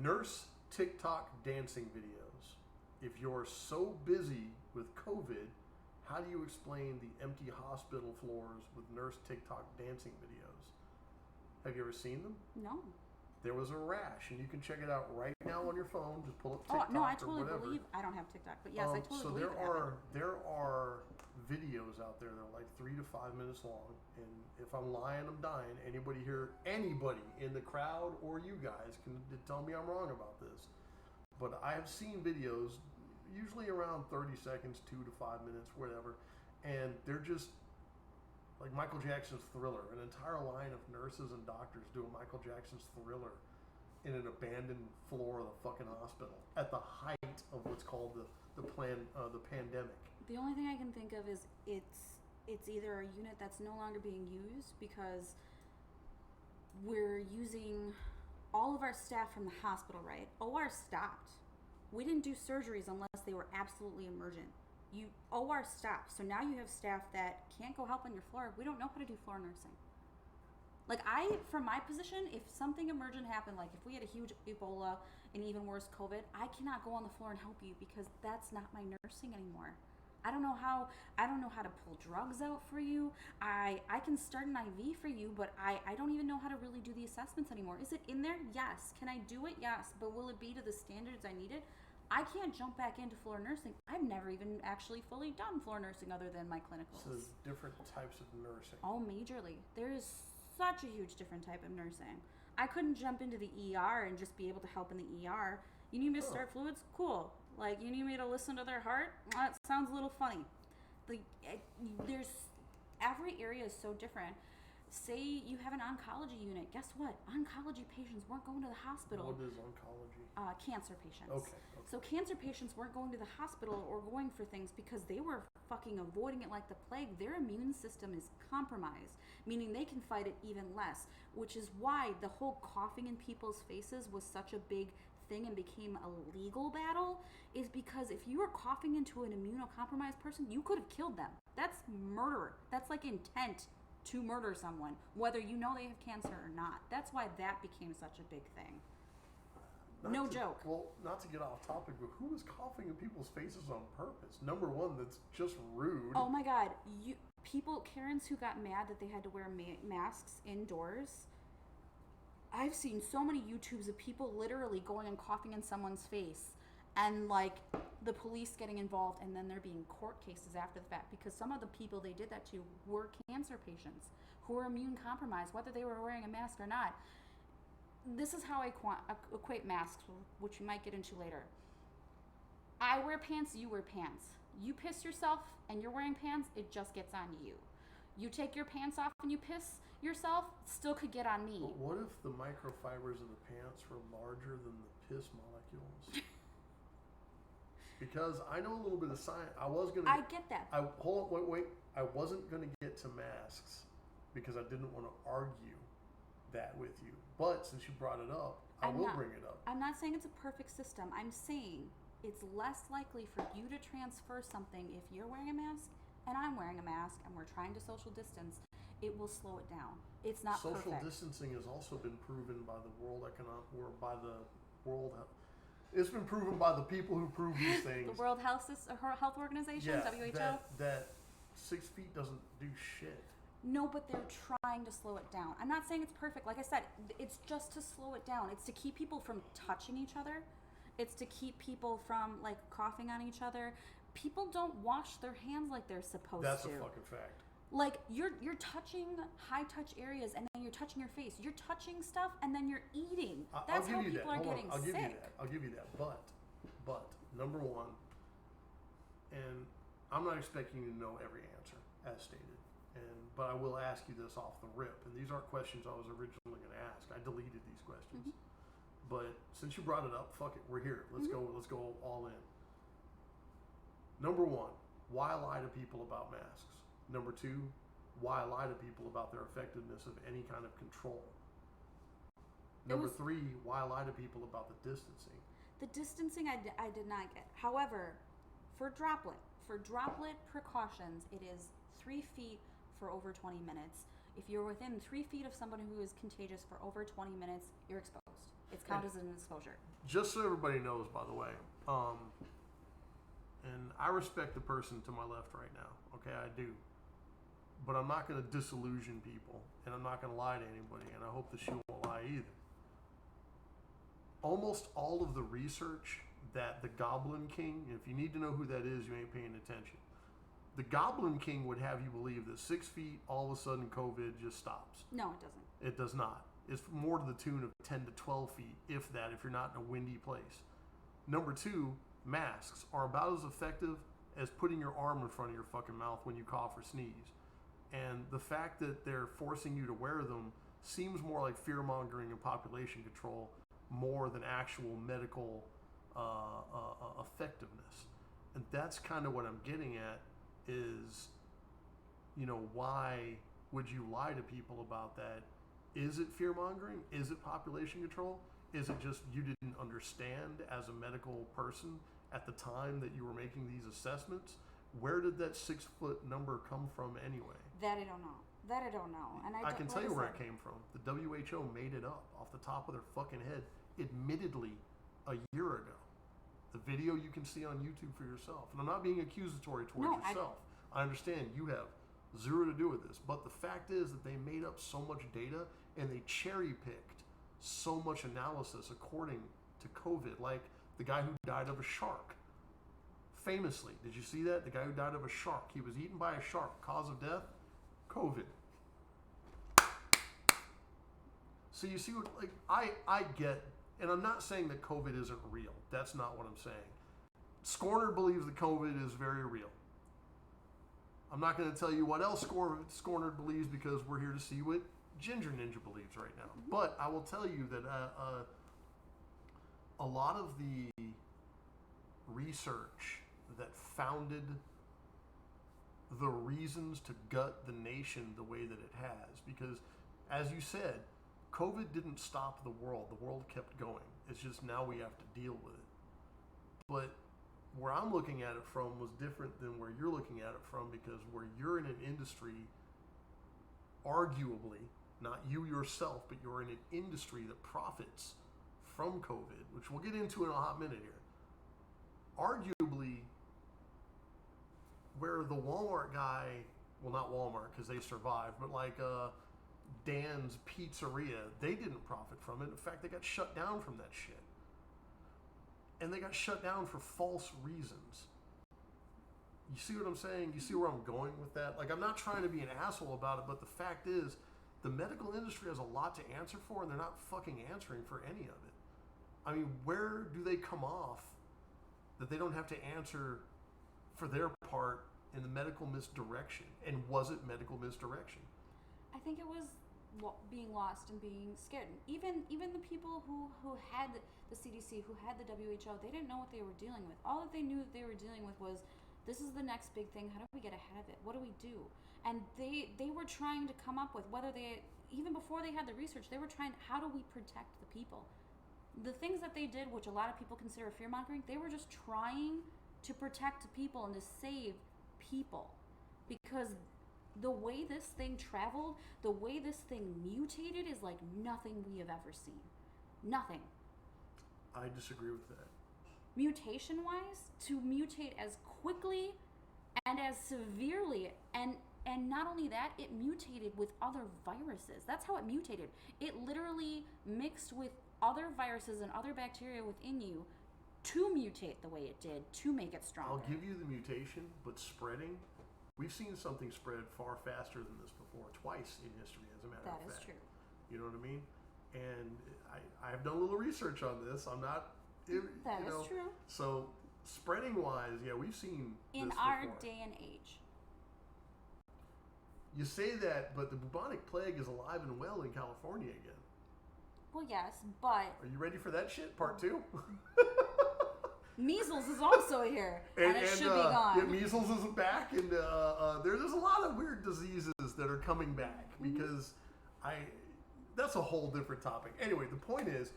Nurse TikTok dancing videos. If you're so busy with COVID, how do you explain the empty hospital floors with nurse TikTok dancing videos? Have you ever seen them? No. There was a rash, and you can check it out right now on your phone. Just pull up TikTok Oh no, I or totally whatever. believe I don't have TikTok, but yes, I totally so believe there are videos out there that are like 3 to 5 minutes long, and if I'm lying, I'm dying. Anybody in the crowd or you guys can tell me I'm wrong about this, but I have seen videos usually around 30 seconds, 2 to 5 minutes, whatever, and they're just like Michael Jackson's Thriller. An entire line of nurses and doctors doing Michael Jackson's Thriller in an abandoned floor of the fucking hospital at the height of what's called the pandemic. The only thing I can think of is it's either a unit that's no longer being used because we're using all of our staff from the hospital, right? OR stopped. We didn't do surgeries unless they were absolutely emergent. OR stopped. So now you have staff that can't go help on your floor. We don't know how to do floor nursing. Like from my position, if something emergent happened, like if we had a huge Ebola and even worse COVID, I cannot go on the floor and help you because that's not my nursing anymore. I don't know how to pull drugs out for you. I can start an IV for you, but I don't even know how to really do the assessments anymore. Is it in there? Yes. Can I do it? Yes. But will it be to the standards I needed? I can't jump back into floor nursing. I've never even actually fully done floor nursing other than my clinicals. So there's different types of nursing. Oh, majorly. There is such a huge different type of nursing. I couldn't jump into the ER and just be able to help in the ER. You need me to start fluids? Cool. Like, you need me to listen to their heart? That sounds a little funny. There's every area is so different. Say you have an oncology unit. Guess what? Oncology patients weren't going to the hospital. What is oncology? Cancer patients. Okay. So cancer patients weren't going to the hospital or going for things because they were fucking avoiding it like the plague. Their immune system is compromised, meaning they can fight it even less, which is why the whole coughing in people's faces was such a big thing and became a legal battle, is because if you were coughing into an immunocompromised person, you could have killed them. That's murder. That's like intent to murder someone, whether you know they have cancer or not. That's why that became such a big thing. No joke. Well, not to get off topic, but who is coughing in people's faces on purpose? Number one, that's just rude. Oh my God. Karens who got mad that they had to wear masks indoors. I've seen so many YouTubes of people literally going and coughing in someone's face and like the police getting involved, and then there being court cases after the fact because some of the people they did that to were cancer patients who were immune compromised, whether they were wearing a mask or not. This is how I equate masks, which we might get into later. I wear pants, you wear pants. You piss yourself and you're wearing pants, it just gets on you. You take your pants off and you piss yourself, still could get on me. But what if the microfibers of the pants were larger than the piss molecules? Because I know a little bit of science. I get that. Wait. I wasn't gonna get to masks because I didn't want to argue that with you. But since you brought it up, I will bring it up. I'm not saying it's a perfect system. I'm saying it's less likely for you to transfer something if you're wearing a mask and I'm wearing a mask and we're trying to social distance. It will slow it down. It's not social perfect. Distancing has also been proven by the It's been proven by the people who prove these things. The World Health Organization, WHO. That 6 feet doesn't do shit. No, but they're trying to slow it down. I'm not saying it's perfect. Like I said, it's just to slow it down. It's to keep people from touching each other. It's to keep people from like coughing on each other. People don't wash their hands like they're supposed to. That's a fucking fact. Like you're touching high touch areas and then you're touching your face. You're touching stuff and then you're eating. That's how people are getting sick. I'll give you that. But number one, and I'm not expecting you to know every answer as stated. But I will ask you this off the rip, and these aren't questions I was originally going to ask. I deleted these questions, but since you brought it up, fuck it, we're here. Let's go. Let's go all in. Number one, why lie to people about masks? Number two, why lie to people about their effectiveness of any kind of control? Number three, why lie to people about the distancing? The distancing I did not get. However, for droplet precautions, it is 3 feet for over 20 minutes. If you're within 3 feet of someone who is contagious for over 20 minutes, you're exposed. It's counted as an exposure. Just so everybody knows, by the way, and I respect the person to my left right now. Okay, I do. But I'm not going to disillusion people, and I'm not going to lie to anybody, and I hope the shoe won't lie either. Almost all of the research that the Goblin King, if you need to know who that is, you ain't paying attention. The Goblin King would have you believe that 6 feet, all of a sudden COVID just stops. No, it doesn't. It does not. It's more to the tune of 10 to 12 feet, if that, if you're not in a windy place. Number two, masks are about as effective as putting your arm in front of your fucking mouth when you cough or sneeze. And the fact that they're forcing you to wear them seems more like fear-mongering and population control more than actual medical effectiveness. And that's kind of what I'm getting at is, why would you lie to people about that Is it fear-mongering? Is it population control? Is it just you didn't understand as a medical person at the time that you were making these assessments? Where did that 6-foot number come from anyway? That I don't know. And I can tell you where it came from. The WHO made it up off the top of their fucking head, admittedly, a year ago. The video you can see on YouTube for yourself. And I'm not being accusatory towards yourself. I understand you have zero to do with this. But the fact is that they made up so much data and they cherry-picked so much analysis according to COVID. Like the guy who died of a shark. Famously, did you see that? The guy who died of a shark. He was eaten by a shark. Cause of death? COVID. So you see what, like, I get, and I'm not saying that COVID isn't real. That's not what I'm saying. Skornered believes that COVID is very real. I'm not going to tell you what else Skornered believes because we're here to see what GingerNinja believes right now. But I will tell you that a lot of the research that founded the reasons to gut the nation the way that it has, because as you said, COVID didn't stop the world. The world kept going. It's just now we have to deal with it. But where I'm looking at it from was different than where you're looking at it from, because where you're in an industry, arguably, not you yourself, but you're in an industry that profits from COVID, which we'll get into in a hot minute here. Arguably, where the Walmart guy, well, not Walmart because they survived, but like Dan's Pizzeria, they didn't profit from it. In fact, they got shut down from that shit. And they got shut down for false reasons. You see what I'm saying? You see where I'm going with that? Like, I'm not trying to be an asshole about it, but the fact is, the medical industry has a lot to answer for, and they're not fucking answering for any of it. I mean, where do they come off that they don't have to answer for their part in the medical misdirection? And was it medical misdirection? I think it was being lost and being scared. Even the people who had the CDC, who had the WHO, they didn't know what they were dealing with. All that they knew that they were dealing with was, this is the next big thing. How do we get ahead of it? What do we do? And they were trying to come up with, even before they had the research, they were trying, how do we protect the people? The things that they did, which a lot of people consider fear-mongering, they were just trying to protect people and to save people. Because the way this thing traveled, the way this thing mutated is like nothing we have ever seen. Nothing. I disagree with that. Mutation-wise, to mutate as quickly and as severely, and not only that, it mutated with other viruses. That's how it mutated. It literally mixed with other viruses and other bacteria within you to mutate the way it did, to make it stronger. I'll give you the mutation, but spreading, we've seen something spread far faster than this before, twice in history, as a matter of fact. That is true. You know what I mean? And I've done a little research on this. I'm not, That is true. So spreading wise, yeah, we've seen in this our before. day and age. You say that, but the bubonic plague is alive and well in California again. Well, yes, but Are you ready for that shit? Part 2? measles is also here, and it should be gone. Yeah, measles is back, and there's a lot of weird diseases that are coming back because that's a whole different topic. Anyway, the point is,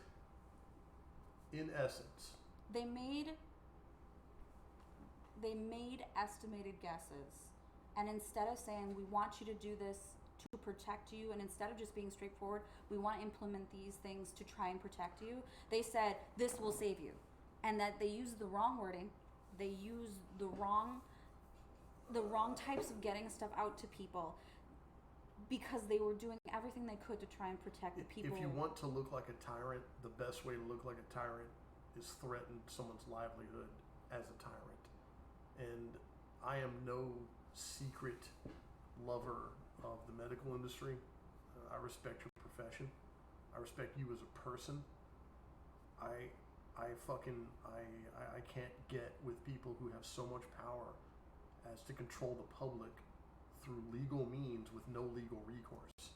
in essence, They made estimated guesses, and instead of saying, we want you to do this to protect you, and instead of just being straightforward, we want to implement these things to try and protect you, they said, this will save you. And that they used the wrong wording, they used the wrong types of getting stuff out to people, because they were doing everything they could to try and protect the people. if you want to look like a tyrant, the best way to look like a tyrant is threaten someone's livelihood as a tyrant. And I am no secret lover of the medical industry. I respect your profession. I respect you as a person. I can't get with people who have so much power as to control the public through legal means with no legal recourse.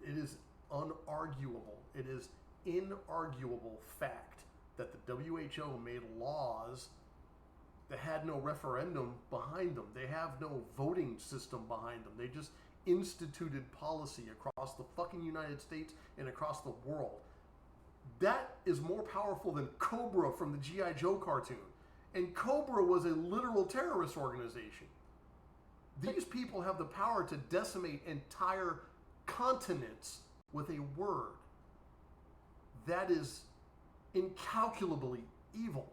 It is unarguable. It is inarguable fact that the WHO made laws that had no referendum behind them. They have no voting system behind them. They just instituted policy across the fucking United States and across the world. That is more powerful than Cobra from the G.I. Joe cartoon. And Cobra was a literal terrorist organization. These people have the power to decimate entire continents with a word. That is incalculably evil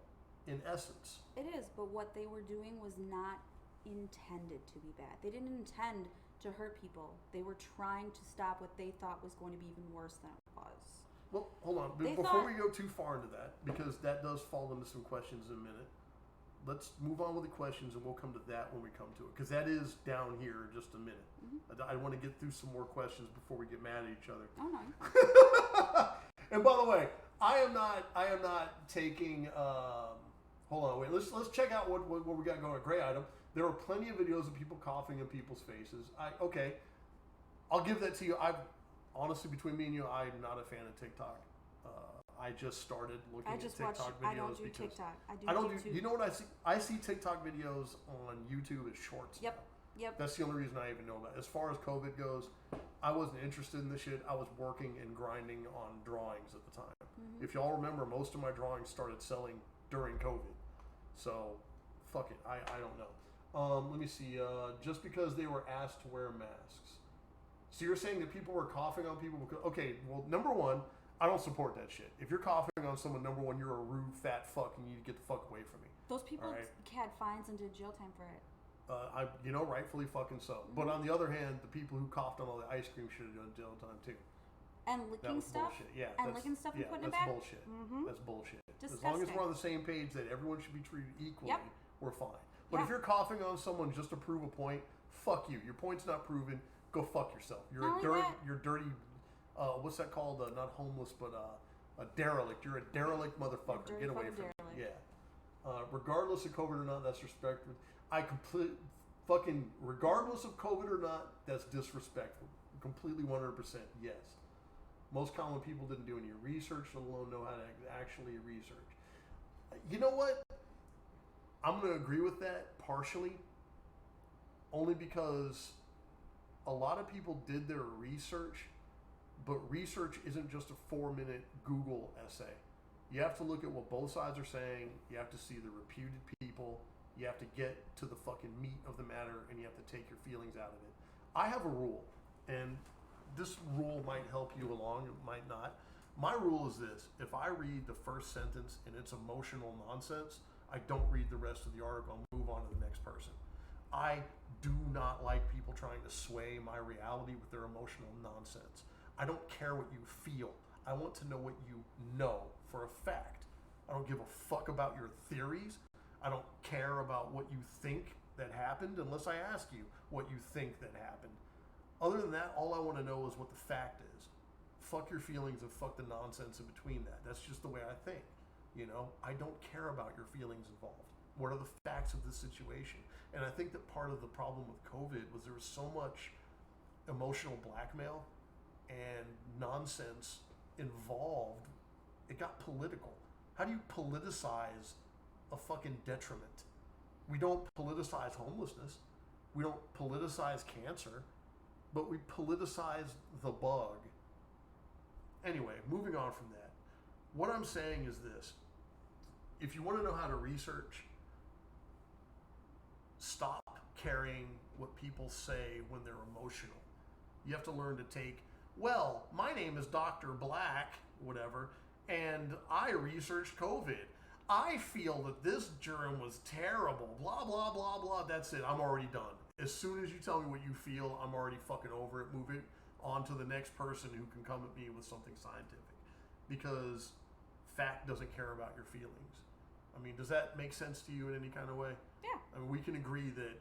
in essence. It is, but what they were doing was not intended to be bad. They didn't intend to hurt people. They were trying to stop what they thought was going to be even worse than it was. Well, hold on. Before we go too far into that, because that does fall into some questions in a minute, let's move on with the questions and we'll come to that when we come to it. Because that is down here in just a minute. Mm-hmm. I want to get through some more questions before we get mad at each other. Oh, no. And by the way, I am not taking, hold on, wait, let's check out what we got going. Gray item. There are plenty of videos of people coughing in people's faces. Okay, I'll give that to you. Honestly, between me and you, I'm not a fan of TikTok. I just started looking at TikTok videos. I don't do TikTok. I don't do. You know what I see? I see TikTok videos on YouTube as shorts. Yep. Yep. That's the only reason I even know about it. As far as COVID goes, I wasn't interested in this shit. I was working and grinding on drawings at the time. Mm-hmm. If y'all remember, most of my drawings started selling during COVID. So, fuck it. I don't know. Let me see. Just because they were asked to wear masks. So you're saying that people were coughing on people because, okay, well, number one, I don't support that shit. If you're coughing on someone, number one, you're a rude fat fuck and you need to get the fuck away from me. Those people had fines and did jail time for it. Rightfully fucking so. Mm-hmm. But on the other hand, the people who coughed on all the ice cream should have done jail time too. And licking stuff? Bullshit. Yeah, and licking stuff and putting it back? Bullshit. Mm-hmm. That's bullshit. Disgusting. As long as we're on the same page that everyone should be treated equally, we're fine. But if you're coughing on someone just to prove a point, fuck you. Your point's not proven. Go fuck yourself. You're dirty. What's that called? Not homeless, but a derelict. You're a derelict motherfucker. Get away from me. Yeah. Regardless of COVID or not, that's respectful. Regardless of COVID or not, that's disrespectful. Completely 100% yes. Most common people didn't do any research, let alone know how to actually research. You know what? I'm going to agree with that partially, only because a lot of people did their research, but research isn't just a 4-minute Google essay. You have to look at what both sides are saying. You have to see the reputed people. You have to get to the fucking meat of the matter, and you have to take your feelings out of it. I have a rule, and this rule might help you along, it might not. My rule is this: if I read the first sentence and it's emotional nonsense, I don't read the rest of the article and move on to the next person. I do not like people trying to sway my reality with their emotional nonsense. I don't care what you feel. I want to know what you know for a fact. I don't give a fuck about your theories. I don't care about what you think that happened unless I ask you what you think that happened. Other than that, all I want to know is what the fact is. Fuck your feelings and fuck the nonsense in between that. That's just the way I think. You know, I don't care about your feelings involved. What are the facts of this situation? And I think that part of the problem with COVID was there was so much emotional blackmail and nonsense involved. It got political. How do you politicize a fucking detriment? We don't politicize homelessness. We don't politicize cancer, but we politicize the bug. Anyway, moving on from that. What I'm saying is this. If you want to know how to research, stop carrying what people say when they're emotional. You have to learn to take, well, my name is Dr. Black, whatever, and I researched COVID. I feel that this germ was terrible, blah, blah, blah, blah. That's it. I'm already done. As soon as you tell me what you feel, I'm already fucking over it. Move it on to the next person who can come at me with something scientific. Because fact doesn't care about your feelings. I mean, does that make sense to you in any kind of way? Yeah. I mean, we can agree that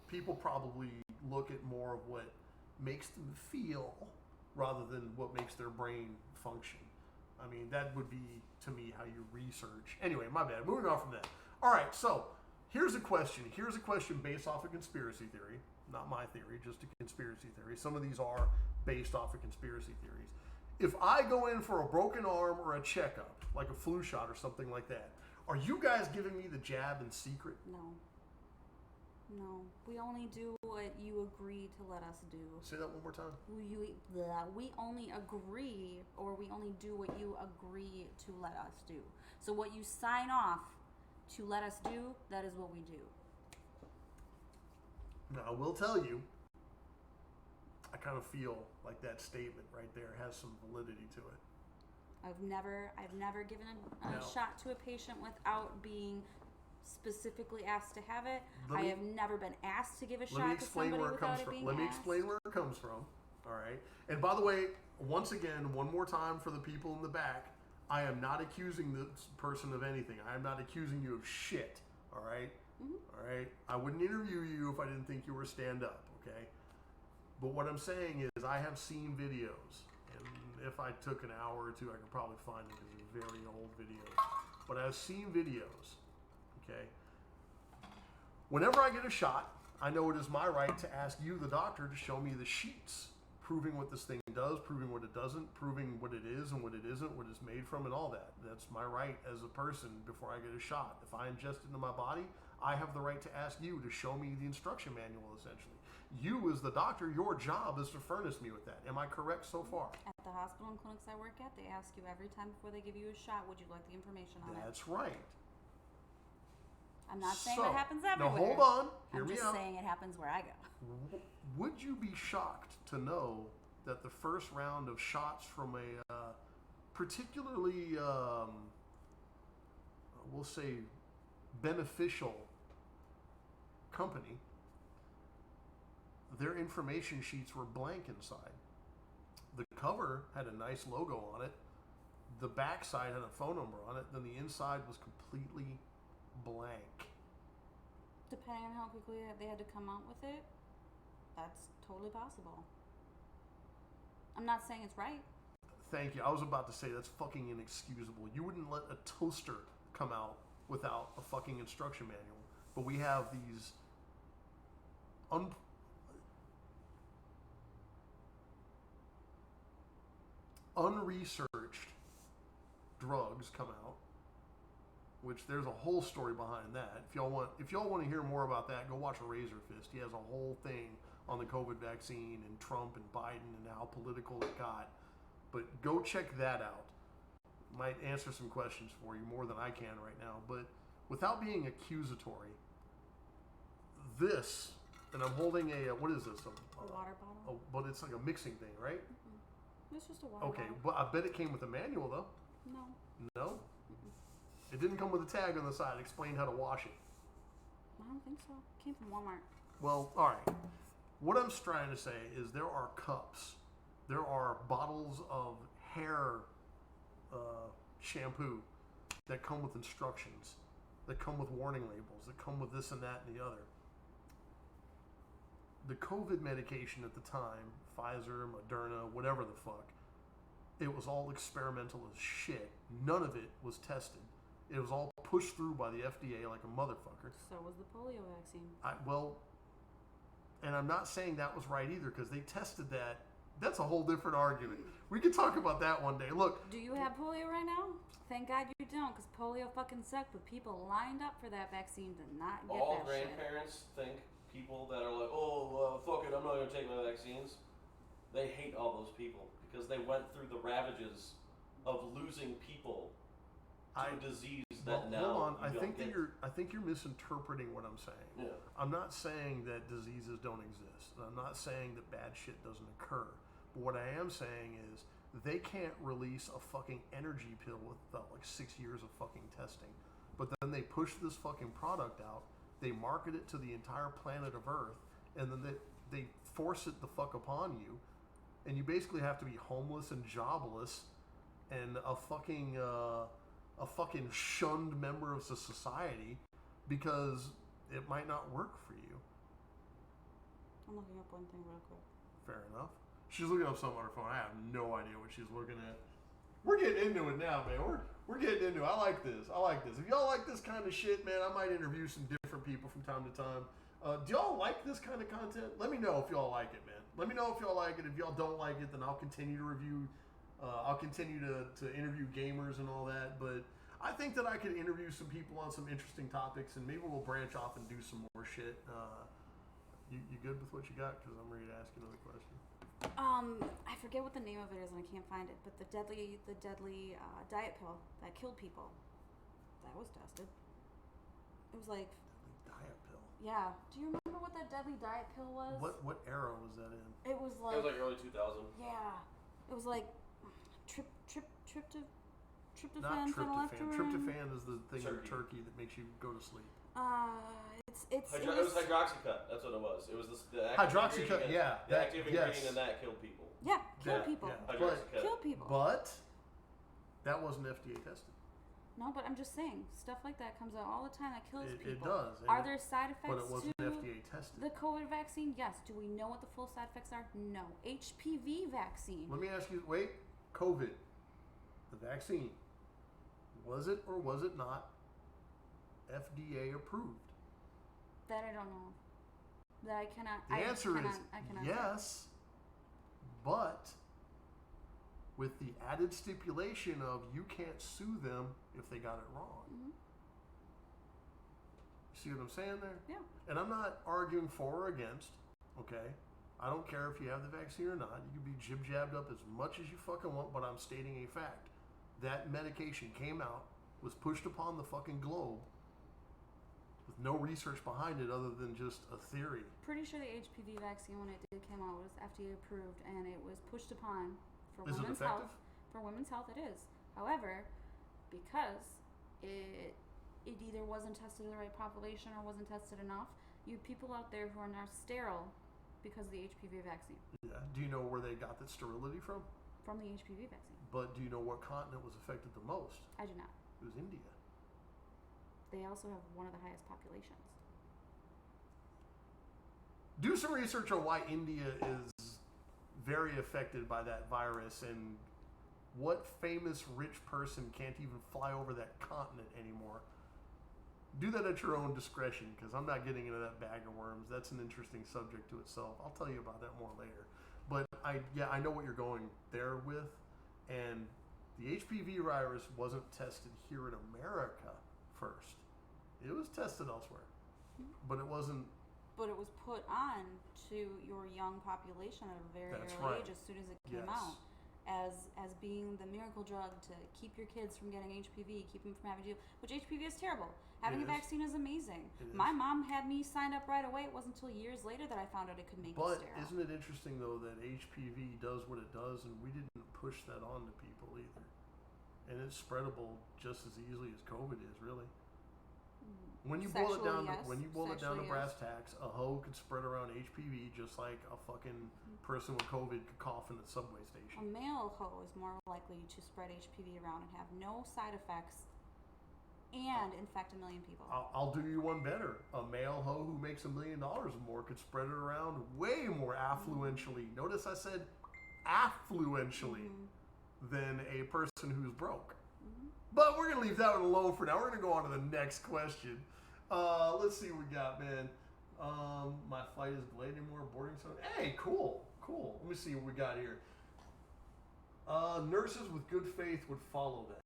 people probably look at more of what makes them feel rather than what makes their brain function. I mean, that would be, to me, how you research. Anyway, my bad. Moving on from that. All right, so here's a question. Here's a question based off of conspiracy theory. Not my theory, just a conspiracy theory. Some of these are based off of conspiracy theories. If I go in for a broken arm or a checkup, like a flu shot or something like that, are you guys giving me the jab in secret? No. No, we only do what you agree to let us do. Say that one more time. We only agree, or we only do what you agree to let us do. So what you sign off to let us do, that is what we do. Now, I will tell you, I kind of feel like that statement right there has some validity to it. I've never given a No. shot to a patient without being specifically asked to have it. I have never been asked to give a shot to somebody without it being asked. Let me explain where it comes from. All right. And by the way, once again, one more time for the people in the back, I am not accusing this person of anything. I am not accusing you of shit. All right. Mm-hmm. All right. I wouldn't interview you if I didn't think you were stand up. Okay. But what I'm saying is, I have seen videos, and if I took an hour or two, I could probably find it because they're very old videos. But I've seen videos. Okay. Whenever I get a shot, I know it is my right to ask you, the doctor, to show me the sheets proving what this thing does, proving what it doesn't, proving what it is and what it isn't, what it's made from, and all that. That's my right as a person before I get a shot. If I ingest it into my body, I have the right to ask you to show me the instruction manual, essentially. You, as the doctor, your job is to furnish me with that. Am I correct so far? At the hospital and clinics I work at, they ask you every time before they give you a shot, would you like the information on it? That's right. I'm not saying that happens everywhere. Now hold on. Hear I'm me just out. saying it happens where I go. Would you be shocked to know that the first round of shots from a particularly, we'll say, beneficial company, their information sheets were blank inside? The cover had a nice logo on it. The back side had a phone number on it. Then the inside was completely blank. Depending on how quickly they had to come out with it, that's totally possible. I'm not saying it's right. Thank you. I was about to say that's fucking inexcusable. You wouldn't let a toaster come out without a fucking instruction manual. But we have these unresearched drugs come out, which there's a whole story behind that. If y'all want to hear more about that, go watch Razor Fist. He has a whole thing on the COVID vaccine and Trump and Biden and how political it got. But go check that out. Might answer some questions for you more than I can right now. But without being accusatory, this, and I'm holding what is this? A water bottle? But it's like a mixing thing, right? Mm-mm. It's just a water bottle. But I bet it came with a manual though. No. No? Mm-mm. It didn't come with a tag on the side. Explain how to wash it. I don't think so. It came from Walmart. Well, all right. What I'm trying to say is there are cups, there are bottles of hair shampoo that come with instructions, that come with warning labels, that come with this and that and the other. The COVID medication at the time, Pfizer, Moderna, whatever the fuck, it was all experimental as shit. None of it was tested. It was all pushed through by the FDA like a motherfucker. So was the polio vaccine. And I'm not saying that was right either, because they tested that. That's a whole different argument. We could talk about that one day. Look. Do you have polio right now? Thank God you don't, because polio fucking sucked, but people lined up for that vaccine to not get all that shit. All grandparents think people that are like, oh, fuck it, I'm not going to take my vaccines. They hate all those people because they went through the ravages of losing people to a disease that now hold on. I think you're misinterpreting what I'm saying. Yeah. I'm not saying that diseases don't exist. I'm not saying that bad shit doesn't occur. But what I am saying is they can't release a fucking energy pill without like 6 years of fucking testing. But then they push this fucking product out. They market it to the entire planet of Earth, and then they force it the fuck upon you, and you basically have to be homeless and jobless and a fucking shunned member of the society because it might not work for you. I'm looking up one thing real quick. Fair enough. She's looking up something on her phone. I have no idea what she's looking at. We're getting into it now, man. We're getting into it. I like this. If y'all like this kind of shit, man, I might interview some different people from time to time. Do y'all like this kind of content? Let me know if y'all like it, man. Let me know if y'all like it. If y'all don't like it, then I'll continue to review. I'll continue to interview gamers and all that. But I think that I could interview some people on some interesting topics, and maybe we'll branch off and do some more shit. You good with what you got? Because I'm ready to ask you another question. I forget what the name of it is, and I can't find it. But the deadly diet pill that killed people, that was tested. It was like Deadly diet pill. Yeah. Do you remember what that deadly diet pill was? What era was that in? It was like. It was like early 2000. Yeah. It was like tryptophan, Not tryptophan. phenylephrine. Tryptophan is the thing in Turkey. turkey that makes you go to sleep. It It was was hydroxycut. That's what it was. It was the active Hydroxycut, ingredient. yeah. The active ingredient yes. in that killed people. yeah, kill Yeah, people. yeah. Hydroxycut. Kill people. But that wasn't FDA tested. No, but I'm just saying, stuff like that comes out all the time that kills It people. does. Are there side effects But it wasn't to FDA tested. the COVID vaccine? Yes. Do we know what the full side effects are? No. HPV vaccine. Let me ask you, wait, COVID, the vaccine, was it or was it not FDA approved? That I don't know. That I cannot. The answer is I cannot say. yes, but with the added stipulation of you can't sue them if they got it wrong. Mhm. See what I'm saying there? Yeah. And I'm not arguing for or against, okay? I don't care if you have the vaccine or not. You can be jib-jabbed up as much as you fucking want, but I'm stating a fact. That medication came out, was pushed upon the fucking globe with no research behind it other than just a theory. Pretty sure the HPV vaccine, when it did come out, was FDA approved, and it was pushed upon for Is it women's effective? health. For women's health, it is. However, because it either wasn't tested in the right population or wasn't tested enough, you have people out there who are now sterile because of the HPV vaccine. Yeah. Do you know where they got that sterility from? From the HPV vaccine. But do you know what continent was affected the most? I do not. It was India. They also have one of the highest populations. Do some research on why India is very affected by that virus and what famous rich person can't even fly over that continent anymore. Do that at your own discretion, because I'm not getting into that bag of worms. That's an interesting subject to itself. I'll tell you about that more later. But I know what you're going there with, and the HPV virus wasn't tested here in America first. It was tested elsewhere, but it wasn't. But it was put on to your young population at a very That's early right. age as soon as it came Yes. out. As being the miracle drug to keep your kids from getting HPV, keep them from having to, which HPV is terrible. Having It a is. vaccine is amazing. It is. My mom had me signed up right away. It wasn't until years later that I found out it could make But you sterile. isn't it interesting though that HPV does what it does, and we didn't push that on to people either, and it's spreadable just as easily as COVID is, really. When you boil it Sexually, down, yes. when you boil it down to Sexually, brass tacks, a hoe could spread around HPV just like a fucking person with COVID could cough in a subway A station. male hoe is more likely to spread HPV around and have no side effects and infect a million people. I'll do you one better. A male hoe who makes $1 million or more could spread it around way more affluentially. Notice I said affluentially than a person who's broke. But we're going to leave that one alone for now. We're going to go on to the next question. Let's see what we got, man. My flight is delayed anymore. Boarding zone. Hey, cool. Let me see what we got here. Nurses with good faith would follow that.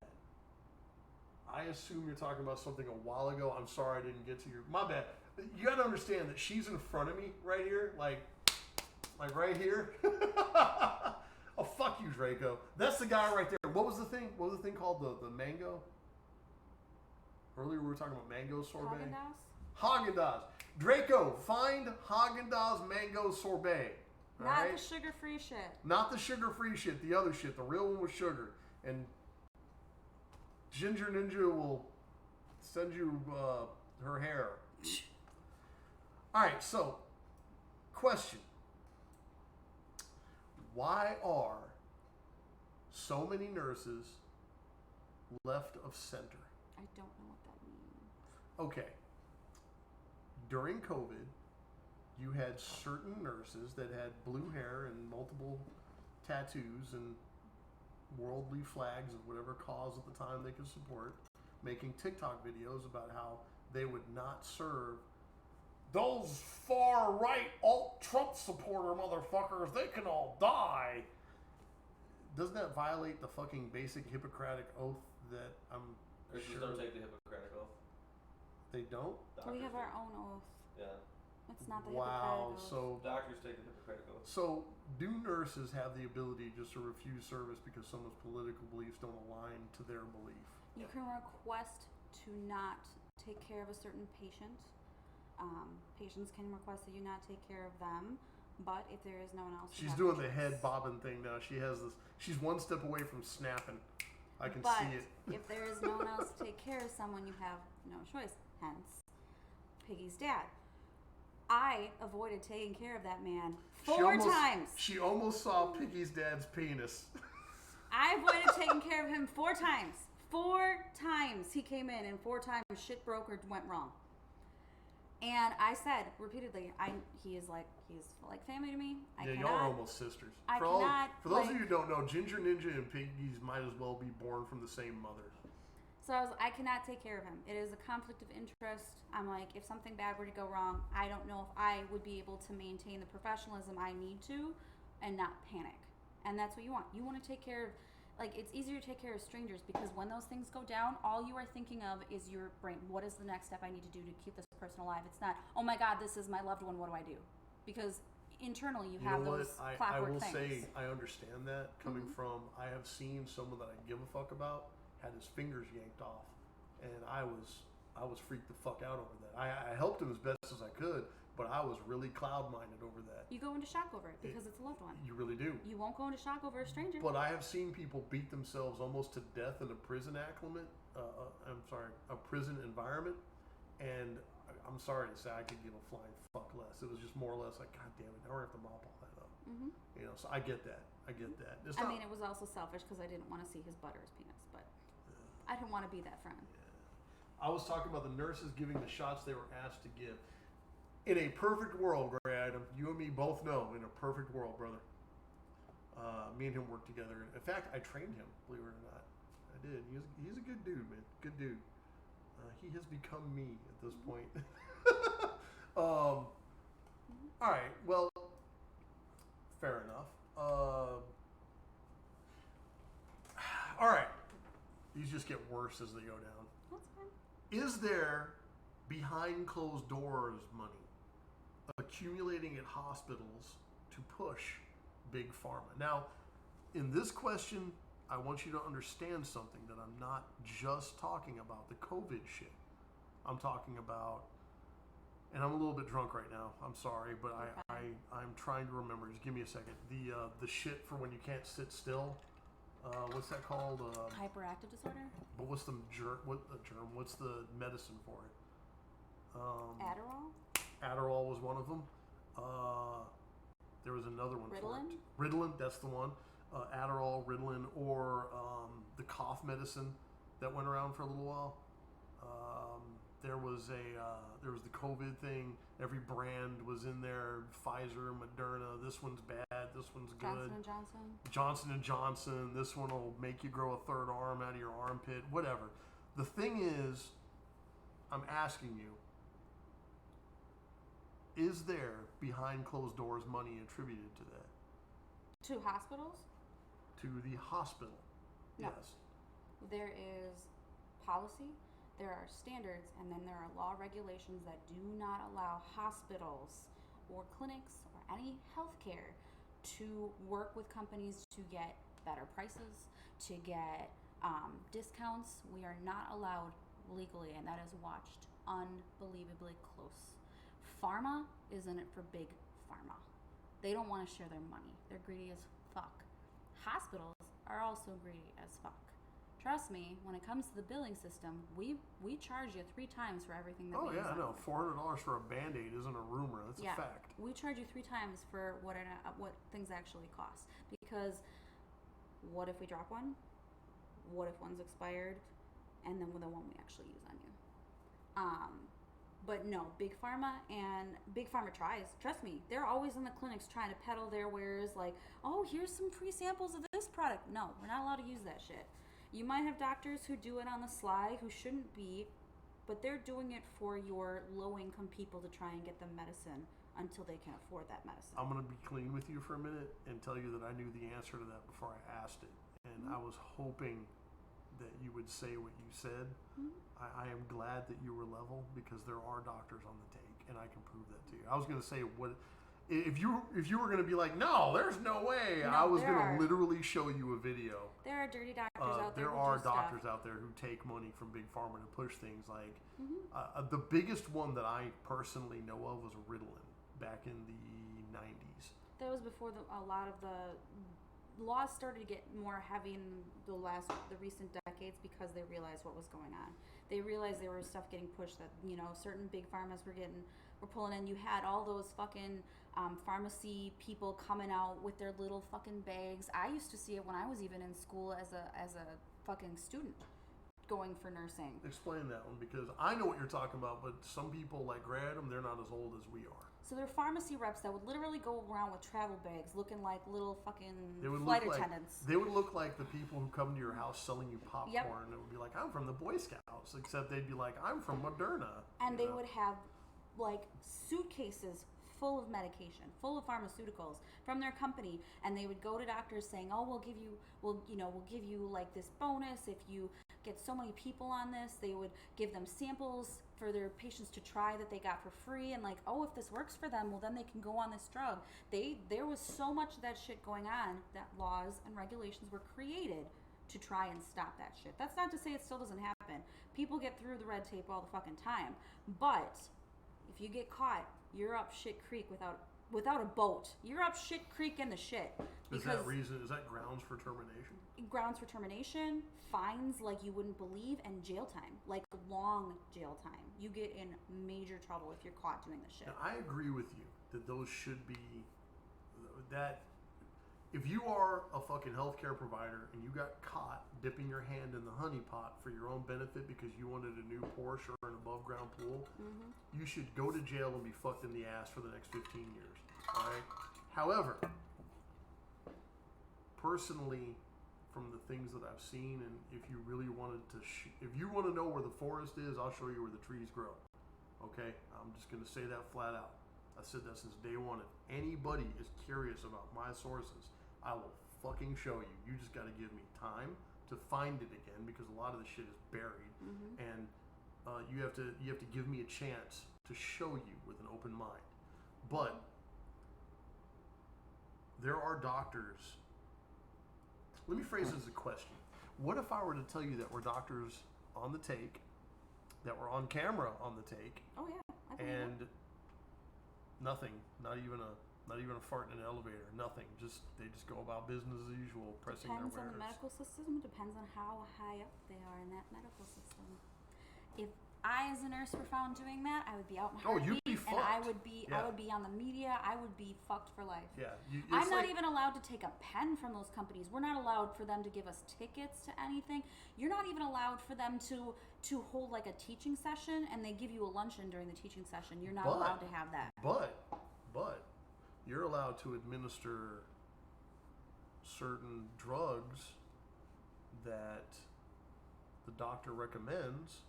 I assume you're talking about something a while ago. I'm sorry I didn't get to your. My bad. You got to understand that she's in front of me right here, like right here. Oh, fuck you, Draco. That's the guy right there. What was the thing? What was the thing called? The mango? Earlier we were talking about mango sorbet. Haagen-Dazs? Haagen-Dazs. Draco, find Haagen-Dazs mango sorbet. All Not right? the sugar-free shit. Not the sugar-free shit. The other shit. The real one with sugar. And GingerNinja will send you her hair. All right. So, question. Why are so many nurses left of center? I don't know what that means. Okay. During COVID, you had certain nurses that had blue hair and multiple tattoos and worldly flags of whatever cause at the time they could support, making TikTok videos about how they would not serve those far-right alt-Trump supporter motherfuckers. They can all die. Doesn't that violate the fucking basic Hippocratic oath that I'm Nurses sure. don't take the Hippocratic oath. They don't? We have Doctors our do. own oath. Yeah. It's not the Wow. Hippocratic oath. So Doctors take the Hippocratic oath. So, do nurses have the ability just to refuse service because someone's political beliefs don't align to their belief? You can request to not take care of a certain patient. Patients can request that you not take care of them, but if there is no one else, She's doing the head bobbing thing now. She has this. She's one step away from snapping. I can but see it. if there is no one else to take care of someone, you have no choice. Hence, Piggy's dad. I avoided taking care of that man four times. She almost saw Piggy's dad's penis. I avoided taking care of him 4 times. 4 times he came in, and 4 times shit broke or went wrong. And I said repeatedly, he's like family to me. Y'all are almost sisters. I For cannot, those of you who don't know, Ginger Ninja and Piggy's might as well be born from the same mother. So I cannot take care of him. It is a conflict of interest. I'm like, if something bad were to go wrong, I don't know if I would be able to maintain the professionalism I need to and not panic. And that's what you want. You want to take care of, like, it's easier to take care of strangers because when those things go down, all you are thinking of is your brain. What is the next step I need to do to keep this person alive? It's not, oh my God, this is my loved one. What do I do? Because internally you have know those what? I clockwork will things. say I understand that coming from. I have seen someone that I give a fuck about had his fingers yanked off, and I was freaked the fuck out over that. I helped him as best as I could, but I was really cloud minded over that. You go into shock over it because it's a loved one. You really do. You won't go into shock over a stranger. But I have seen people beat themselves almost to death in a prison a prison environment, and I'm sorry to say I could give a flying fuck less. It was just more or less like, God damn it, now we're gonna have to mop all that up. Mm-hmm. You know, so I get that. It's I mean, it was also selfish because I didn't want to see his butt or his penis, but I didn't want to be that friend. I was talking about the nurses giving the shots they were asked to give. In a perfect world, Gray Item, you and me both know, in a perfect world, brother, me and him worked together. In fact, I trained him, believe it or not. I did. He's a good dude, man. Good dude. He has become me at this point. All right. Well, fair enough. All right. These just get worse as they go down. That's fine. Is there behind closed doors money accumulating at hospitals to push big pharma? Now, in this question, I want you to understand something, that I'm not just talking about the COVID shit. I'm talking about, and I'm a little bit drunk right now. I'm sorry, but I'm trying to remember. Just give me a second. The shit for when you can't sit still. What's that called? Hyperactive disorder? But what's the germ? What's the medicine for it? Adderall? Adderall was one of them. There was another one. Ritalin? For it. Ritalin, that's the one. Adderall, Ritalin, or the cough medicine that went around for a little while. There was the COVID thing. Every brand was in there. Pfizer, Moderna. This one's bad. This one's good. Johnson & Johnson. This one will make you grow a third arm out of your armpit. Whatever. The thing is, I'm asking you, is there behind closed doors money attributed to that? To hospitals? To the hospital? No. Yes. There is policy, there are standards, and then there are law regulations that do not allow hospitals or clinics or any healthcare to work with companies to get better prices, to get discounts. We are not allowed legally, and that is watched unbelievably close. Pharma is in it for big pharma. They don't want to share their money. They're greedy as fuck. Hospitals are also greedy as fuck. Trust me, when it comes to the billing system, we charge you 3 times for everything that we use. Oh yeah, I know. $400 for a Band-Aid isn't a rumor. That's a fact. We charge you 3 times for what things actually cost. Because what if we drop one? What if one's expired? And then the one we actually use on you. But no, Big Pharma tries. Trust me, they're always in the clinics trying to peddle their wares like, oh, here's some free samples of this product. No, we're not allowed to use that shit. You might have doctors who do it on the sly who shouldn't be, but they're doing it for your low-income people to try and get them medicine until they can afford that medicine. I'm going to be clean with you for a minute and tell you that I knew the answer to that before I asked it. And I was hoping that you would say what you said. I am glad that you were level, because there are doctors on the take, and I can prove that to you. I was going to say, what if you were going to be like, no, there's no way. No, I was going to literally show you a video. There are dirty doctors out there. There are doctors out there who take money from Big Pharma to push things like the biggest one that I personally know of was Ritalin back in the 90s. That was before a lot of the laws started to get more heavy in the recent decades, because they realized what was going on. They realized there was stuff getting pushed that, certain big pharmas were pulling in. You had all those fucking pharmacy people coming out with their little fucking bags. I used to see it when I was even in school as a fucking student going for nursing. Explain that one, because I know what you're talking about, but some people like grad them, they're not as old as we are. So they're pharmacy reps that would literally go around with travel bags looking like little fucking flight attendants. They would look like the people who come to your house selling you popcorn. It would be like, I'm from the Boy Scouts, except they'd be like, I'm from Moderna. And they would have like suitcases full of medication, full of pharmaceuticals from their company, and they would go to doctors saying, "Oh, we'll give you like this bonus if you get so many people on this." They would give them samples for their patients to try that they got for free, and like, "Oh, if this works for them, well then they can go on this drug." There was so much of that shit going on that laws and regulations were created to try and stop that shit. That's not to say it still doesn't happen. People get through the red tape all the fucking time, but if you get caught, you're up shit creek without a boat. You're up shit creek in the shit. Is that grounds for termination? Grounds for termination, fines like you wouldn't believe, and jail time, like long jail time. You get in major trouble if you're caught doing this shit. Now, I agree with you that those should be, that if you are a fucking healthcare provider and you got caught dipping your hand in the honey pot for your own benefit because you wanted a new Porsche or an above ground pool, you should go to jail and be fucked in the ass for the next 15 years. All right. However, personally, from the things that I've seen, and if you really wanted to, if you want to know where the forest is, I'll show you where the trees grow. Okay, I'm just going to say that flat out. I said that since day one. If anybody is curious about my sources, I will fucking show you. You just got to give me time to find it again, because a lot of the shit is buried, and you have to give me a chance to show you with an open mind. But there are doctors. Let me phrase it as a question. What if I were to tell you that we're doctors on the take, that we're on camera on the take, Oh yeah, I believe and nothing, not even a fart in an elevator, nothing. They just go about business as usual, pressing depends their wares. on the medical system. Depends on how high up they are in that medical system. If I, as a nurse, were found doing that, I would be out in a heartbeat, you'd be fucked. and I would be on the media. I would be fucked for life. Yeah, I'm not even allowed to take a pen from those companies. We're not allowed for them to give us tickets to anything. You're not even allowed for them to hold like a teaching session, and they give you a luncheon during the teaching session. You're not allowed to have that. But you're allowed to administer certain drugs that the doctor recommends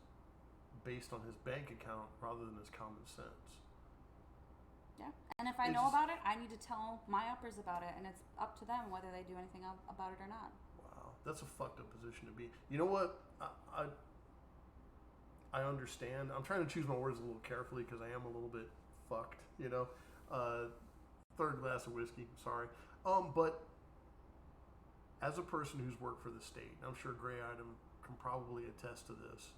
based on his bank account rather than his common sense. Yeah, and if I know about it, I need to tell my uppers about it, and it's up to them whether they do anything about it or not. Wow, that's a fucked up position to be. You know what? I understand. I'm trying to choose my words a little carefully because I am a little bit fucked, third glass of whiskey, sorry. But as a person who's worked for the state, and I'm sure Gray Item can probably attest to this,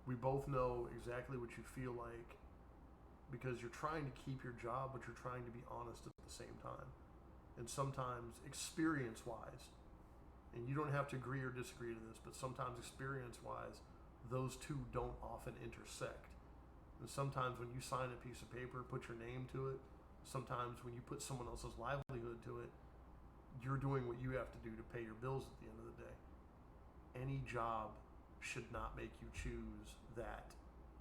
we both know exactly what you feel like, because you're trying to keep your job, but you're trying to be honest at the same time. And sometimes experience-wise, and you don't have to agree or disagree to this, but sometimes experience-wise, those two don't often intersect. And sometimes when you sign a piece of paper, put your name to it, sometimes when you put someone else's livelihood to it, you're doing what you have to do to pay your bills at the end of the day. Any job should not make you choose that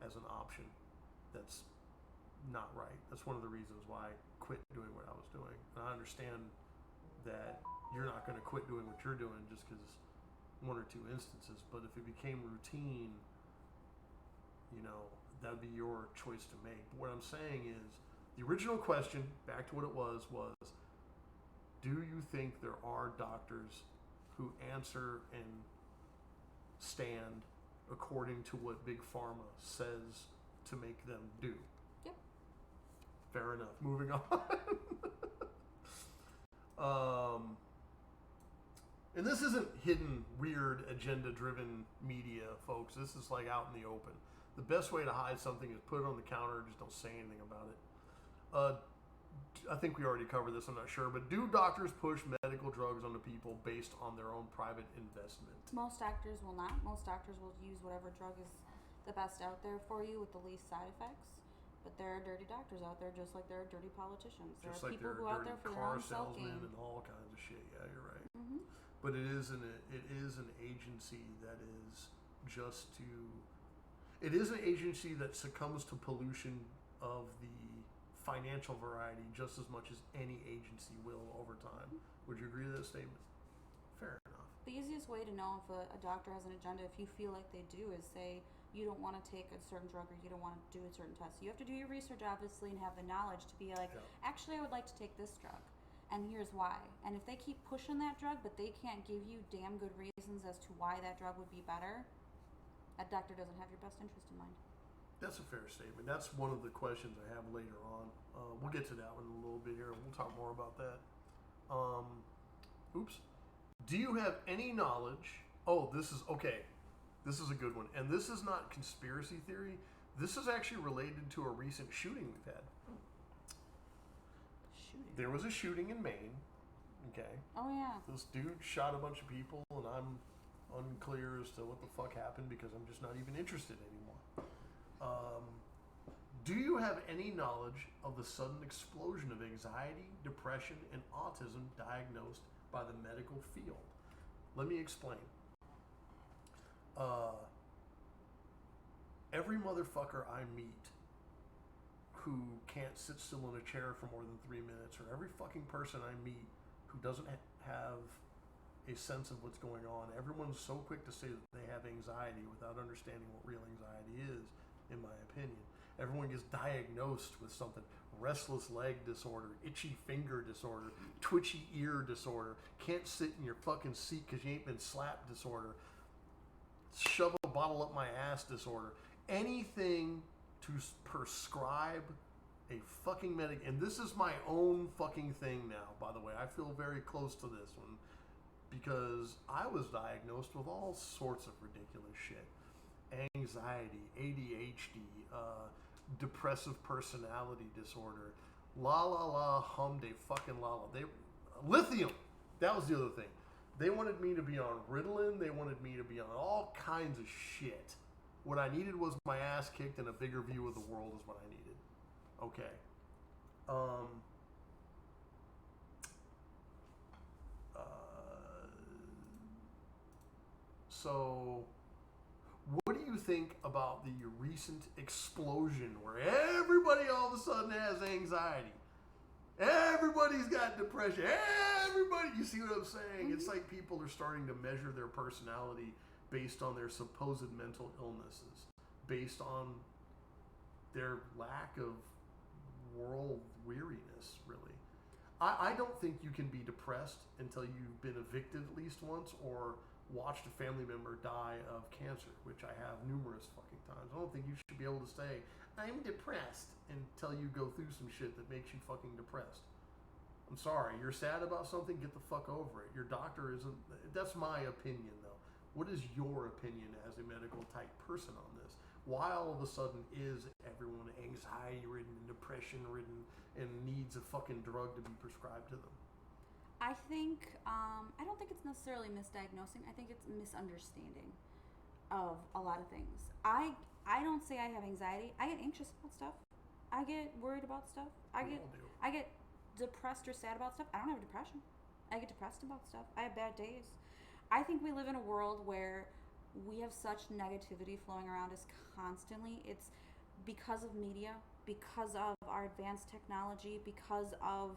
as an option. That's not right. That's one of the reasons why I quit doing what I was doing. And I understand that you're not going to quit doing what you're doing just because one or two instances, but if it became routine, that'd be your choice to make. But what I'm saying is, the original question, back to what it was, do you think there are doctors who answer and stand according to what Big Pharma says to make them do. Yep. Fair enough. Moving on. And this isn't hidden, weird, agenda-driven media, folks. This is like out in the open. The best way to hide something is put it on the counter. Just don't say anything about it. I think we already covered this. I'm not sure, but do doctors push medical drugs onto people based on their own private investment? Most doctors will not. Most doctors will use whatever drug is the best out there for you with the least side effects. But there are dirty doctors out there, just like there are dirty politicians. Just there are like people there who are out there dirty for their car own salesmen self-gain. and all kinds of shit. Yeah, you're right. Mm-hmm. But it is an agency that is just to. It is an agency that succumbs to pollution of the financial variety just as much as any agency will over time. Would you agree with that statement? Fair enough. The easiest way to know if a doctor has an agenda, if you feel like they do, is say you don't want to take a certain drug or you don't want to do a certain test. You have to do your research, obviously, and have the knowledge to be like, actually, I would like to take this drug, and here's why. And if they keep pushing that drug, but they can't give you damn good reasons as to why that drug would be better, that doctor doesn't have your best interest in mind. That's a fair statement. That's one of the questions I have later on. We'll get to that one in a little bit here. We'll talk more about that. Oops. Do you have any knowledge? Oh, this is okay. This is a good one. And this is not conspiracy theory. This is actually related to a recent shooting we've had. Shooting? There was a shooting in Maine. Okay. Oh, yeah. This dude shot a bunch of people, and I'm unclear as to what the fuck happened because I'm just not even interested anymore. Do you have any knowledge of the sudden explosion of anxiety, depression, and autism diagnosed by the medical field? Let me explain. Every motherfucker I meet who can't sit still in a chair for more than 3 minutes, or every fucking person I meet who doesn't have a sense of what's going on, everyone's so quick to say that they have anxiety without understanding what real anxiety is, in my opinion. Everyone gets diagnosed with something. Restless leg disorder, itchy finger disorder, twitchy ear disorder, can't sit in your fucking seat because you ain't been slapped disorder, shove a bottle up my ass disorder. Anything to prescribe a fucking medic. And this is my own fucking thing now, by the way. I feel very close to this one because I was diagnosed with all sorts of ridiculous shit. Anxiety, ADHD, depressive personality disorder, humde fucking lala. Lithium. That was the other thing. They wanted me to be on Ritalin. They wanted me to be on all kinds of shit. What I needed was my ass kicked and a bigger view of the world is what I needed. Okay. So, what do you think about the recent explosion where everybody all of a sudden has anxiety? Everybody's got depression. Everybody, you see what I'm saying? It's like people are starting to measure their personality based on their supposed mental illnesses, based on their lack of world weariness, really. I don't think you can be depressed until you've been evicted at least once or watched a family member die of cancer, which I have numerous fucking times. I don't think you should be able to say, I'm depressed, until you go through some shit that makes you fucking depressed. I'm sorry, you're sad about something, get the fuck over it. Your doctor isn't, that's my opinion though. What is your opinion as a medical type person on this? Why all of a sudden is everyone anxiety ridden and depression ridden and needs a fucking drug to be prescribed to them? I think, I don't think it's necessarily misdiagnosing. I think it's misunderstanding of a lot of things. I don't say I have anxiety. I get anxious about stuff. I get worried about stuff. I get depressed or sad about stuff. I don't have depression. I get depressed about stuff. I have bad days. I think we live in a world where we have such negativity flowing around us constantly. It's because of media, because of our advanced technology, because of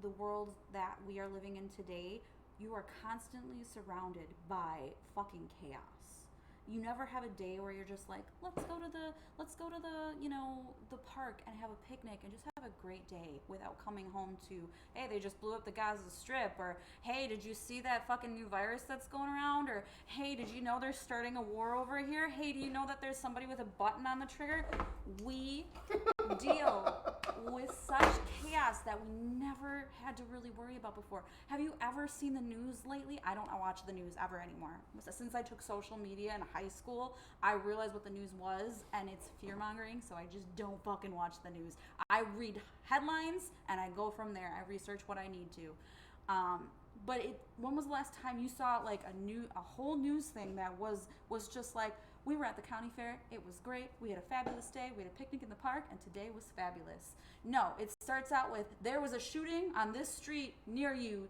the world that we are living in today. You are constantly surrounded by fucking chaos. You never have a day where you're just like, let's go to the the park and have a picnic and just have a great day without coming home to, hey, they just blew up the Gaza Strip, or hey, did you see that fucking new virus that's going around, or hey, did you know they're starting a war over here? Hey, do you know that there's somebody with a button on the trigger? We deal with such chaos that we never had to really worry about before. Have you ever seen the news lately? I don't watch the news ever anymore. Since I took social media in high school, I realized what the news was, and it's fear-mongering, so I just don't fucking watch the news. I read headlines, and I go from there. I research what I need to. But when was the last time you saw like a whole news thing that was just like, we were at the county fair, it was great, we had a fabulous day, we had a picnic in the park, and today was fabulous? No, it starts out with, there was a shooting on this street near you,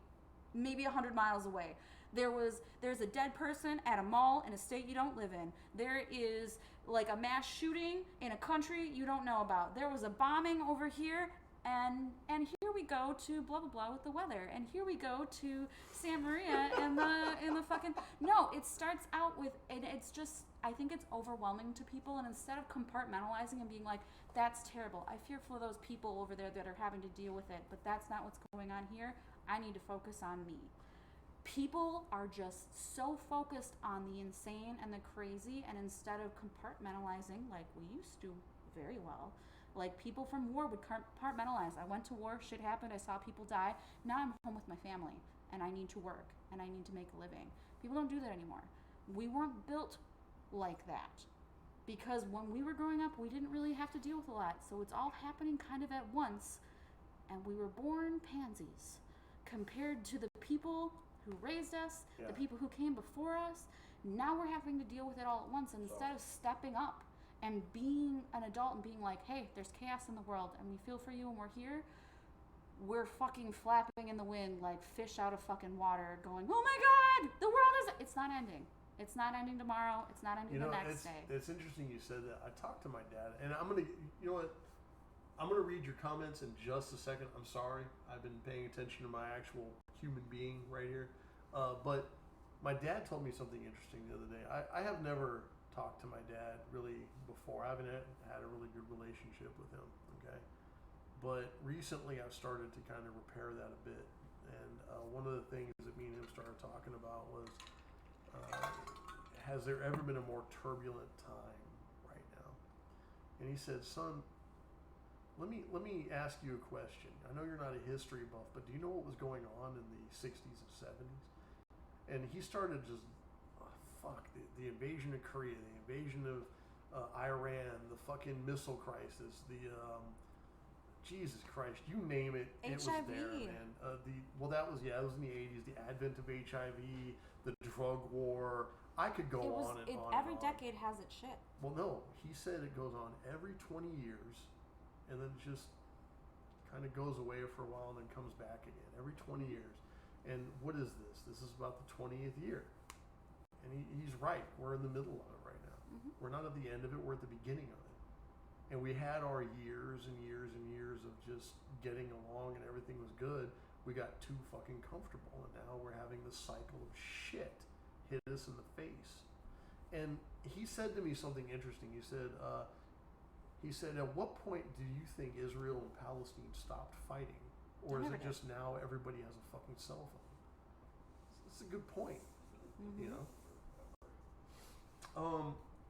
maybe 100 miles away. There's a dead person at a mall in a state you don't live in. There is like a mass shooting in a country you don't know about. There was a bombing over here, and here we go to blah blah blah with the weather, and here we go to Santa Maria and the fucking, no, it starts out with, and it's just, I think it's overwhelming to people, and instead of compartmentalizing and being like, that's terrible, I fear for those people over there that are having to deal with it, but that's not what's going on here, I need to focus on me. People are just so focused on the insane and the crazy, and instead of compartmentalizing like we used to very well, like people from war would compartmentalize. I went to war, shit happened, I saw people die. Now I'm home with my family, and I need to work, and I need to make a living. People don't do that anymore. We weren't built like that, because when we were growing up, we didn't really have to deal with a lot. So it's all happening kind of at once, and we were born pansies compared to the people who raised us, the people who came before us. Now we're having to deal with it all at once, and instead of stepping up and being an adult and being like, hey, there's chaos in the world and we feel for you and we're here, we're fucking flapping in the wind like fish out of fucking water going, oh my god, the world is, it's not ending. It's not ending tomorrow. It's not ending the next day. It's interesting you said that. I talked to my dad, and I'm going to, you know what? I'm going to read your comments in just a second. I'm sorry. I've been paying attention to my actual human being right here. But my dad told me something interesting the other day. I have never talked to my dad really before. I haven't had a really good relationship with him, okay? But recently I've started to kind of repair that a bit. And one of the things that me and him started talking about was, has there ever been a more turbulent time right now? And he said, son, let me ask you a question. I know you're not a history buff, but do you know what was going on in the 60s and 70s? And he started just, the invasion of Korea, the invasion of Iran, the fucking missile crisis, Jesus Christ, you name it, it was there, man. That was it was in the 80s, the advent of HIV, the drug war. I could go on and on. Every decade has its shit. Well, no, he said it goes on every 20 years, and then just kind of goes away for a while and then comes back again every 20 years. And what is this? This is about the 20th year. And he's right. We're in the middle of it right now. Mm-hmm. We're not at the end of it. We're at the beginning of it. And we had our years and years and years of just getting along and everything was good. We got too fucking comfortable. And now we're having this cycle of shit hit us in the face. And he said to me something interesting. He said, at what point do you think Israel and Palestine stopped fighting? Or is it just now everybody has a fucking cell phone? It's a good point. Mm-hmm. You know?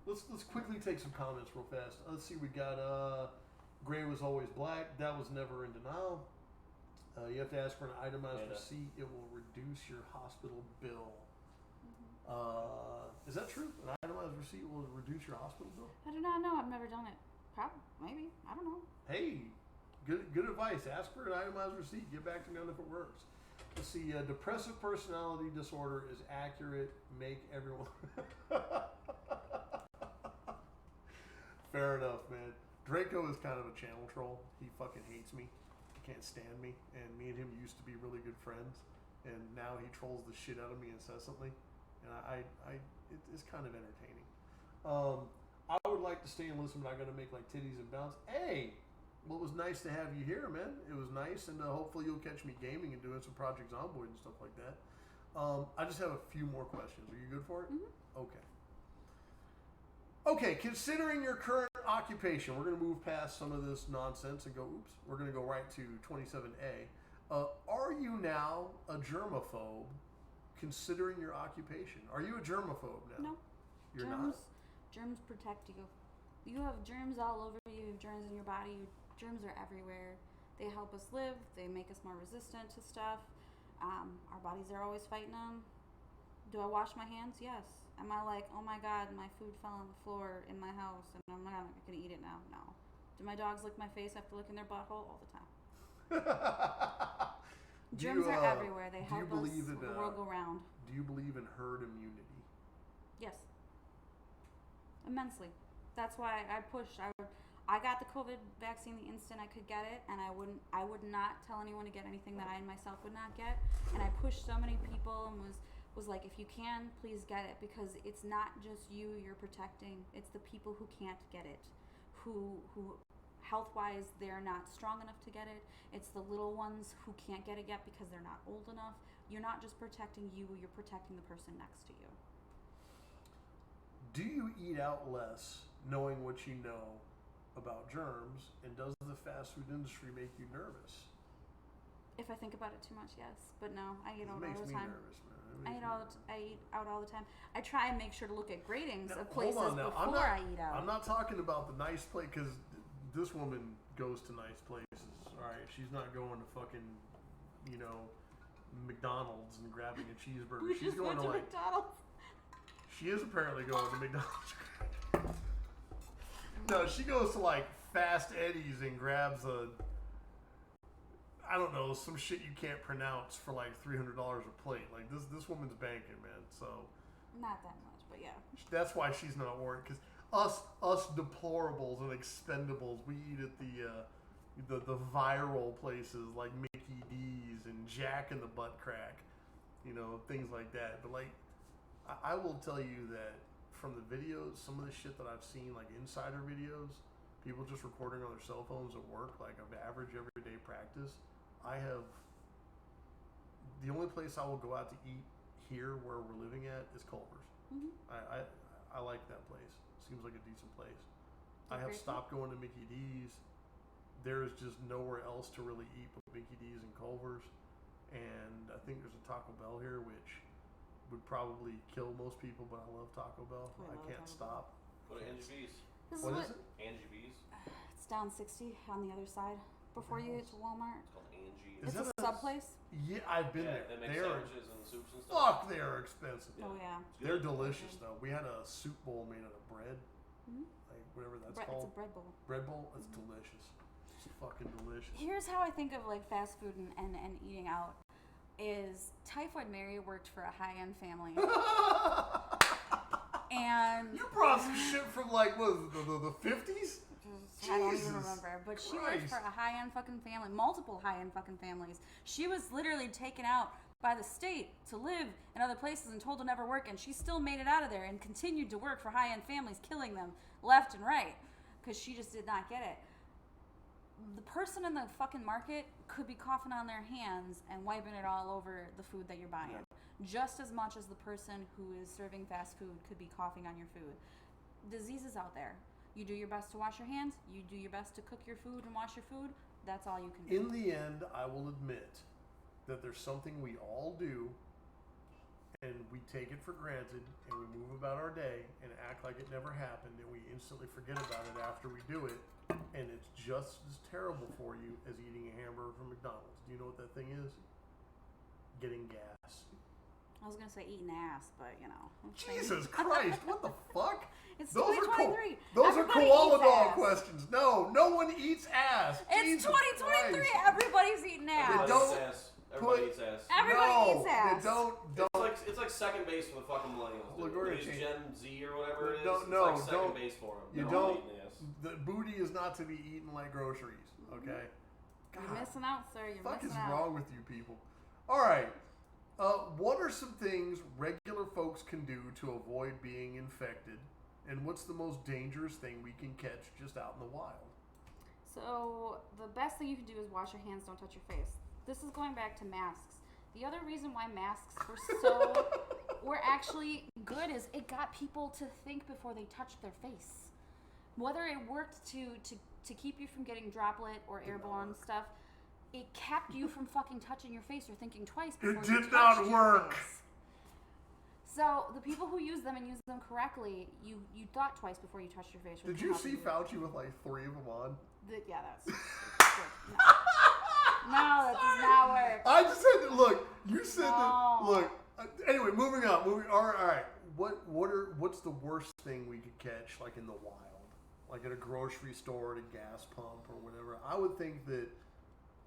Let's quickly take some comments real fast. Let's see, we got gray was always black. That was never in denial. You have to ask for an itemized receipt. It will reduce your hospital bill. Mm-hmm. Is that true? An itemized receipt will reduce your hospital bill? I do not know. I've never done it. Probably. Maybe. I don't know. Hey, good advice. Ask for an itemized receipt. Get back to me on if it works. Let's see. Depressive personality disorder is accurate. Make everyone... Fair enough, man. Draco is kind of a channel troll. He fucking hates me. He can't stand me. And me and him used to be really good friends. And now he trolls the shit out of me incessantly. And it's kind of entertaining. I would like to stay and listen, but I got to make like titties and bounce. Hey, well, it was nice to have you here, man. It was nice, and hopefully you'll catch me gaming and doing some Project Zomboid and stuff like that. I just have a few more questions. Are you good for it? Mm-hmm. Okay. Okay, considering your current occupation, we're going to move past some of this nonsense and go, oops, we're going to go right to 27A. Are you now a germaphobe considering your occupation? Are you a germaphobe now? No. You're germs, not? Germs protect you. You have germs all over you. You have germs in your body. Germs are everywhere. They help us live. They make us more resistant to stuff. Our bodies are always fighting them. Do I wash my hands? Yes. Am I like, oh my God, my food fell on the floor in my house and I'm not going to eat it now? No. Do my dogs lick my face after licking their butthole? All the time. Germs are everywhere. They help us the world go round. Do you believe in herd immunity? Yes. Immensely. That's why I pushed. I got the COVID vaccine the instant I could get it, and I would not tell anyone to get anything that I myself would not get. And I pushed so many people and was like, if you can, please get it, because it's not just you're protecting. It's the people who can't get it, who health-wise they're not strong enough to get it. It's the little ones who can't get it yet because they're not old enough. You're not just protecting you, you're protecting the person next to you. Do you eat out less knowing what you know about germs, and does the fast food industry make you nervous? If I think about it too much, yes. But no, I eat out all the It makes me time. nervous, man. I eat out all the time. I try and make sure to look at gratings Now, of places hold on now. before I eat out. I'm not talking about the nice place, because this woman goes to nice places. All right, she's not going to fucking, McDonald's and grabbing a cheeseburger. We She's just going went to McDonald's. She is apparently going to McDonald's. No, she goes to like Fast Eddie's and grabs some shit you can't pronounce for like $300 a plate. Like this woman's banking, man. So Not that much, but yeah. that's why she's not worried. Because us deplorables and expendables, we eat at the viral places like Mickey D's and Jack in the Butt Crack, things like that. But like, I will tell you that from the videos, some of the shit that I've seen, like insider videos, people just recording on their cell phones at work, like of average everyday practice. The only place I will go out to eat here where we're living at is Culver's. Mm-hmm. I like that place. Seems like a decent place. I have Great. stopped going to Mickey D's. There is just nowhere else to really eat but Mickey D's and Culver's. And I think there's a Taco Bell here, which would probably kill most people, but I love Taco Bell. I can't stop. Go to Angie V's. What is it? Angie V's. It's down 60 on the other side before you get to Walmart. It's called Angie. Is It's a that sub place. Yeah, I've been there. They make They are sandwiches and soups and stuff. fuck. They are expensive. Oh yeah. It's They're good. delicious though. We had a soup bowl made out of bread, Mm-hmm. like whatever that's It's called. a bread bowl. Bread bowl. It's delicious. It's fucking delicious. Here's how I think of like fast food and eating out. Is Typhoid Mary worked for a high-end family, and You brought some shit from like what was it, the 50s? I don't even Jesus remember, but she worked Christ. for a high-end fucking family, multiple high-end fucking families. She was literally taken out by the state to live in other places and told to never work, and she still made it out of there and continued to work for high-end families, killing them left and right because she just did not get it. The person in the fucking market could be coughing on their hands and wiping it all over the food that you're buying. Just as much as the person who is serving fast food could be coughing on your food. Diseases out there. You do your best to wash your hands. You do your best to cook your food and wash your food. That's all you can do. In the end, I will admit that there's something we all do and we take it for granted and we move about our day and act like it never happened and we instantly forget about it after we do it, and it's just as terrible for you as eating a hamburger from McDonald's. Do you know what that thing is? Getting gas. I was gonna say eating ass, but Jesus Christ, what the fuck? It's Those are 2023. those are Everybody koala eats dog ass. questions. No one eats ass. It's Jesus 2023. Christ. Everybody's eating ass. don't Everybody eats ass. Everybody eats ass. Everybody no, eats ass. you don't. It's like second base for the fucking millennials. Look, Dude. we're These gonna Gen Z or whatever it is. Don't- It's no, like second don't- base for them. you They're don't- all eating ass. The booty is not to be eaten like groceries. Okay. You're missing out, sir. You're What the fuck is missing out. wrong with you people? All right. What are some things regular folks can do to avoid being infected? And what's the most dangerous thing we can catch just out in the wild? So the best thing you can do is wash your hands. Don't touch your face. This is going back to masks. The other reason why masks were actually good is it got people to think before they touched their face. Whether it worked to keep you from getting droplet or airborne stuff, it kept you from fucking touching your face or thinking twice before you touched your face. So the people who use them and use them correctly, you thought twice before you touched your face. Did you see Fauci with like 3 of them on? Yeah, that's no, that does not work. I just said that. Look, you said that. Look. Anyway, moving on. All right. What's the worst thing we could catch, like in the wild, like at a grocery store, at a gas pump, or whatever? I would think that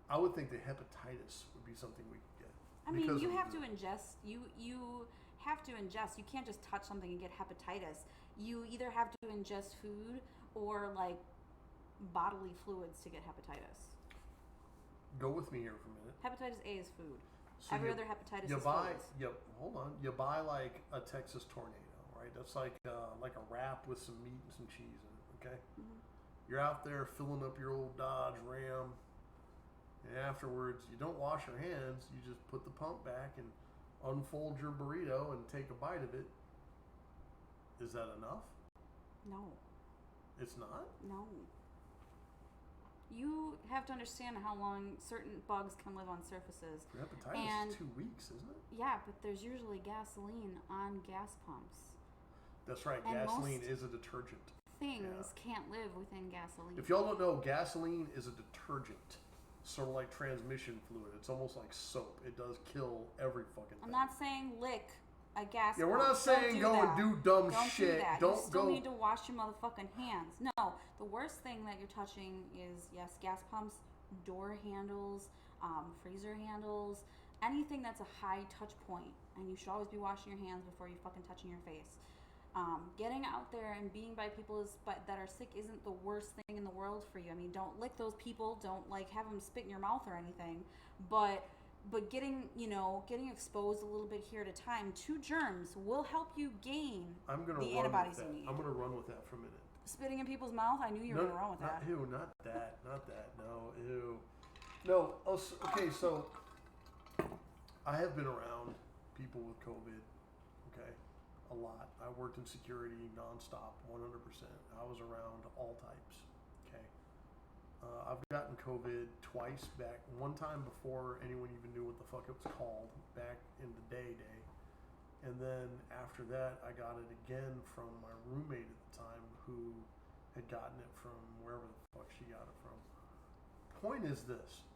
hepatitis would be something we could get. I mean, you have to ingest. You have to ingest. You can't just touch something and get hepatitis. You either have to ingest food or like bodily fluids to get hepatitis. Go with me here for a minute. Hepatitis A is food. So Every other hepatitis is fluids. Hold on. You buy like a Texas tornado, right? That's like a wrap with some meat and some cheese in it, okay? Mm-hmm. You're out there filling up your old Dodge Ram, and afterwards you don't wash your hands. You just put the pump back and unfold your burrito and take a bite of it. Is that enough? No. It's not? No. You have to understand how long certain bugs can live on surfaces. Hepatitis is 2 weeks, isn't it? Yeah, but there's usually gasoline on gas pumps. That's right. And gasoline is a detergent. Things can't live within gasoline. If y'all don't know, gasoline is a detergent. Sort of like transmission fluid. It's almost like soap. It does kill every fucking thing. I'm not saying lick a gas pump. Yeah, we're not saying go and do dumb shit. Do that. Don't you still need to wash your motherfucking hands. No, the worst thing that you're touching is, yes, gas pumps, door handles, freezer handles, anything that's a high touch point. And you should always be washing your hands before you fucking touching your face. Getting out there and being by people that are sick isn't the worst thing in the world for you. I mean, don't lick those people. Don't like have them spit in your mouth or anything. But getting exposed a little bit here at a time to germs will help you gain the antibodies you need. I'm gonna run with that for a minute. Spitting in people's mouth? I knew you were gonna run with that. Ew, not that. No, ew. No. Okay, so I have been around people with COVID. Okay, a lot. I worked in security nonstop, 100%. I was around all types. Okay. I've gotten COVID twice back. One time before anyone even knew what the fuck it was called, back in the day. And then after that, I got it again from my roommate at the time who had gotten it from wherever the fuck she got it from. Point is this.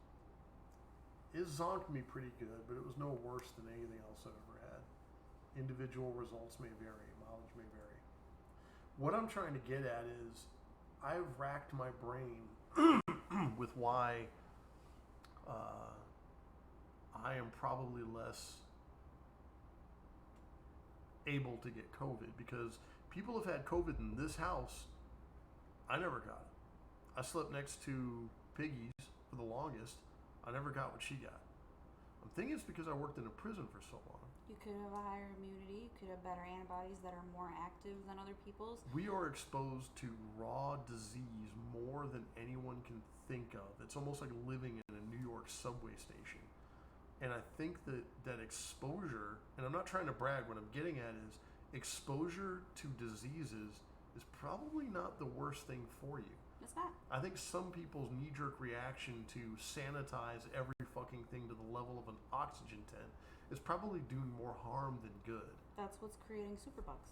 It zonked me pretty good, but it was no worse than anything else I've ever had. Individual results may vary. Mileage may vary. What I'm trying to get at is I've racked my brain with why I am probably less able to get COVID, because people have had COVID in this house. I never got it. I slept next to Piggy's for the longest. I never got what she got. I'm thinking it's because I worked in a prison for so long. You could have a higher immunity. You could have better antibodies that are more active than other people's. We are exposed to raw disease more than anyone can think of. It's almost like living in a New York subway station. And I think that exposure, and I'm not trying to brag, what I'm getting at is exposure to diseases is probably not the worst thing for you. It's not. I think some people's knee-jerk reaction to sanitize every fucking thing to the level of an oxygen tent is probably doing more harm than good. That's what's creating superbugs.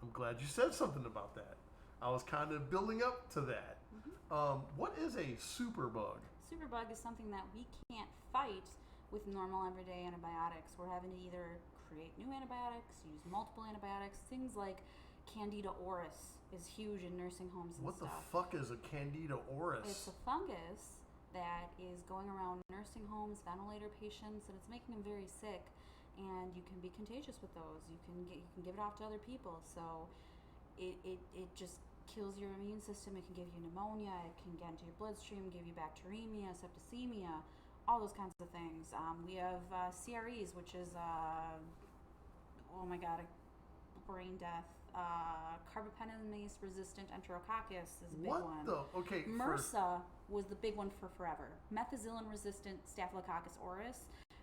I'm glad you said something about that. I was kind of building up to that. Mm-hmm. What is a superbug? Superbug is something that we can't fight with normal everyday antibiotics. We're having to either create new antibiotics, use multiple antibiotics. Things like Candida auris is huge in nursing homes and what stuff. What the fuck is a Candida auris? It's a fungus that is going around nursing homes, ventilator patients, and it's making them very sick. And you can be contagious with those. You can give it off to other people. So it just kills your immune system. It can give you pneumonia. It can get into your bloodstream, give you bacteremia, septicemia, all those kinds of things. We have CREs, which is oh my god, a brain death. Carbapenemase resistant enterococcus is a big one. What the? Okay. MRSA was the big one for forever. Methicillin-resistant Staphylococcus aureus.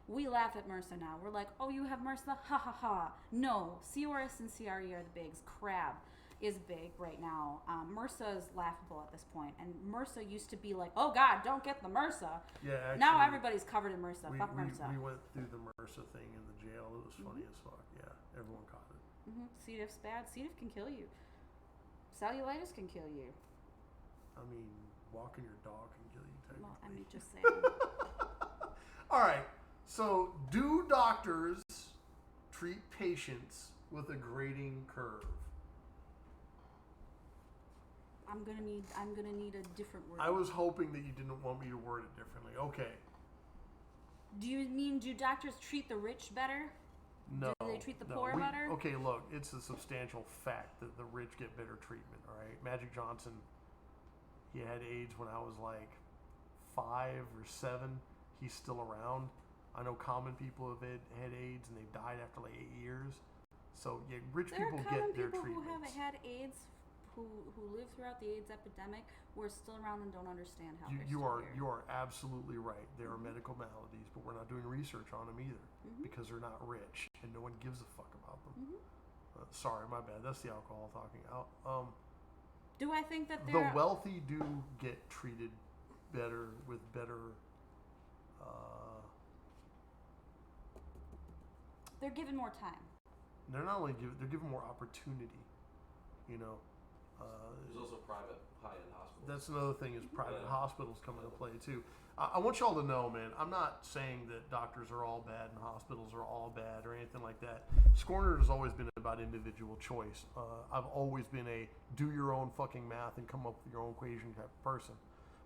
We laugh at MRSA now. We're like, oh, you have MRSA? Ha ha ha. No, C. aureus and CRE are the bigs. Crab is big right now. MRSA is laughable at this point. And MRSA used to be like, oh God, don't get the MRSA. Yeah, actually, now everybody's covered in MRSA. Fuck MRSA. We went through the MRSA thing in the jail. It was funny as fuck. Yeah, everyone caught it. C. diff's bad. C. diff can kill you. Cellulitis can kill you. I mean, walking your dog can kill you, technically. Well, I mean, just saying. All right. So, do doctors treat patients with a grading curve? I'm gonna need a different word. I was hoping that you didn't want me to word it differently. Okay. Do you mean do doctors treat the rich better? No. Do they treat the poor better? Okay, look, it's a substantial fact that the rich get better treatment, all right? Magic Johnson, he had AIDS when I was like 5 or 7. He's still around. I know common people have had AIDS and they've died after like 8 years. So, yeah, rich people get their treatments. There are common people who haven't had AIDS, who live throughout the AIDS epidemic, who are still around and don't understand how you are absolutely right. There are medical maladies, but we're not doing research on them either because they're not rich and no one gives a fuck about them. Sorry, my bad. That's the alcohol talking out. Do I think that the wealthy do get treated better with better? They're given more time. They're not only they're given more opportunity. You know. There's also private high-end hospitals. That's another thing is private hospitals come into play too. I want y'all to know, man, I'm not saying that doctors are all bad and hospitals are all bad or anything like that. Skornered has always been about individual choice. I've always been a do your own fucking math and come up with your own equation type of person.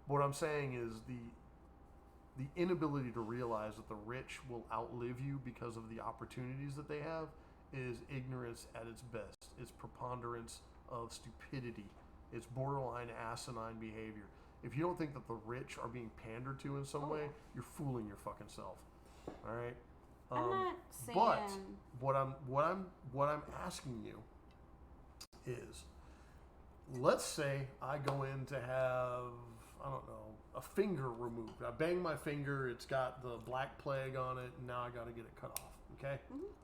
But what I'm saying is the inability to realize that the rich will outlive you because of the opportunities that they have is ignorance at its best. It's preponderance of stupidity. It's borderline asinine behavior. If you don't think that the rich are being pandered to in some way, you're fooling your fucking self. All right. I'm not saying. But what I'm asking you is, let's say I go in to have, I don't know, a finger removed. I bang my finger. It's got the black plague on it, and now I got to get it cut off. Okay.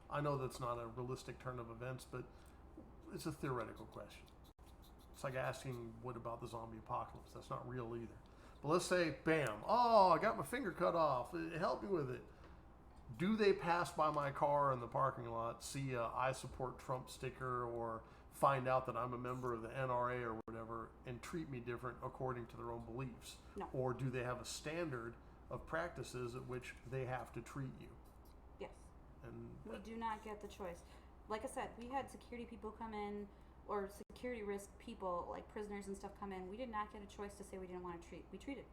I know that's not a realistic turn of events, but it's a theoretical question. It's like asking, what about the zombie apocalypse? That's not real either. But let's say, bam, oh, I got my finger cut off. Help me with it. Do they pass by my car in the parking lot, see a I support Trump sticker, or find out that I'm a member of the NRA or whatever, and treat me different according to their own beliefs? No. Or do they have a standard of practices at which they have to treat you? Yes. And we do not get the choice. Like I said, we had security people come in, or security risk people, like prisoners and stuff, come in. We did not get a choice to say we didn't want to treat. We treated.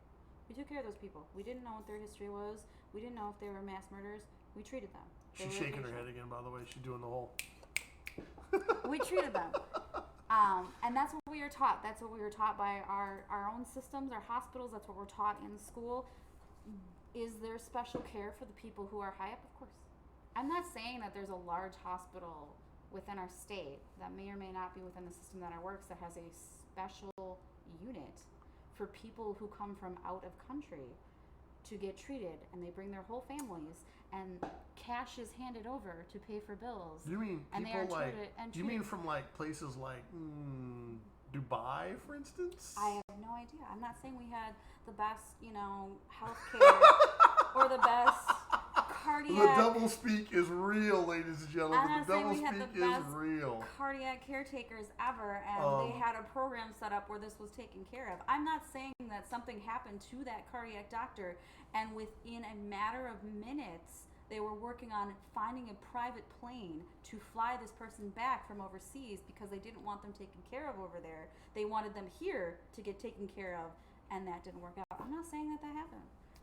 We took care of those people. We didn't know what their history was. We didn't know if they were mass murderers. We treated them. She's shaking her head again, by the way. She's doing the whole... We treated them. And that's what we were taught. That's what we were taught by our own systems, our hospitals. That's what we're taught in school. Is there special care for the people who are high up? Of course. I'm not saying that there's a large hospital within our state that may or may not be within the system that I works that has a special unit for people who come from out of country to get treated, and they bring their whole families, and cash is handed over to pay for bills. You mean and people they are like? treated, and you mean from like places like Dubai, for instance? I have no idea. I'm not saying we had the best, healthcare or the best cardiac. The double speak is real, ladies and gentlemen. I'm not The double saying we had speak the best is real. cardiac caretakers ever, and they had a program set up where this was taken care of. I'm not saying that something happened to that cardiac doctor, and within a matter of minutes, they were working on finding a private plane to fly this person back from overseas because they didn't want them taken care of over there. They wanted them here to get taken care of, and that didn't work out. I'm not saying that happened.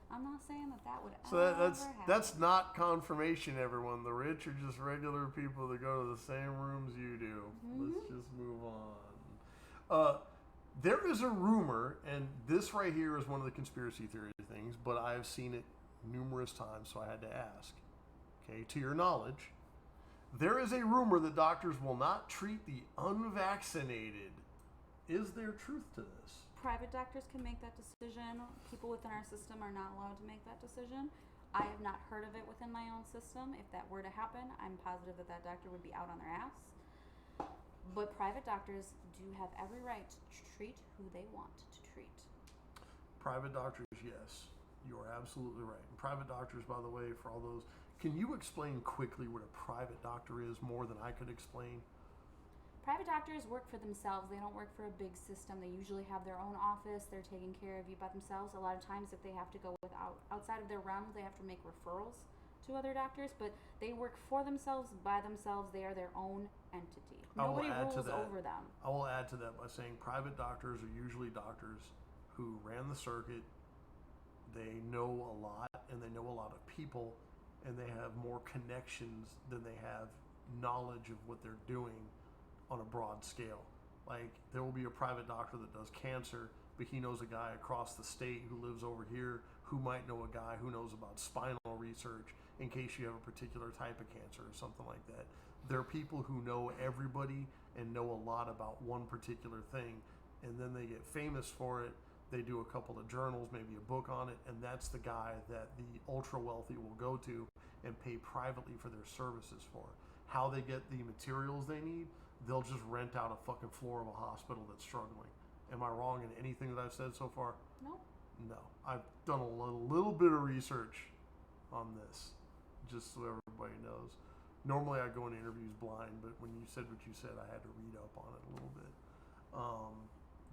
I'm not saying that would ever happen. That's not confirmation, everyone. The rich are just regular people that go to the same rooms you do. Let's just move on. There is a rumor, and this right here is one of the conspiracy theory things, but I have seen it numerous times, so I had to ask. Okay, to your knowledge, there is a rumor that doctors will not treat the unvaccinated. Is there truth to this? Private doctors can make that decision. People within our system are not allowed to make that decision. I have not heard of it within my own system. If that were to happen, I'm positive that that doctor would be out on their ass. But private doctors do have every right to treat who they want to treat. Private doctors, yes. You are absolutely right. And private doctors, by the way, for all those, can you explain quickly what a private doctor is more than I could explain? Private doctors work for themselves. They don't work for a big system. They usually have their own office. They're taking care of you by themselves. A lot of times, if they have to go outside of their realm, they have to make referrals to other doctors. But they work for themselves, by themselves. They are their own entity. Nobody rules over them. I will add to that by saying private doctors are usually doctors who ran the circuit. They know a lot, and they know a lot of people, and they have more connections than they have knowledge of what they're doing on a broad scale. Like, there will be a private doctor that does cancer, but he knows a guy across the state who lives over here who might know a guy who knows about spinal research in case you have a particular type of cancer or something like that. There are people who know everybody and know a lot about one particular thing, and then they get famous for it. They do a couple of journals, maybe a book on it, and that's the guy that the ultra wealthy will go to and pay privately for their services for. How they get the materials they need, they'll just rent out a fucking floor of a hospital that's struggling. Am I wrong in anything that I've said so far? Nope. No. I've done a little bit of research on this, just so everybody knows. Normally I go into interviews blind, but when you said what you said, I had to read up on it a little bit.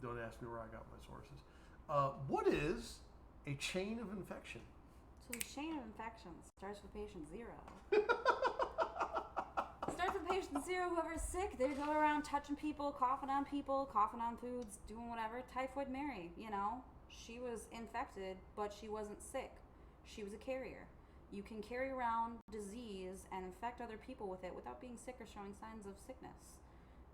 Don't ask me where I got my sources. What is a chain of infection? So the chain of infection starts with patient 0. Starts with patient 0. Whoever's sick, they go around touching people, coughing on foods, doing whatever. Typhoid Mary, she was infected, but she wasn't sick. She was a carrier. You can carry around disease and infect other people with it without being sick or showing signs of sickness.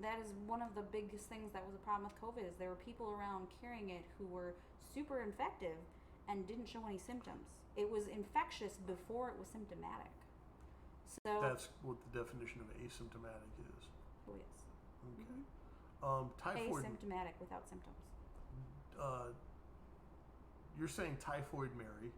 That is one of the biggest things that was a problem with COVID, is there were people around carrying it who were super infective and didn't show any symptoms. It was infectious before it was symptomatic. So that's what the definition of asymptomatic is. Oh, yes. Okay. Mm-hmm. Typhoid. Asymptomatic without symptoms. You're saying Typhoid Mary,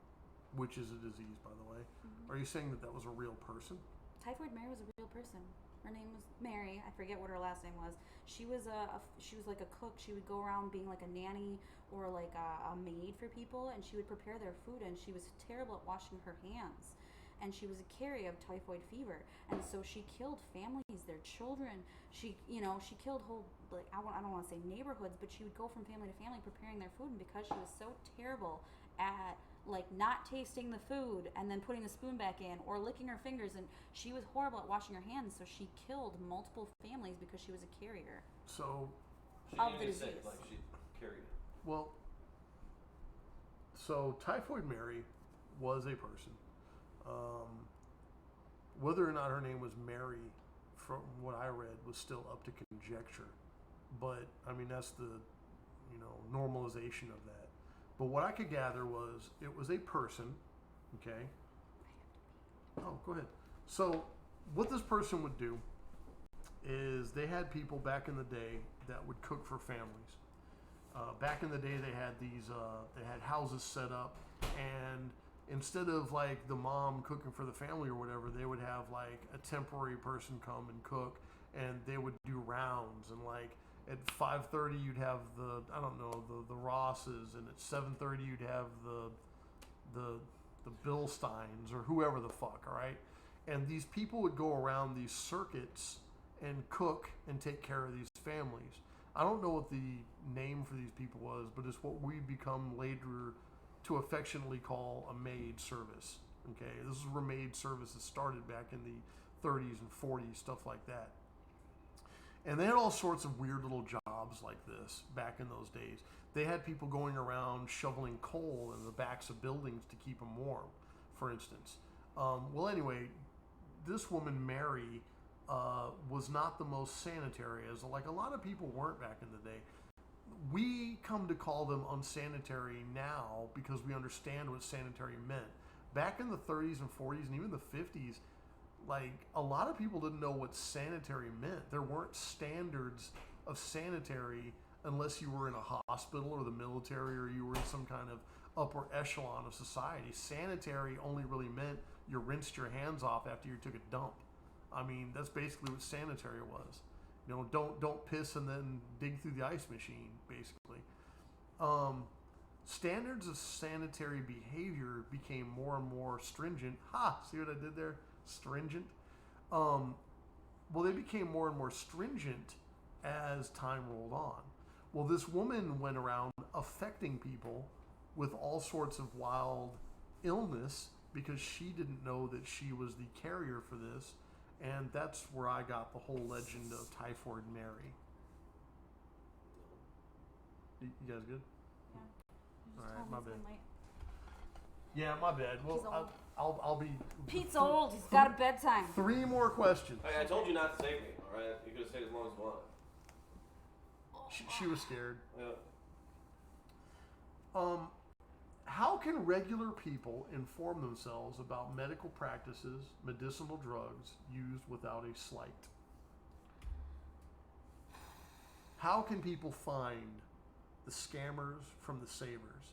which is a disease, by the way. Mm-hmm. Are you saying that was a real person? Typhoid Mary was a real person. Her name was Mary. I forget what her last name was. She was she was like a cook. She would go around being like a nanny or like a maid for people, and she would prepare their food. And she was terrible at washing her hands. And she was a carrier of typhoid fever, and so she killed families, their children. She killed whole, like, I don't want to say neighborhoods, but she would go from family to family preparing their food. And because she was so terrible at like not tasting the food and then putting the spoon back in or licking her fingers, and she was horrible at washing her hands, so she killed multiple families because she was a carrier. So she of didn't the get sick, disease. like she carried it. Well, so Typhoid Mary was a person. Whether or not her name was Mary, from what I read, was still up to conjecture. But I mean, that's the normalization of that. But what I could gather was it was a person. Okay. Oh, go ahead. So what this person would do is they had people back in the day that would cook for families. Back in the day, they had they had houses set up, and instead of like the mom cooking for the family or whatever, they would have like a temporary person come and cook, and they would do rounds. And like at 5:30, you'd have the Rosses, and at 7:30, you'd have the Bill Steins or whoever the fuck. All right, and these people would go around these circuits and cook and take care of these families. I don't know what the name for these people was, but it's what we become later to affectionately call a maid service. Okay, this is where maid services started back in the 30s and 40s, stuff like that. And they had all sorts of weird little jobs like this back in those days. They had people going around shoveling coal in the backs of buildings to keep them warm, for instance. Well, anyway, this woman, Mary, was not the most sanitary, as like a lot of people weren't back in the day. We come to call them unsanitary now because we understand what sanitary meant. Back in the 30s and 40s and even the 50s, like a lot of people didn't know what sanitary meant. There weren't standards of sanitary unless you were in a hospital or the military or you were in some kind of upper echelon of society. Sanitary only really meant you rinsed your hands off after you took a dump. I mean, that's basically what sanitary was. You know, don't piss and then dig through the ice machine, basically. Standards of sanitary behavior became more and more stringent. Ha! See what I did there? Stringent. Well, they became more and more stringent as time rolled on. Well, this woman went around affecting people with all sorts of wild illness because she didn't know that she was the carrier for this. And that's where I got the whole legend of Typhoid Mary. You guys good? Yeah. All right, my bad. Late. Yeah, my bad. He's old. Well, I'll be. Pete's old. He's got a bedtime. 3 more questions. I told you not to take me. All right, you could have stayed as long as you wanted. She was scared. Yeah. How can regular people inform themselves about medical practices, medicinal drugs used without a slight? How can people find the scammers from the savers?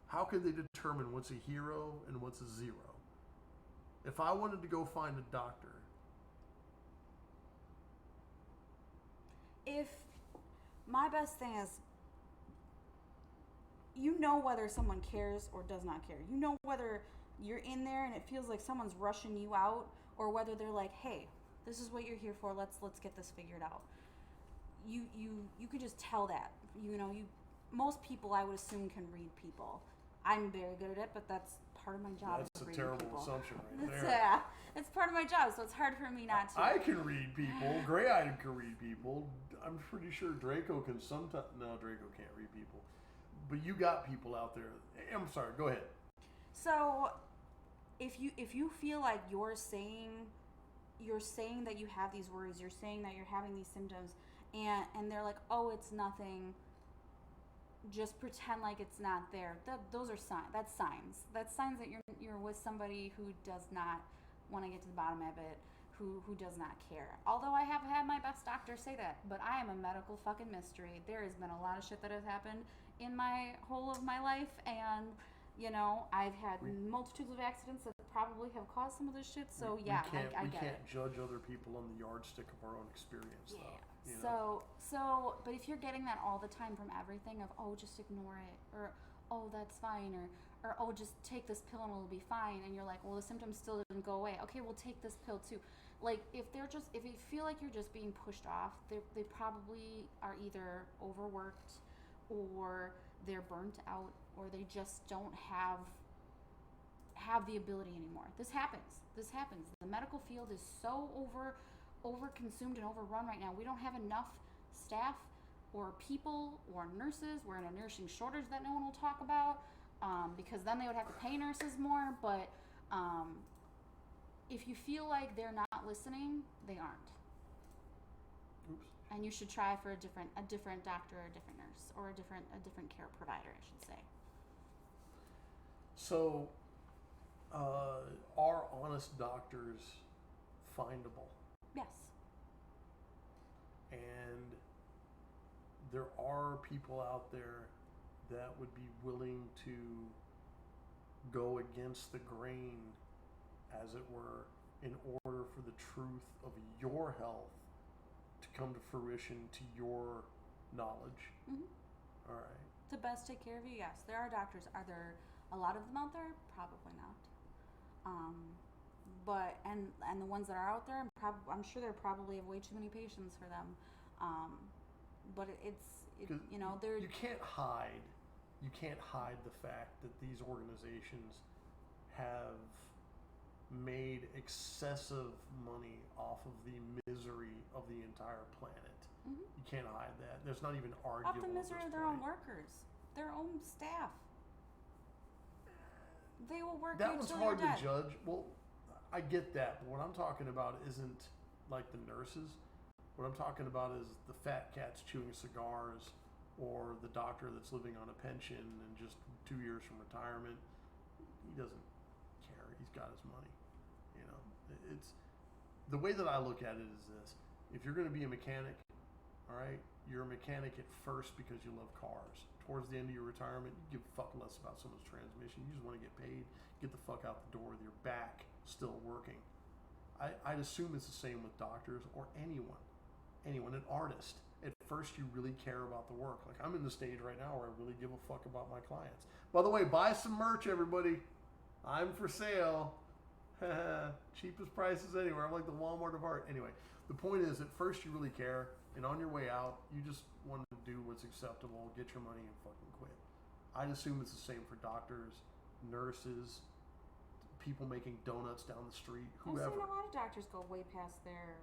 How can they determine what's a hero and what's a zero? If I wanted to go find a doctor, If my best thing is, you know whether someone cares or does not care. You know whether you're in there and it feels like someone's rushing you out, or whether they're like, hey, this is what you're here for. Let's get this figured out. You could just tell that. Most people, I would assume, can read people. I'm very good at it, but that's part of my job. that's is a reading terrible people. assumption right That's, there. it's part of my job, so it's hard for me not to. I can read people. Gray-eyed can read people. I'm pretty sure Draco can sometimes. No, Draco can't read people. But you got people out there. I'm sorry. Go ahead. So, if you feel like you're saying that you have these worries, you're saying that you're having these symptoms, and they're like, oh, it's nothing. Just pretend like it's not there. Those are signs. That's signs. That's signs that you're with somebody who does not want to get to the bottom of it, who does not care. Although I have had my best doctor say that, but I am a medical fucking mystery. There has been a lot of shit that has happened in my whole of my life, and I've had multitudes of accidents that probably have caused some of this shit. So I get it. We can't judge other people on the yardstick of our own experience, Yeah. though. But if you're getting that all the time from everything of, oh, just ignore it, or oh, that's fine, or oh, just take this pill and it'll be fine, and you're like, well, the symptoms still didn't go away. Okay, we'll take this pill too. Like, if you feel like you're just being pushed off, they probably are either overworked, or they're burnt out, or they just don't have the ability anymore. This happens. The medical field is so over-consumed and overrun right now. We don't have enough staff or people or nurses. We're in a nursing shortage that no one will talk about, because then they would have to pay nurses more. But if you feel like they're not listening, they aren't. Oops. And you should try for a different doctor, or a different nurse, or a different care provider, I should say. So, are honest doctors findable? Yes. And there are people out there that would be willing to go against the grain, as it were, in order for the truth of your health to come to fruition to your knowledge. Mm-hmm. All right. To best take care of you, yes. There are doctors. Are there a lot of them out there? Probably not. But the ones that are out there, I'm sure they probably have way too many patients for them. But they're you can't hide the fact that these organizations have made excessive money off of the misery of the entire planet. Mm-hmm. You can't hide that. There's not even arguable. off the misery of their own workers, their own staff. They will work That you was till hard you're to dead. judge. Well, I get that, but what I'm talking about isn't like the nurses. What I'm talking about is the fat cats chewing cigars, or the doctor that's living on a pension and just 2 years from retirement. He doesn't care. He's got his money. It's the way that I look at it is this: if you're going to be a mechanic, all right, you're a mechanic at first because you love cars. Towards the end of your retirement, you give a fuck less about someone's transmission. You just want to get paid, get the fuck out the door with your back still working. I'd assume it's the same with doctors or anyone, an artist. At first, you really care about the work. Like, I'm in the stage right now where I really give a fuck about my clients. By the way, buy some merch, everybody. I'm for sale. Cheapest prices anywhere. I'm like the Walmart of art. Anyway, the point is, at first you really care, and on your way out, you just want to do what's acceptable, get your money, and fucking quit. I'd assume it's the same for doctors, nurses, people making donuts down the street, whoever. I've seen a lot of doctors go way past their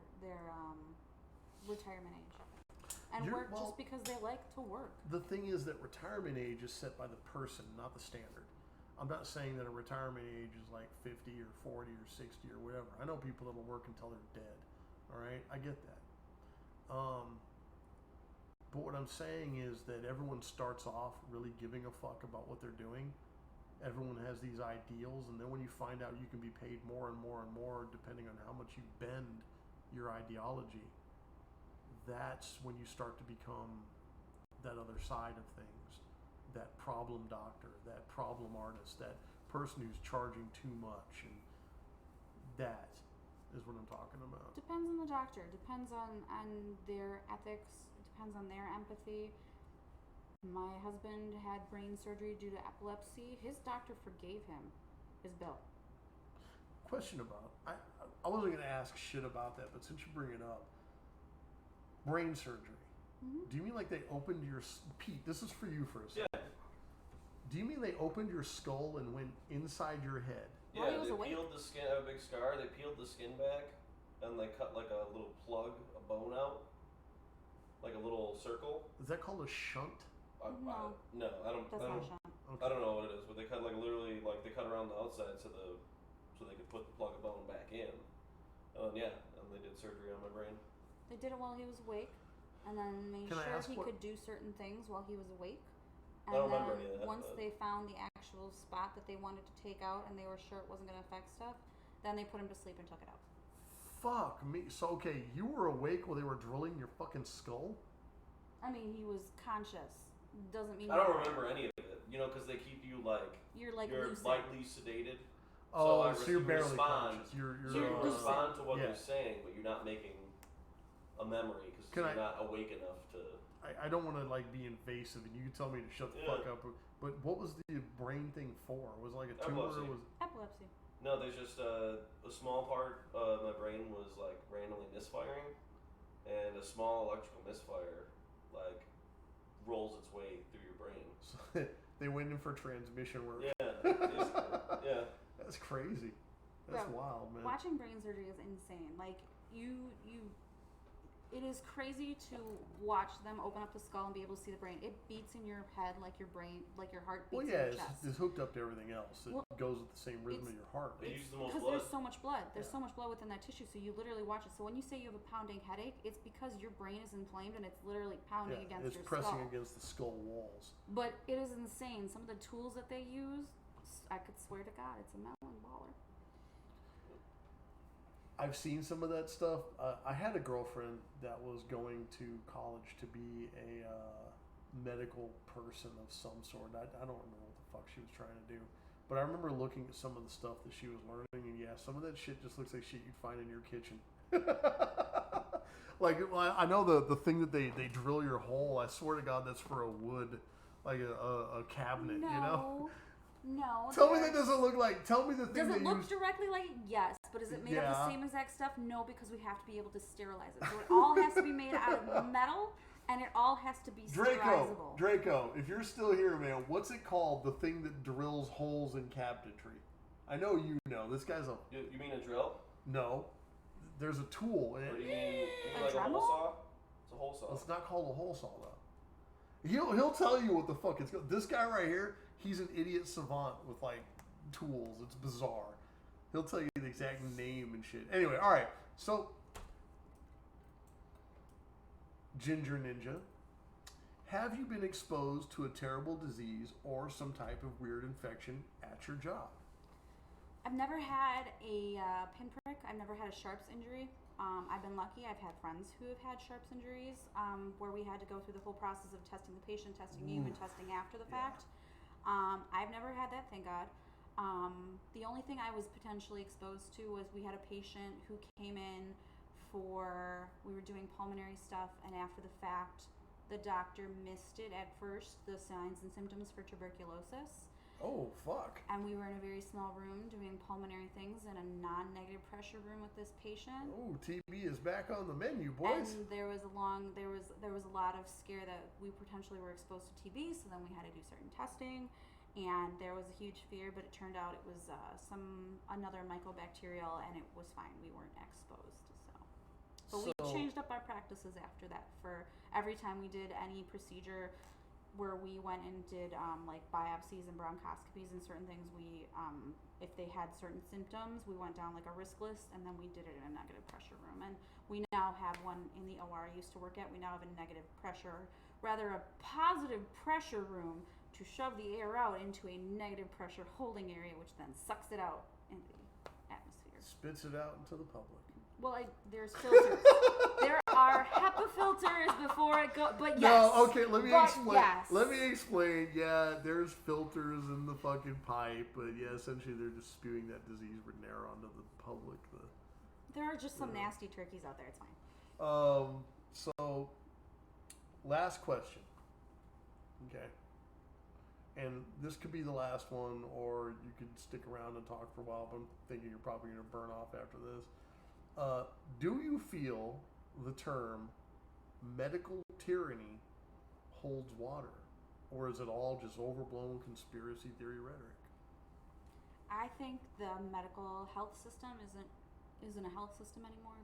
retirement age and work just because they like to work. The thing is that retirement age is set by the person, not the standard. I'm not saying that a retirement age is like 50 or 40 or 60 or whatever. I know people that'll work until they're dead. All right, I get that. But what I'm saying is that everyone starts off really giving a fuck about what they're doing. Everyone has these ideals, and then when you find out you can be paid more and more and more depending on how much you bend your ideology, that's when you start to become that other side of things, that problem doctor, that problem artist, that person who's charging too much, and that is what I'm talking about. Depends on the doctor, depends on their ethics, depends on their empathy. My husband had brain surgery due to epilepsy. His doctor forgave him his bill. Question about, I wasn't going to ask shit about that, but since you bring it up, brain surgery. Mm-hmm. Do you mean like they opened your, Pete, this is for you for a second. Yeah. Do you mean they opened your skull and went inside your head? While he Yeah, was they awake? peeled the skin, I have a big scar, they peeled the skin back, and they cut like a little plug, a bone out, like a little circle. Is that called a shunt? No. I don't. That's I not a don't, shunt. Okay. I don't know what it is, but they cut like literally like they cut around the outside so they could put the plug of bone back in. And they did surgery on my brain. They did it while he was awake, and then made Can I sure ask he what- could do certain things while he was awake. I And don't remember any of then that, once but- they found the actual spot that they wanted to take out, and they were sure it wasn't going to affect stuff, then they put him to sleep and took it out. Fuck me. So, okay, you were awake while they were drilling your fucking skull? I mean, he was conscious. Doesn't mean I don't remember any of it, because they keep you like you're you're lucid. lightly sedated. Oh, I so you're you barely respond. conscious. You're So you lucid. respond to what yeah. they're saying, but you're not making a memory because Can you're I- not awake enough to. I don't want to like be invasive, and you can tell me to shut the fuck up. But what was the brain thing for? Was it like a tumor? Epilepsy. Or was Epilepsy. No, there's just a small part of my brain was like randomly misfiring, and a small electrical misfire like rolls its way through your brain. so they went in for transmission work? Yeah, basically. Yeah. That's crazy. That's Bro, wild, man. Watching brain surgery is insane. Like it is crazy to watch them open up the skull and be able to see the brain. It beats in your head like your brain, like your heart beats Well, in yeah, your chest. it's hooked up to everything else. It Well, goes with the same rhythm of it's- your heart. They use the most Because blood. there's so much blood. There's Yeah. so much blood within that tissue, so you literally watch it. So when you say you have a pounding headache, it's because your brain is inflamed and it's literally pounding Yeah, against it's your pressing skull. against the skull walls. But it is insane. Some of the tools that they use, I could swear to God, it's a melon baller. I've seen some of that stuff. I had a girlfriend that was going to college to be a medical person of some sort. I don't remember what the fuck she was trying to do. But I remember looking at some of the stuff that she was learning, and yeah, some of that shit just looks like shit you'd find in your kitchen. Like, I know the thing that they drill your hole, I swear to God, that's for a wood, like a cabinet, No. you know? No. Tell me that doesn't look like, tell me the thing Does they it look use. directly like it? Yes, but is it made of Yeah. the same exact stuff? No, because we have to be able to sterilize it. So it all has to be made out of metal, and it all has to be sterilizable. Draco, if you're still here, man, what's it called? The thing that drills holes in cabinetry. I know you know. This guy's a You mean a drill? no. There's a tool. Or And you mean A like a Dremel? hole saw? It's a hole saw. it's not called a hole saw though. He'll tell you what the fuck it's called. This guy right here, he's an idiot savant with like tools. It's bizarre. He'll tell you the exact name and shit. Anyway, all right. So, GingerNinja, have you been exposed to a terrible disease or some type of weird infection at your job? I've never had a pinprick. I've never had a Sharps injury. I've been lucky. I've had friends who have had sharps injuries where we had to go through the whole process of testing the patient, testing you, and testing after the fact. I've never had that, thank God. The only thing I was potentially exposed to was we had a patient who came in we were doing pulmonary stuff, and after the fact, the doctor missed it at first, the signs and symptoms for tuberculosis. Oh, fuck. And we were in a very small room doing pulmonary things in a non-negative pressure room with this patient. Oh, TB is back on the menu, boys. And there was a lot of scare that we potentially were exposed to TB, so then we had to do certain testing. And there was a huge fear, but it turned out it was another mycobacterial, and it was fine. We weren't exposed. But we changed up our practices after that. For every time we did any procedure where we went and did like biopsies and bronchoscopies and certain things, we if they had certain symptoms, we went down like a risk list, and then we did it in a negative pressure room. And we now have one in the OR I used to work at. We now have a a positive pressure room to shove the air out into a negative pressure holding area, which then sucks it out into the atmosphere. Spits it out into the public. Well, there's filters. There are HEPA filters before it goes, but yes. No, okay, let me explain. Yes. Let me explain. Yeah, there's filters in the fucking pipe, but yeah, essentially they're just spewing that disease-ridden air onto the public. There are just some nasty turkeys out there. It's fine. So, last question. Okay. And this could be the last one, or you could stick around and talk for a while, but I'm thinking you're probably going to burn off after this. Do you feel the term medical tyranny holds water, or is it all just overblown conspiracy theory rhetoric? I think the medical health system isn't a health system anymore.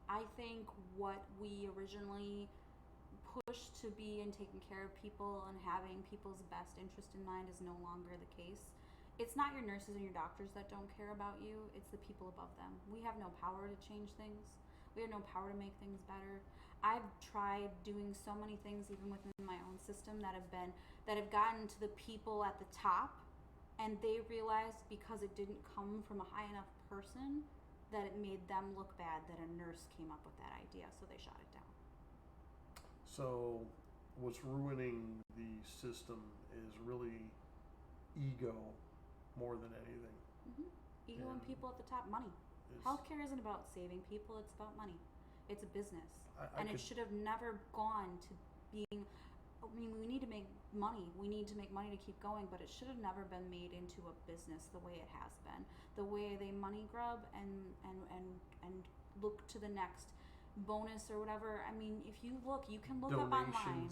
I think what we originally pushed to be and taking care of people and having people's best interest in mind is no longer the case. It's not your nurses and your doctors that don't care about you. It's the people above them. We have no power to change things. We have no power to make things better. I've tried doing so many things, even within my own system, that have gotten to the people at the top, and they realized because it didn't come from a high enough person that it made them look bad that a nurse came up with that idea, so they shot it down. So, what's ruining the system is really ego more than anything. Mm-hmm. Ego and people at the top, money. Healthcare isn't about saving people, it's about money. It's a business. It should have never gone to being, we need to make money. We need to make money to keep going, but it should have never been made into a business the way it has been. The way they money grub and look to the next bonus or whatever. I mean, if you look, you can look up online.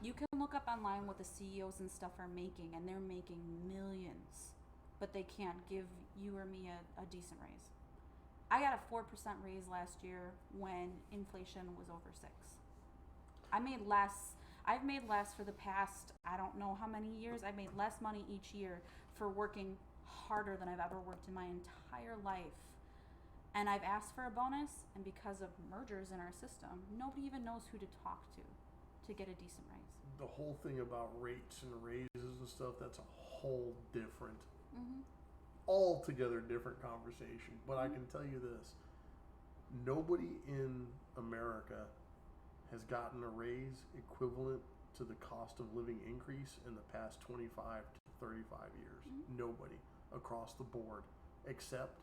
You can look up online what the CEOs and stuff are making, and they're making millions, but they can't give you or me a decent raise. I got a 4% raise last year when inflation was over 6%. I've made less for the past, I don't know how many years. I've made less money each year for working harder than I've ever worked in my entire life. And I've asked for a bonus, and because of mergers in our system, nobody even knows who to talk to get a decent raise. The whole thing about rates and raises and stuff, that's a whole different, altogether different conversation. But I can tell you this, nobody in America has gotten a raise equivalent to the cost of living increase in the past 25 to 35 years. Nobody across the board, except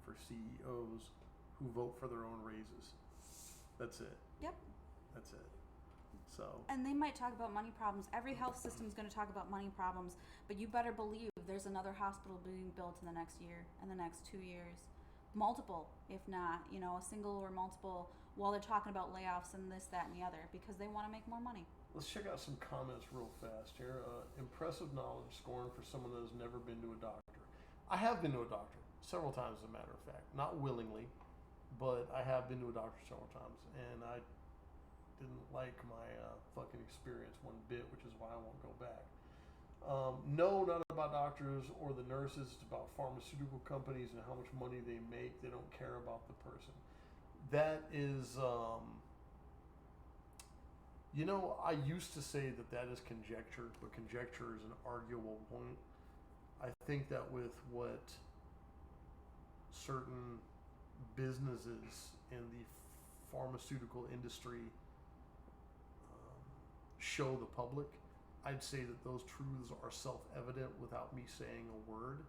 for CEOs who vote for their own raises. That's it. Yep. That's it. So. And they might talk about money problems. Every health system is going to talk about money problems, but you better believe there's another hospital being built in the next year and the next 2 years. Multiple, if not, a single or multiple, while they're talking about layoffs and this, that, and the other, because they want to make more money. Let's check out some comments real fast here. Impressive knowledge scoring for someone that has never been to a doctor. I have been to a doctor several times, as a matter of fact. Not willingly, but I have been to a doctor several times, and I didn't like my fucking experience one bit, which is why I won't go back. No, not about doctors or the nurses. It's about pharmaceutical companies and how much money they make. They don't care about the person. That is, I used to say that is conjecture, but conjecture is an arguable point. I think that with what certain businesses in the pharmaceutical industry show the public, I'd say that those truths are self-evident without me saying a word.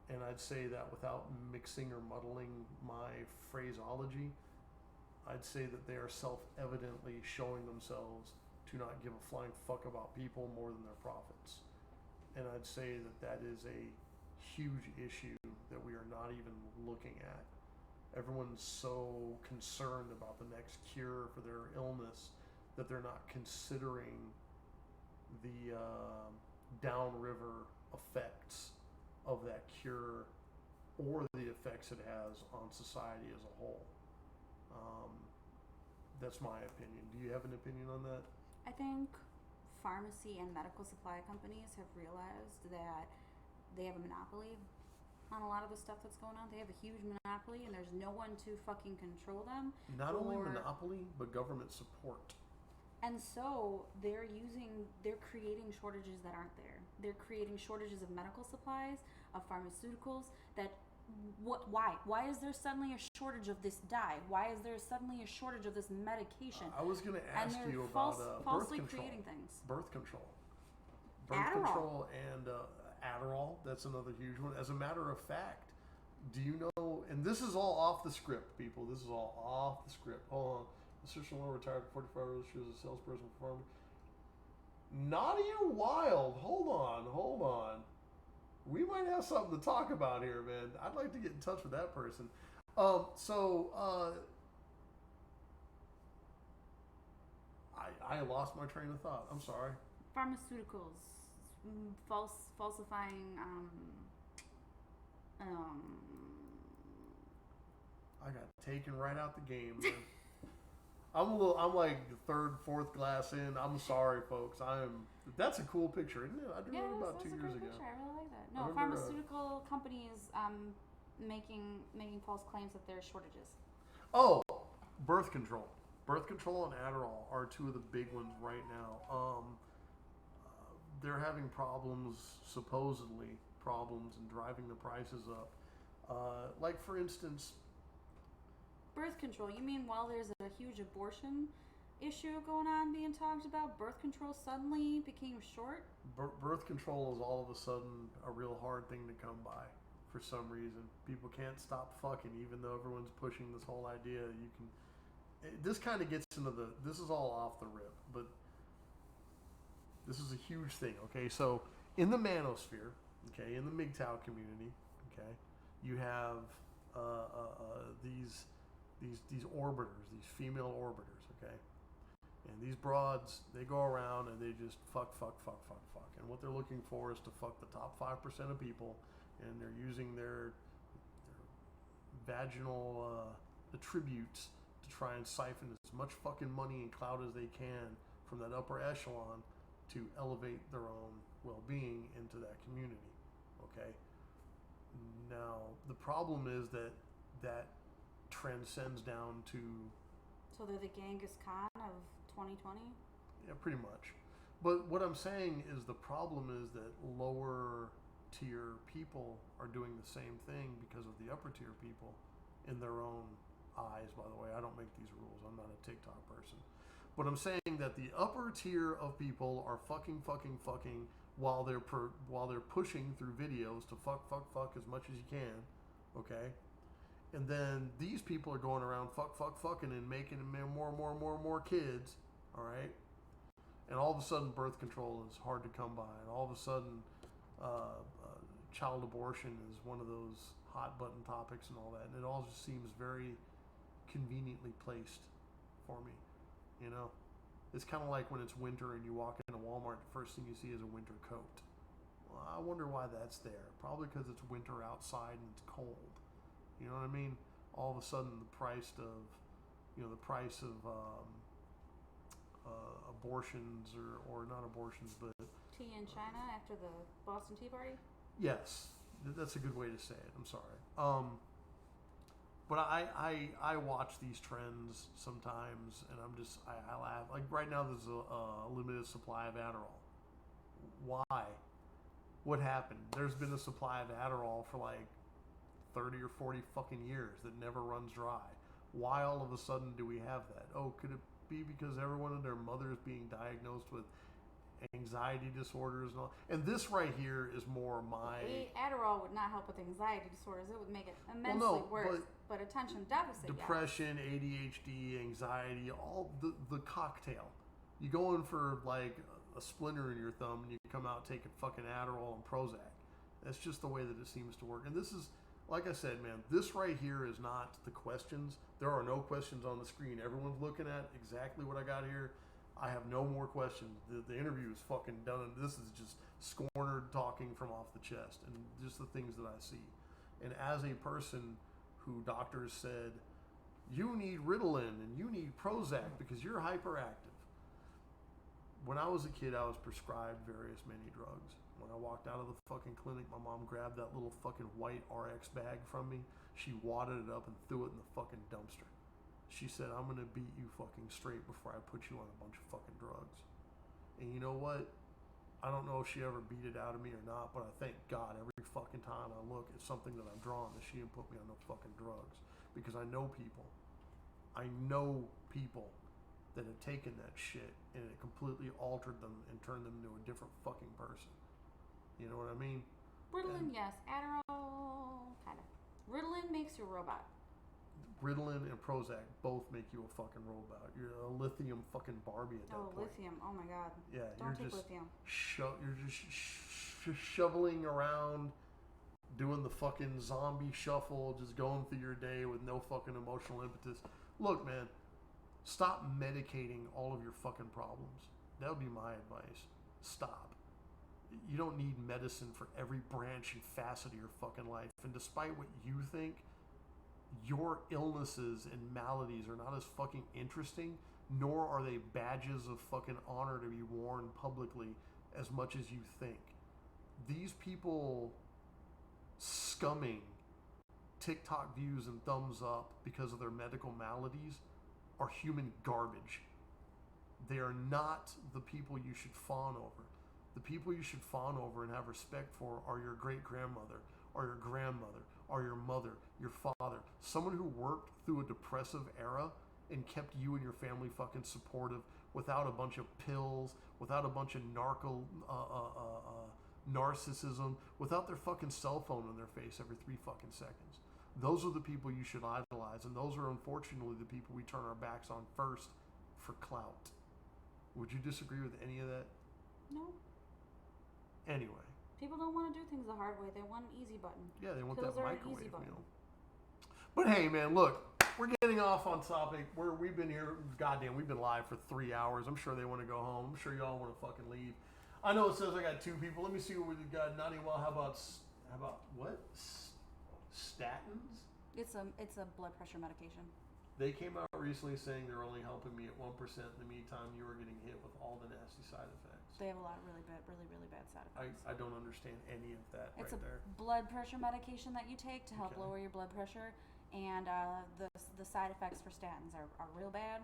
And I'd say that without mixing or muddling my phraseology, I'd say that they are self-evidently showing themselves to not give a flying fuck about people more than their profits. And I'd say that that is a huge issue that we are not even looking at. Everyone's so concerned about the next cure for their illness that they're not considering the downriver effects of that cure or the effects it has on society as a whole. That's my opinion. Do you have an opinion on that? I think pharmacy and medical supply companies have realized that they have a monopoly on a lot of the stuff that's going on. They have a huge monopoly, and there's no one to fucking control them. Not only monopoly, but government support. And so they're creating shortages that aren't there. They're creating shortages of medical supplies, of pharmaceuticals. Why is there suddenly a shortage of this dye? Why is there suddenly a shortage of this medication? I was going to ask you about falsely birth control. creating things. Birth control. Adderall. Control and Adderall. That's another huge one. As a matter of fact, do you know? And this is all off the script, people. This is all off the script. Hold on. Mr. Shalom retired for 45 years. She was a salesperson for farmer. Nadia Wild. Hold on. We might have something to talk about here, man. I'd like to get in touch with that person. I lost my train of thought. I'm sorry. Pharmaceuticals, falsifying. I got taken right out the game, man. I'm like the third, fourth glass in. I'm sorry, folks. That's a cool picture, isn't it? I drew it about 2 years ago. Picture. I really like that. No, pharmaceutical companies making false claims that there's shortages. Oh, birth control. Birth control and Adderall are two of the big ones right now. They're having supposedly problems, and driving the prices up. Like for instance, birth control. You mean while there's a huge abortion issue going on being talked about, birth control suddenly became short? Birth control is all of a sudden a real hard thing to come by for some reason. People can't stop fucking, even though everyone's pushing this whole idea. This kind of gets into this is all off the rip, but this is a huge thing, okay? So in the manosphere, okay, in the MGTOW community, okay, you have these orbiters, these female orbiters, okay? And these broads, they go around and they just fuck. And what they're looking for is to fuck the top 5% of people, and they're using their vaginal attributes to try and siphon as much fucking money and clout as they can from that upper echelon to elevate their own well-being into that community, okay? Now, the problem is that transcends down to... So they're the Genghis Khan of 2020? Yeah, pretty much. But what I'm saying is the problem is that lower tier people are doing the same thing because of the upper tier people in their own eyes, by the way. I don't make these rules. I'm not a TikTok person. But I'm saying that the upper tier of people are fucking while they're pushing through videos to fuck as much as you can, okay? And then these people are going around fucking and making more kids, all right? And all of a sudden, birth control is hard to come by, and all of a sudden, child abortion is one of those hot button topics and all that, and it all just seems very conveniently placed for me, you know? It's kind of like when it's winter and you walk into Walmart, the first thing you see is a winter coat. Well, I wonder why that's there. Probably because it's winter outside and it's cold. You know what I mean? All of a sudden, the price of abortions or not abortions, but Tea in China after the Boston Tea Party? Yes, that's a good way to say it. I'm sorry. But I watch these trends sometimes, and I laugh. Like right now, there's a limited supply of Adderall. Why? What happened? There's been a supply of Adderall for like 30 or 40 fucking years that never runs dry. Why all of a sudden do we have that? Oh, could it be because everyone and their mother is being diagnosed with anxiety disorders and all? And this right here is more my... Adderall would not help with anxiety disorders. It would make it immensely worse. But attention deficit, depression, yes. ADHD, anxiety, all the cocktail. You go in for like a splinter in your thumb and you come out taking fucking Adderall and Prozac. That's just the way that it seems to work. And this is, like I said, man, this right here is not the questions. There are no questions on the screen. Everyone's looking at exactly what I got here. I have no more questions. The interview is fucking done. This is just Skornered talking from off the chest and just the things that I see. And as a person who doctors said, you need Ritalin and you need Prozac because you're hyperactive. When I was a kid, I was prescribed many drugs. When I walked out of the fucking clinic, my mom grabbed that little fucking white RX bag from me. She wadded it up and threw it in the fucking dumpster. She said, I'm going to beat you fucking straight before I put you on a bunch of fucking drugs. And you know what? I don't know if she ever beat it out of me or not, but I thank God every fucking time I look at something that I'm drawn that she didn't put me on no fucking drugs. Because I know people that have taken that shit and it completely altered them and turned them into a different fucking person. You know what I mean? Ritalin, yes. Adderall, kind of. Ritalin makes you a robot. Ritalin and Prozac both make you a fucking robot. You're a lithium fucking Barbie at that point. Oh, lithium. Oh my God. Yeah, Don't take just lithium. You're just shoveling around, doing the fucking zombie shuffle, just going through your day with no fucking emotional impetus. Look, man, stop medicating all of your fucking problems. That would be my advice. Stop. You don't need medicine for every branch and facet of your fucking life. And despite what you think, your illnesses and maladies are not as fucking interesting, nor are they badges of fucking honor to be worn publicly as much as you think. These people scumming TikTok views and thumbs up because of their medical maladies are human garbage. They are not the people you should fawn over. The people you should fawn over and have respect for are your great-grandmother, or your grandmother, or your mother, your father. Someone who worked through a depressive era and kept you and your family fucking supportive without a bunch of pills, without a bunch of narcissism, without their fucking cell phone in their face every 3 fucking seconds. Those are the people you should idolize, and those are unfortunately the people we turn our backs on first for clout. Would you disagree with any of that? No. Anyway. People don't want to do things the hard way. They want an easy button. Yeah, they want Pills that are an microwave easy button. meal. But hey, man, look, we're getting off on topic. We've been here, goddamn, we've been live for 3 hours. I'm sure they want to go home. I'm sure y'all want to fucking leave. I know it says I got 2 people. Let me see what we got. Naughty, well, how about what? Statins? It's a blood pressure medication. They came out recently saying they're only helping me at 1%. In the meantime, you are getting hit with all the nasty side effects. They have a lot of really bad side effects. I don't understand any of that it's right there. It's a blood pressure medication that you take to help lower your blood pressure, and the side effects for statins are real bad.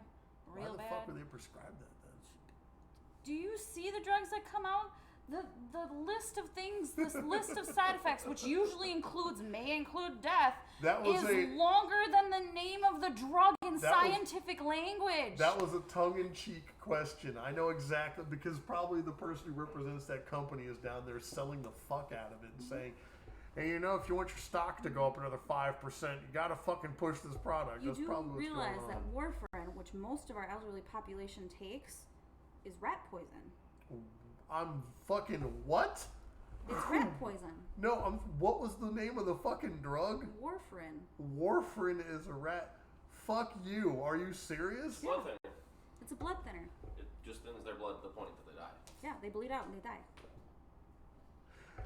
Why the fuck would they prescribe that then? Do you see the drugs that come out? The list of things, this list of side effects, which usually may include death, is longer than the name of the drug in scientific language. That was a tongue-in-cheek question. I know exactly, because probably the person who represents that company is down there selling the fuck out of it and saying, hey, you know, if you want your stock to go up another 5%, you gotta fucking push this product. You That's do probably what's realize going that on. warfarin, which most of our elderly population takes, is rat poison. I'm fucking what? It's rat poison. No, what was the name of the fucking drug? Warfarin. Warfarin is a rat. Fuck you. Are you serious? Blood thinner. It's a blood thinner. It just thins their blood to the point that they die. Yeah, they bleed out and they die.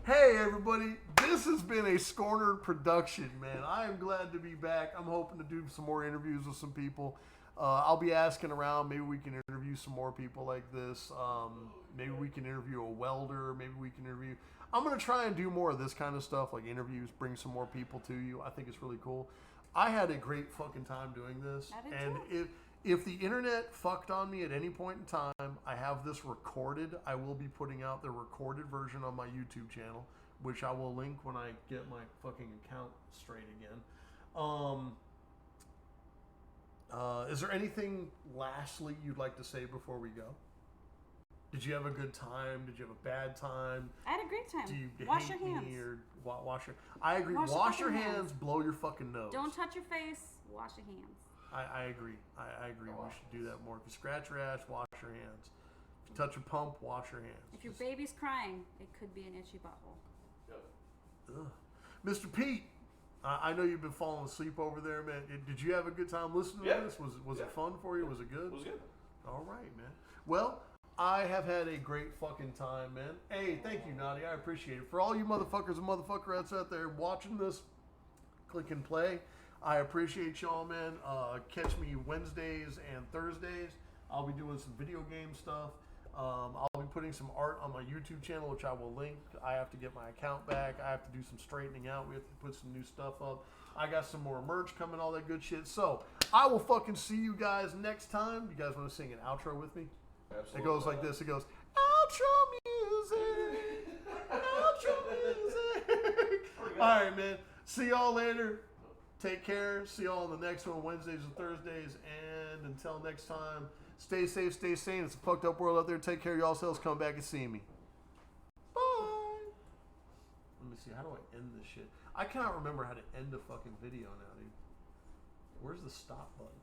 Hey everybody, this has been a Skornered production, man. I am glad to be back. I'm hoping to do some more interviews with some people. I'll be asking around. Maybe we can interview some more people like this. Maybe we can interview a welder. Maybe we can interview... I'm going to try and do more of this kind of stuff, like interviews, bring some more people to you. I think it's really cool. I had a great fucking time doing this. I did and too. if the internet fucked on me at any point in time, I have this recorded. I will be putting out the recorded version on my YouTube channel. which I will link when I get my fucking account straight again. Is there anything lastly you'd like to say before we go? Did you have a good time? Did you have a bad time? I had a great time. Do you Wash hate your hands. me or wash your? I agree. Wash your Wash your fucking hands. hands. Blow your fucking nose. Don't touch your face. Wash your hands. I agree. I agree. We should do that more. If you scratch your ass, wash your hands. If you touch a pump, wash your hands. If your baby's crying, it could be an itchy butthole. Yep. Ugh. Mr. Pete, I know you've been falling asleep over there, man. Did you have a good time listening to this? Was it fun for you? Was it good? It was good. All right, man. Well, I have had a great fucking time, man. Hey, thank you, Nadia. I appreciate it. For all you motherfuckers and motherfuckerettes out there watching this, click and play. I appreciate y'all, man. Catch me Wednesdays and Thursdays. I'll be doing some video game stuff. I'll be putting some art on my YouTube channel, which I will link. I have to get my account back. I have to do some straightening out. We have to put some new stuff up. I got some more merch coming, all that good shit. So I will fucking see you guys next time. You guys want to sing an outro with me? Absolutely. It goes like this. It goes, outro music. Outro music. All right, man. See y'all later. Take care. See y'all on the next one, Wednesdays and Thursdays. And until next time, stay safe, stay sane. It's a fucked up world out there. Take care of yourselves. Come back and see me. Bye. Let me see. How do I end this shit? I cannot remember how to end a fucking video now, dude. Where's the stop button?